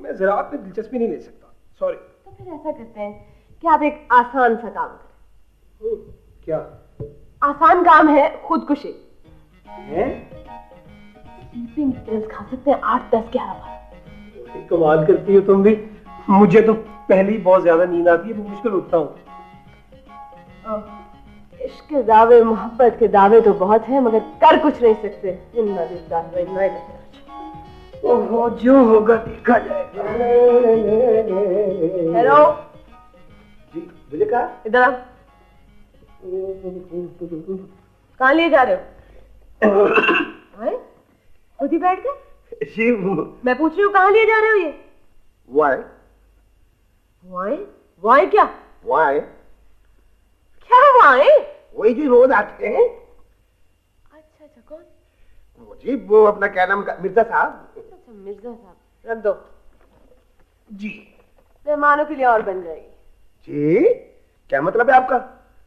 Speaker 5: मैं ज़राअत में दिलचस्पी नहीं ले सकता, सॉरी।
Speaker 1: तो फिर ऐसा करते हैं कि आप एक आसान सा काम करें।
Speaker 5: क्या
Speaker 1: आसान काम है? खुदकुशी
Speaker 5: है?
Speaker 1: स्लीपिंग पिल्स खा सकते हैं 8, 10, 11 बार।
Speaker 5: कमाल करती हो तुम भी। मुझे तो पहले ही बहुत ज्यादा नींद आती है, मुश्किल उठता हूँ।
Speaker 1: इश्क के दावे, मोहब्बत के दावे तो बहुत हैं, मगर कर कुछ नहीं सकते। इन्ना लिल्लाहि व इन्ना इलैहि राजिऊन।
Speaker 5: ओहो, जो होगा देखा जाएगा।
Speaker 1: हेलो
Speaker 5: जी, मुझे कहा
Speaker 1: इधर आओ। कहाँ लिए जा रहे हो? हैं? खुद ही बैठ गए?
Speaker 5: जी,
Speaker 1: मैं पूछ रही हूँ कहाँ लिए जा रहे हो ये?
Speaker 5: वाई?
Speaker 1: वाई? वाई क्या?
Speaker 5: वाई?
Speaker 1: क्या वाई?
Speaker 5: वही जो रोज आते हैं।
Speaker 1: अच्छा अच्छा, कौन?
Speaker 5: वो जी, वो अपना क्या नाम, मिर्जा साहब।
Speaker 1: अच्छा, मिर्जा साहब। रख दो
Speaker 5: जी।
Speaker 1: मेहमानों के लिए और बन जाएगी।
Speaker 5: जी, क्या मतलब है आपका?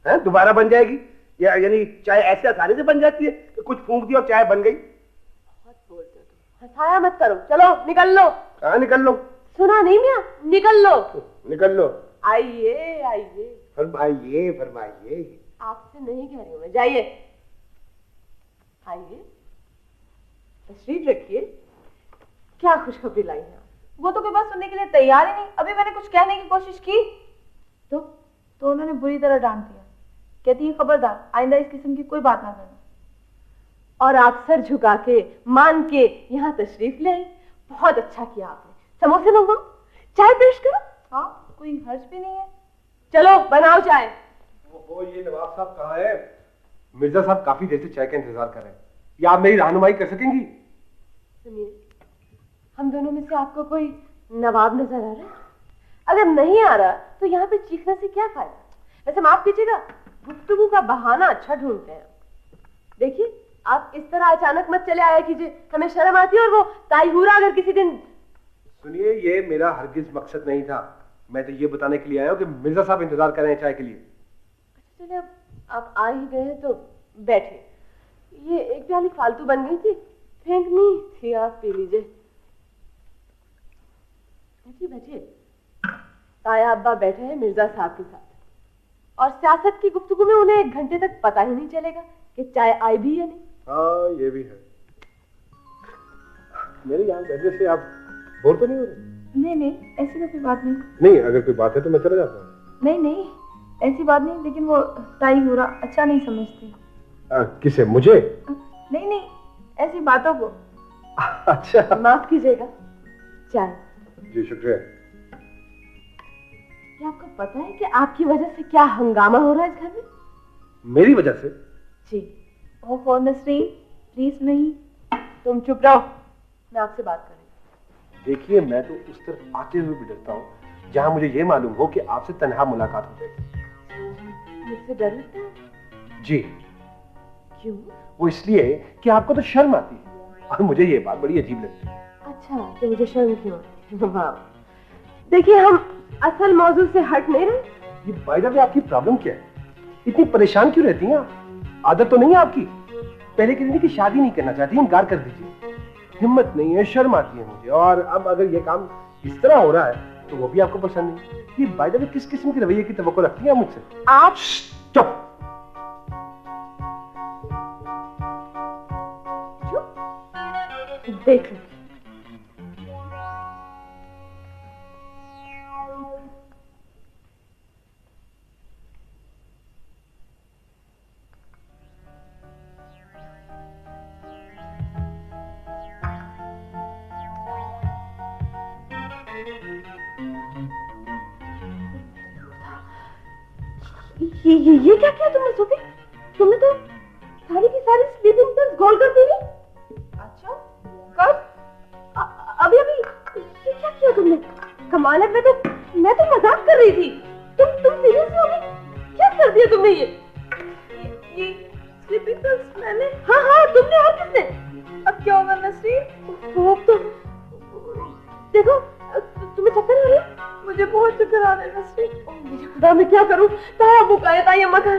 Speaker 5: हैं, दोबारा बन जाएगी? या यानी चाय ऐसे आसानी से बन जाती है कि कुछ फूंक दिया और चाय बन गई?
Speaker 1: बहुत बोलते हो तुम, हंसाया मत करो। चलो निकल लो।
Speaker 5: कहाँ निकल लो?
Speaker 1: सुना नहीं मियां? निकल लो।
Speaker 5: निकल लो।
Speaker 1: आइए आइए।
Speaker 5: फरमाइए फरमाइए।
Speaker 1: आपसे नहीं कह रही हूँ मैं, जाइए। आइए, तशरीफ रखिए। क्या खुशखबरी लाई है?
Speaker 2: वो तो कोई बात सुनने के लिए तैयार ही नहीं। अभी मैंने कुछ कहने की कोशिश की तो उन्होंने बुरी तरह डांट दिया। कहती है खबरदार, आइंदा इस किस्म की कोई बात ना करना।
Speaker 1: और आप सर झुका के, मान के यहाँ तशरीफ ले आई। बहुत अच्छा किया आपने। समोसे मंगवाओ, चाय पेश करो।
Speaker 2: हाँ, कोई हर्ज भी नहीं है।
Speaker 1: चलो बनाओ चाय।
Speaker 5: वो ये नवाब साहब कहाँ है? मिर्जा साहब काफी देर से चाय का इंतजार कर रहे हैं। या आप मेरी रहनुमाई कर सकेंगी?
Speaker 1: सुनिए, हम दोनों में से आपको कोई नवाब नजर आ रहा है? अगर नहीं आ रहा तो यहाँ पे चीखने से क्या फायदा? वैसे माफ कीजिएगा, गुफ्तगू का बहाना अच्छा ढूंढते हैं। देखिए, आप इस तरह अचानक मत चले आया कीजिए, हमें शर्म आती है। और वो ताईहूरा अगर किसी दिन...
Speaker 5: सुनिए, ये मेरा हरगिज मकसद नहीं था। मैं तो ये बताने के लिए आया हूँ कि मिर्जा साहब इंतजार कर रहे हैं चाय के लिए।
Speaker 1: अच्छा चलिए, अब आप आ ही गए हैं तो बैठे। ये एक प्याली फालतू बन गई थी, फेंकनी थी, आप पी लीजिए। बैठिए बैठिए। ताया अब्बा बैठे हैं मिर्जा साहब के साथ, और सियासत की गुफ्तगू में उन्हें 1 घंटे तक पता ही नहीं चलेगा कि चाय आई भी या नहीं।
Speaker 5: हाँ, ये भी है। मेरे यहाँ बैठने से आप बोर तो नहीं हो रहे?
Speaker 2: नहीं नहीं, ऐसी तो कोई बात नहीं।
Speaker 5: नहीं, अगर कोई बात है तो मैं चला जाता हूँ।
Speaker 2: नहीं नहीं, ऐसी बात नहीं, लेकिन वो ताईहूरा अच्छा नहीं समझती।
Speaker 5: किसे? मुझे?
Speaker 2: नहीं नहीं, ऐसी बातों को।
Speaker 5: अच्छा,
Speaker 1: माफ कीजिएगा, चाय।
Speaker 5: जी शुक्रिया।
Speaker 1: क्या आपको पता है कि आपकी वजह से क्या हंगामा हो रहा है इस घर में?
Speaker 5: मेरी वजह से?
Speaker 1: जी।
Speaker 2: ओहो नसरीन, प्लीज नहीं।
Speaker 1: तुम चुप रहो, मैं आपसे बात कर रही हूँ।
Speaker 5: देखिए, मैं तो उस तरफ आते हुए भी डरता हूँ जहाँ मुझे ये मालूम हो कि आपसे तन्हा मुलाकात हो जाएगी।
Speaker 1: मुझसे डर लगता है?
Speaker 5: जी।
Speaker 1: क्यों?
Speaker 5: वो इसलिए कि आपको तो शर्म आती है और मुझे ये बात बड़ी अजीब लगती है।
Speaker 1: अच्छा, तो मुझे शर्म क्यों आती है? वाह। देखिए, हम असल मौजू से हट नहीं रहे।
Speaker 5: ये बाय द वे, आपकी प्रॉब्लम क्या है? इतनी परेशान क्यों रहती हैं आप? आदत तो नहीं है आपकी? पहले कह रही थी कि शादी नहीं करना चाहती, इनकार कर दीजिए। हिम्मत नहीं है, शर्म आती है मुझे। और अब अगर ये काम इस तरह हो रहा है तो वो भी आपको पसंद नहीं। ये बाय द वे किस किस्म के रवैये की तवक्को रखती हैं मुझसे?
Speaker 1: आप
Speaker 5: चुप।
Speaker 1: देख लो। ये क्या किया तुमने सोफी? तुमने तो सारी की सारी स्लीपिंग पिल्स घोल कर दी।
Speaker 2: अच्छा, कब?
Speaker 1: अभी अभी। ये क्या किया तुमने? कमाल है, मैं तो मजाक कर रही थी। तुम सीरियस हो गई? क्या कर दिया तुमने? ये
Speaker 2: स्लीपिंग पिल्स मैंने?
Speaker 1: हाँ हाँ तुमने, और किसने?
Speaker 2: अब क्या होगा नसरीन?
Speaker 1: वो तो देखो, तुम्हें चक्कर आ रहे हैं?
Speaker 2: मुझे बहुत चक्कर आ रहे हैं नसरीन।
Speaker 1: मुझे खुदा मैं क्या करूं? ताया बुका है, ताया मत है।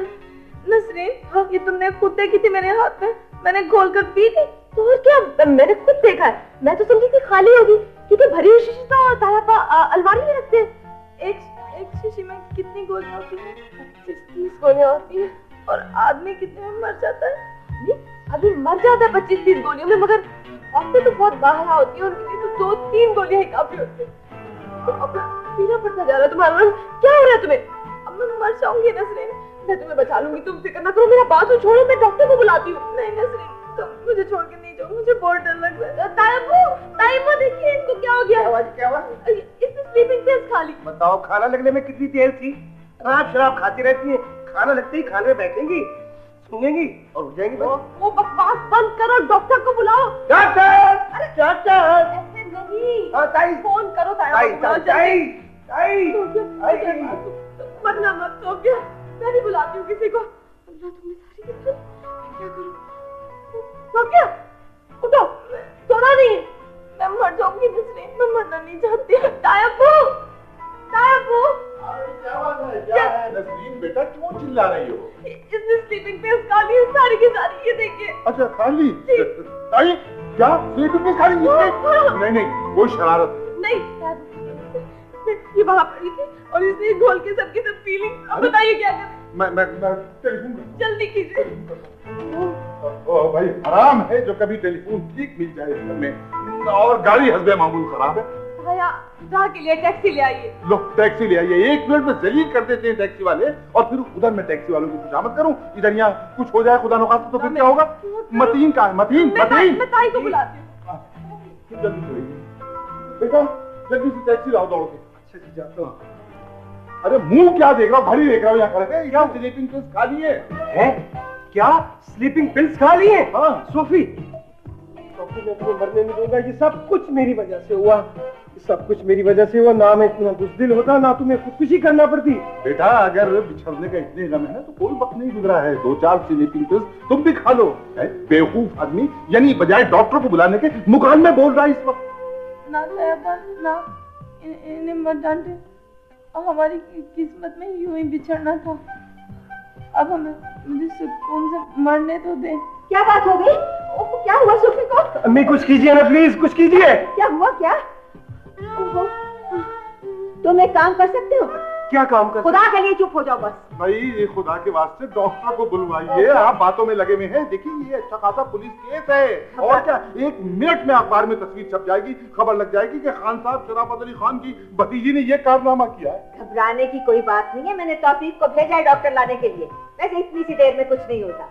Speaker 2: नसरीन ये तुमने खुद देखी थी मेरे हाथ में, मैंने घोल कर पी थी।
Speaker 1: तो और क्या, मैंने खुद देखा है। मैं तो समझी थी खाली होगी, क्योंकि भरी हुई शीशी तो ताया पा अलमारी में रखते हैं।
Speaker 2: एक शीशी में कितनी गोलियां होती हैं?
Speaker 1: 25-30 गोलियां होती हैं।
Speaker 2: और आदमी कितने में मर जाता है?
Speaker 1: अभी मर जाता है 25-30 गोलियों में, मगर औरतें तो बहुत बाहर होती है, उनके लिए तो 2-3 गोलियां ही काफी होती है। तो अब पीना पड़ता जा रहा है तुम्हारा रंग, क्या हो रहा है तुम्हें?
Speaker 2: अब मैं मर जाऊंगी नसरीन।
Speaker 1: मैं तुम्हें बचा लूंगी, तुम फिक्र ना करो। मेरा बात छोड़ो, मैं डॉक्टर को बुलाती हूँ।
Speaker 2: नहीं नसरीन, तुम मुझे छोड़ के नहीं जाओ, मुझे बहुत डर लग रहा है। ताइमो देखिए इनको क्या हो गया?
Speaker 5: क्या हुआ?
Speaker 1: इसने स्लीपिंग पिल्स खा ली।
Speaker 5: बताओ खाना लगने में कितनी देर थी? रात शराब खाती रहती है, खाना लगते ही खाने में बैठेंगी, सूंघेंगी और उठ जाएंगी।
Speaker 1: वो बकवास बंद करो, डॉक्टर को बुलाओ।
Speaker 5: डॉक्टर! अरे डॉक्टर!
Speaker 1: ऐसे नहीं।
Speaker 5: हाँ ताई,
Speaker 1: फोन करो ताई, मरना मत, तो क्या? मैं नहीं बुलाती हूँ किसी को। अल्लाह तुमने सारी किस्मत, मैं क्या करूँ? तो क्या? उठो, सोना नहीं है।
Speaker 2: मैं मर जाऊंगी नसरीन, मैं मरना नहीं चाहती।
Speaker 1: तायब्बू, तायब्बू,
Speaker 6: क्या बात है? क्या है नसरीन बेटा, क्यों चिल्ला रही हो?
Speaker 1: इसने स्लीपिंग पिल्स खा ली सारी की सारी, ये देखिए।
Speaker 6: अच्छा खा ली? ताई क्या स्लीपिंग पिल्स खा ली इसने? नहीं नहीं, कोई शरारत
Speaker 1: नहीं, ये वहाँ पड़ी थी और इसने घोल के सबकी सब पी ली। अब बताइए क्या करें?
Speaker 6: मैं टेलीफोन
Speaker 1: जल्दी कीजिए।
Speaker 6: ओ भाई, हराम है जो कभी टेलीफोन ठीक मिल जाए घर में, और गाड़ी हस्बे मामूल खराब है।
Speaker 1: भैया जहाँ के लिए टैक्सी ले आइए।
Speaker 6: लो टैक्सी ले आइए, 1 मिनट में जलील कर देते हैं टैक्सी वाले, और फिर उधर मैं टैक्सी वालों की खुशामद करूं, इधर यहाँ कुछ हो जाए खुदा न खास्ता तो फिर क्या होगा? मतीन कहाँ है? मतीन
Speaker 1: मैं ताई को बुलाती हूँ।
Speaker 6: जल्दी से बेटा, जल्दी से टैक्सी लाओ दौड़ के।
Speaker 5: अच्छा जी जाता हूँ।
Speaker 6: अरे मुंह क्या देख रहा हो, घड़ी देख रहा हो यहाँ खड़े थे? यहाँ स्लीपिंग पिल्स खा लिए
Speaker 5: हैं? क्या स्लीपिंग पिल्स खा लिए?
Speaker 6: हाँ।
Speaker 5: सोफी, सोफी मैं तुम्हें मरने नहीं दूंगा। ये सब कुछ मेरी वजह से हुआ, सब कुछ मेरी वजह से हुआ। ना मैं इतना बुज़दिल होता, ना तुम्हें खुदकुशी करना पड़ती।
Speaker 6: बेटा अगर बिछड़ने का इतने गम है ना तो कोई वक्त नहीं गुजरा है, 2-4 स्लीपिंग पिल्स तुम भी खा लो। बेवकूफ आदमी, यानी बजाय डॉक्टर को बुलाने के मुकान में बोल रहा है इस वक्त।
Speaker 2: ना ना, इन्हें मत डांटे, हमारी किस्मत में यूं ही बिछड़ना था। अब हमें मुझे सुकून से मरने तो दे।
Speaker 3: क्या बात हो गई? क्या हुआ सोफी को?
Speaker 5: अम्मी कुछ कीजिए ना प्लीज, कुछ कीजिए।
Speaker 3: क्या हुआ? क्या? तुम एक काम कर सकते हो?
Speaker 5: क्या काम कर?
Speaker 3: खुदा के लिए चुप हो जाओ बस।
Speaker 6: भाई ये खुदा के वास्ते डॉक्टर को बुलवाइए, आप बातों में लगे हुए हैं। देखिए ये अच्छा खासा पुलिस केस है, और क्या 1 मिनट में अखबार में तस्वीर छप जाएगी, खबर लग जाएगी कि खान साहब शराफत अली खान की भतीजी ने ये कारनामा किया है।
Speaker 3: घबराने की कोई बात नहीं है, मैंने तौफीक को भेजा है डॉक्टर लाने के लिए। वैसे इतनी सी देर में कुछ नहीं होता।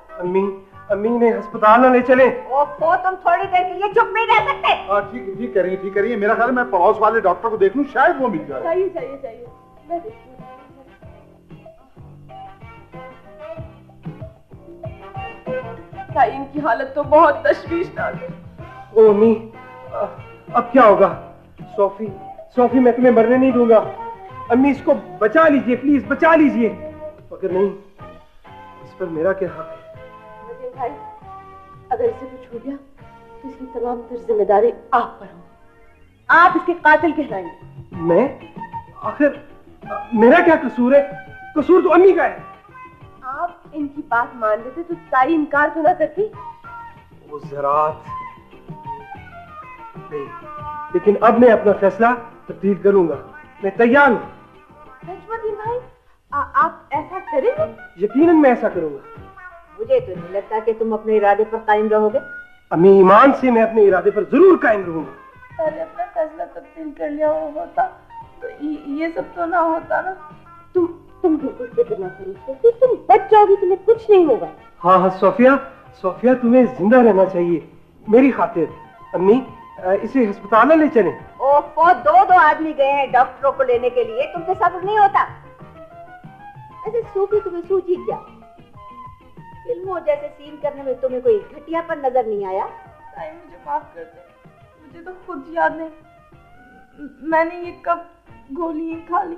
Speaker 5: अम्मी ने अस्पताल न ले चले।
Speaker 3: ओफो, तुम थोड़ी देर के लिए चुप नहीं रह सकते?
Speaker 6: हाँ ठीक करिए। मेरा ख्याल है मैं पड़ोस वाले डॉक्टर को देख लूं, शायद वो मिल जाए।
Speaker 1: चाहिए। ताई इनकी हालत तो बहुत तशवीशनाक है।
Speaker 5: ओ अम्मी, अब क्या होगा? सोफी मैं तुम्हें मरने नहीं दूंगा। अम्मी इसको बचा लीजिए प्लीज, बचा लीजिए। अगर नहीं इस पर मेरा क्या हक है?
Speaker 1: भाई अगर इसे कुछ हो गया तो इसकी तमाम तर जिम्मेदारी आप पर हो। आप इसके कातिल कहलाएंगे।
Speaker 5: मैं? आखिर मेरा क्या कसूर है? कसूर तो अम्मी का है।
Speaker 1: आप इनकी बात मान लेते तो ताई इनकार तो ना करती।
Speaker 5: वो ज़रात नहीं, लेकिन अब मैं अपना फैसला तब्दील करूंगा। मैं तैयार हूँ।
Speaker 1: नजमुद्दीन भाई आप ऐसा करेंगे?
Speaker 5: यकीनन मैं ऐसा करूंगा।
Speaker 3: मुझे तो नहीं लगता कि तुम अपने इरादे पर कायम रहोगे।
Speaker 5: अम्मी ईमान से मैं अपने इरादे पर जरूर कायम रहूंगा।
Speaker 2: पहले अपना फैसला तब्दील कर लिया होता तो ये सब तो ना होता ना।
Speaker 1: तुम बिल्कुल फिक्र ना करो, तुम बच जाओगी, तुम्हें कुछ नहीं होगा।
Speaker 5: हाँ सोफिया तुम्हें जिंदा रहना चाहिए मेरी खातिर। अम्मी इसे अस्पताल ले चले।
Speaker 3: ओफो, 2 आदमी गए हैं डॉक्टरों को लेने के लिए, तुमसे सब्र नहीं होता। ऐसे सोफी तुम्हें सूझी क्या? फिल्मों जैसे सीन करने में तुम्हें कोई घटियापन नजर नहीं आया?
Speaker 2: ताई मुझे माफ कर दे, मुझे तो खुद याद नहीं मैंने ये कब गोली खा ली।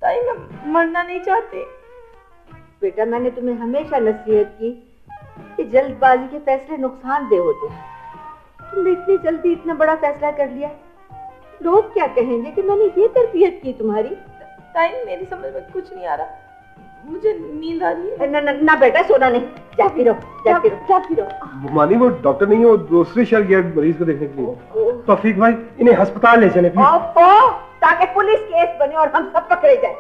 Speaker 2: ताई मैं मरना नहीं चाहती।
Speaker 3: बेटा मैंने तुम्हें हमेशा नसीहत की कि जल्दबाजी के फैसले नुकसानदेह होते हैं। तुमने इतनी जल्दी इतना बड़ा फैसला कर लिया, लोग क्या कहेंगे कि मैंने ये तरबियत की तुम्हारी।
Speaker 2: ताई मेरी समझ में कुछ नहीं आ रहा, मुझे नींद आ रही है।
Speaker 3: ना बेटा, सोना नहीं, जाती रहो।
Speaker 4: मानी वो डॉक्टर नहीं है, वो दूसरे शहर गया मरीज को देखने के लिए। तौफीक भाई इन्हें अस्पताल ले चले
Speaker 3: ताकि पुलिस केस बने और हम सब पकड़े जाए।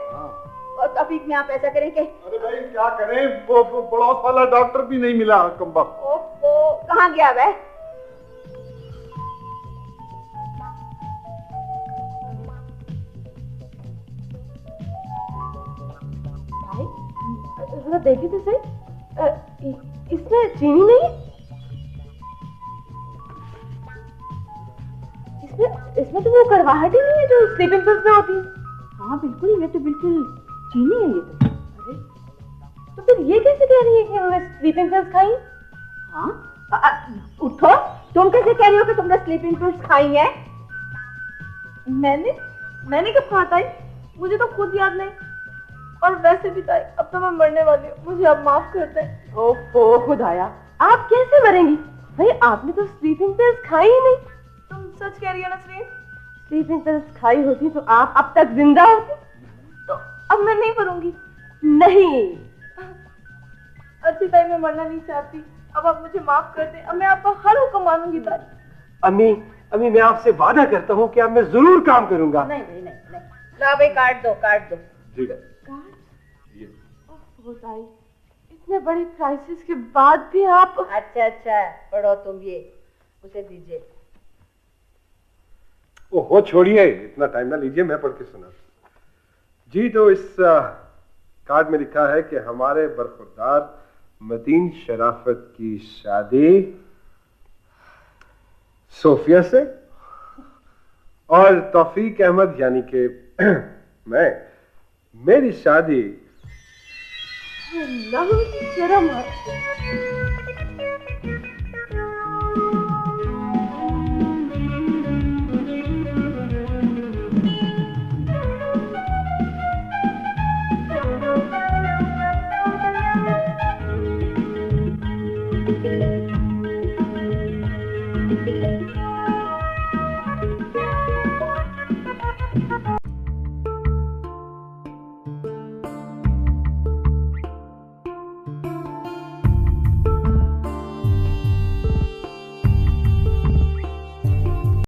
Speaker 3: और तौफीक में आप ऐसा करें कि
Speaker 6: अरे भाई क्या करें, वो पड़ोस वाला डॉक्टर भी नहीं मिला कमबख्त।
Speaker 3: कहाँ गया वह?
Speaker 1: जरा देखिए तो सही, इसमें चीनी नहीं, इसमें तो वो कड़वाहट ही नहीं है जो स्लीपिंग पिल्स में होती है।
Speaker 3: हाँ बिल्कुल, ये तो बिल्कुल चीनी है ये तो।
Speaker 1: अरे तो फिर ये कैसे कह रही है कि हमने स्लीपिंग पिल्स खाई?
Speaker 3: हाँ उठो, तुम कैसे कह रही हो कि तुमने स्लीपिंग पिल्स खाई है?
Speaker 2: मैंने कब कहा ताई? मुझे तो खुद याद नहीं। और वैसे भी ताई अब तो मैं मरने वाली हूँ, मुझे अब माफ कर दें।
Speaker 1: ओहो खुदाया, आप कैसे मरेंगी भाई? आपने तो स्लीपिंग पिल्स खाई ही नहीं।
Speaker 2: तुम सच कह रही हो नसरीन?
Speaker 1: स्लीपिंग पिल्स खाई होती तो आप अब तक जिंदा होती।
Speaker 2: तो अब मैं नहीं मरूंगी।
Speaker 1: नहीं
Speaker 2: अच्छी ताई, मैं मरना नहीं चाहती, अब आप मुझे माफ कर दें। अब मैं आपका हर हुक्म मानूंगी ताई।
Speaker 4: अम्मी मैं आपसे वादा करता हूँ कि अब मैं जरूर काम करूंगा।
Speaker 3: नहीं। ला भाई, काट दो।
Speaker 4: जी
Speaker 1: ताई, इतने बड़े क्राइसिस के बाद भी आप।
Speaker 3: अच्छा पढ़ो तुम, ये उसे दीजिए।
Speaker 4: ओहो छोड़िए, इतना टाइम ना लीजिए, मैं पढ़ के सुना जी। तो इस कार्ड में लिखा है कि हमारे बरखुरदार मतीन शराफत की शादी सोफिया से और तौफीक अहमद यानी कि मेरी शादी
Speaker 1: शर्म है।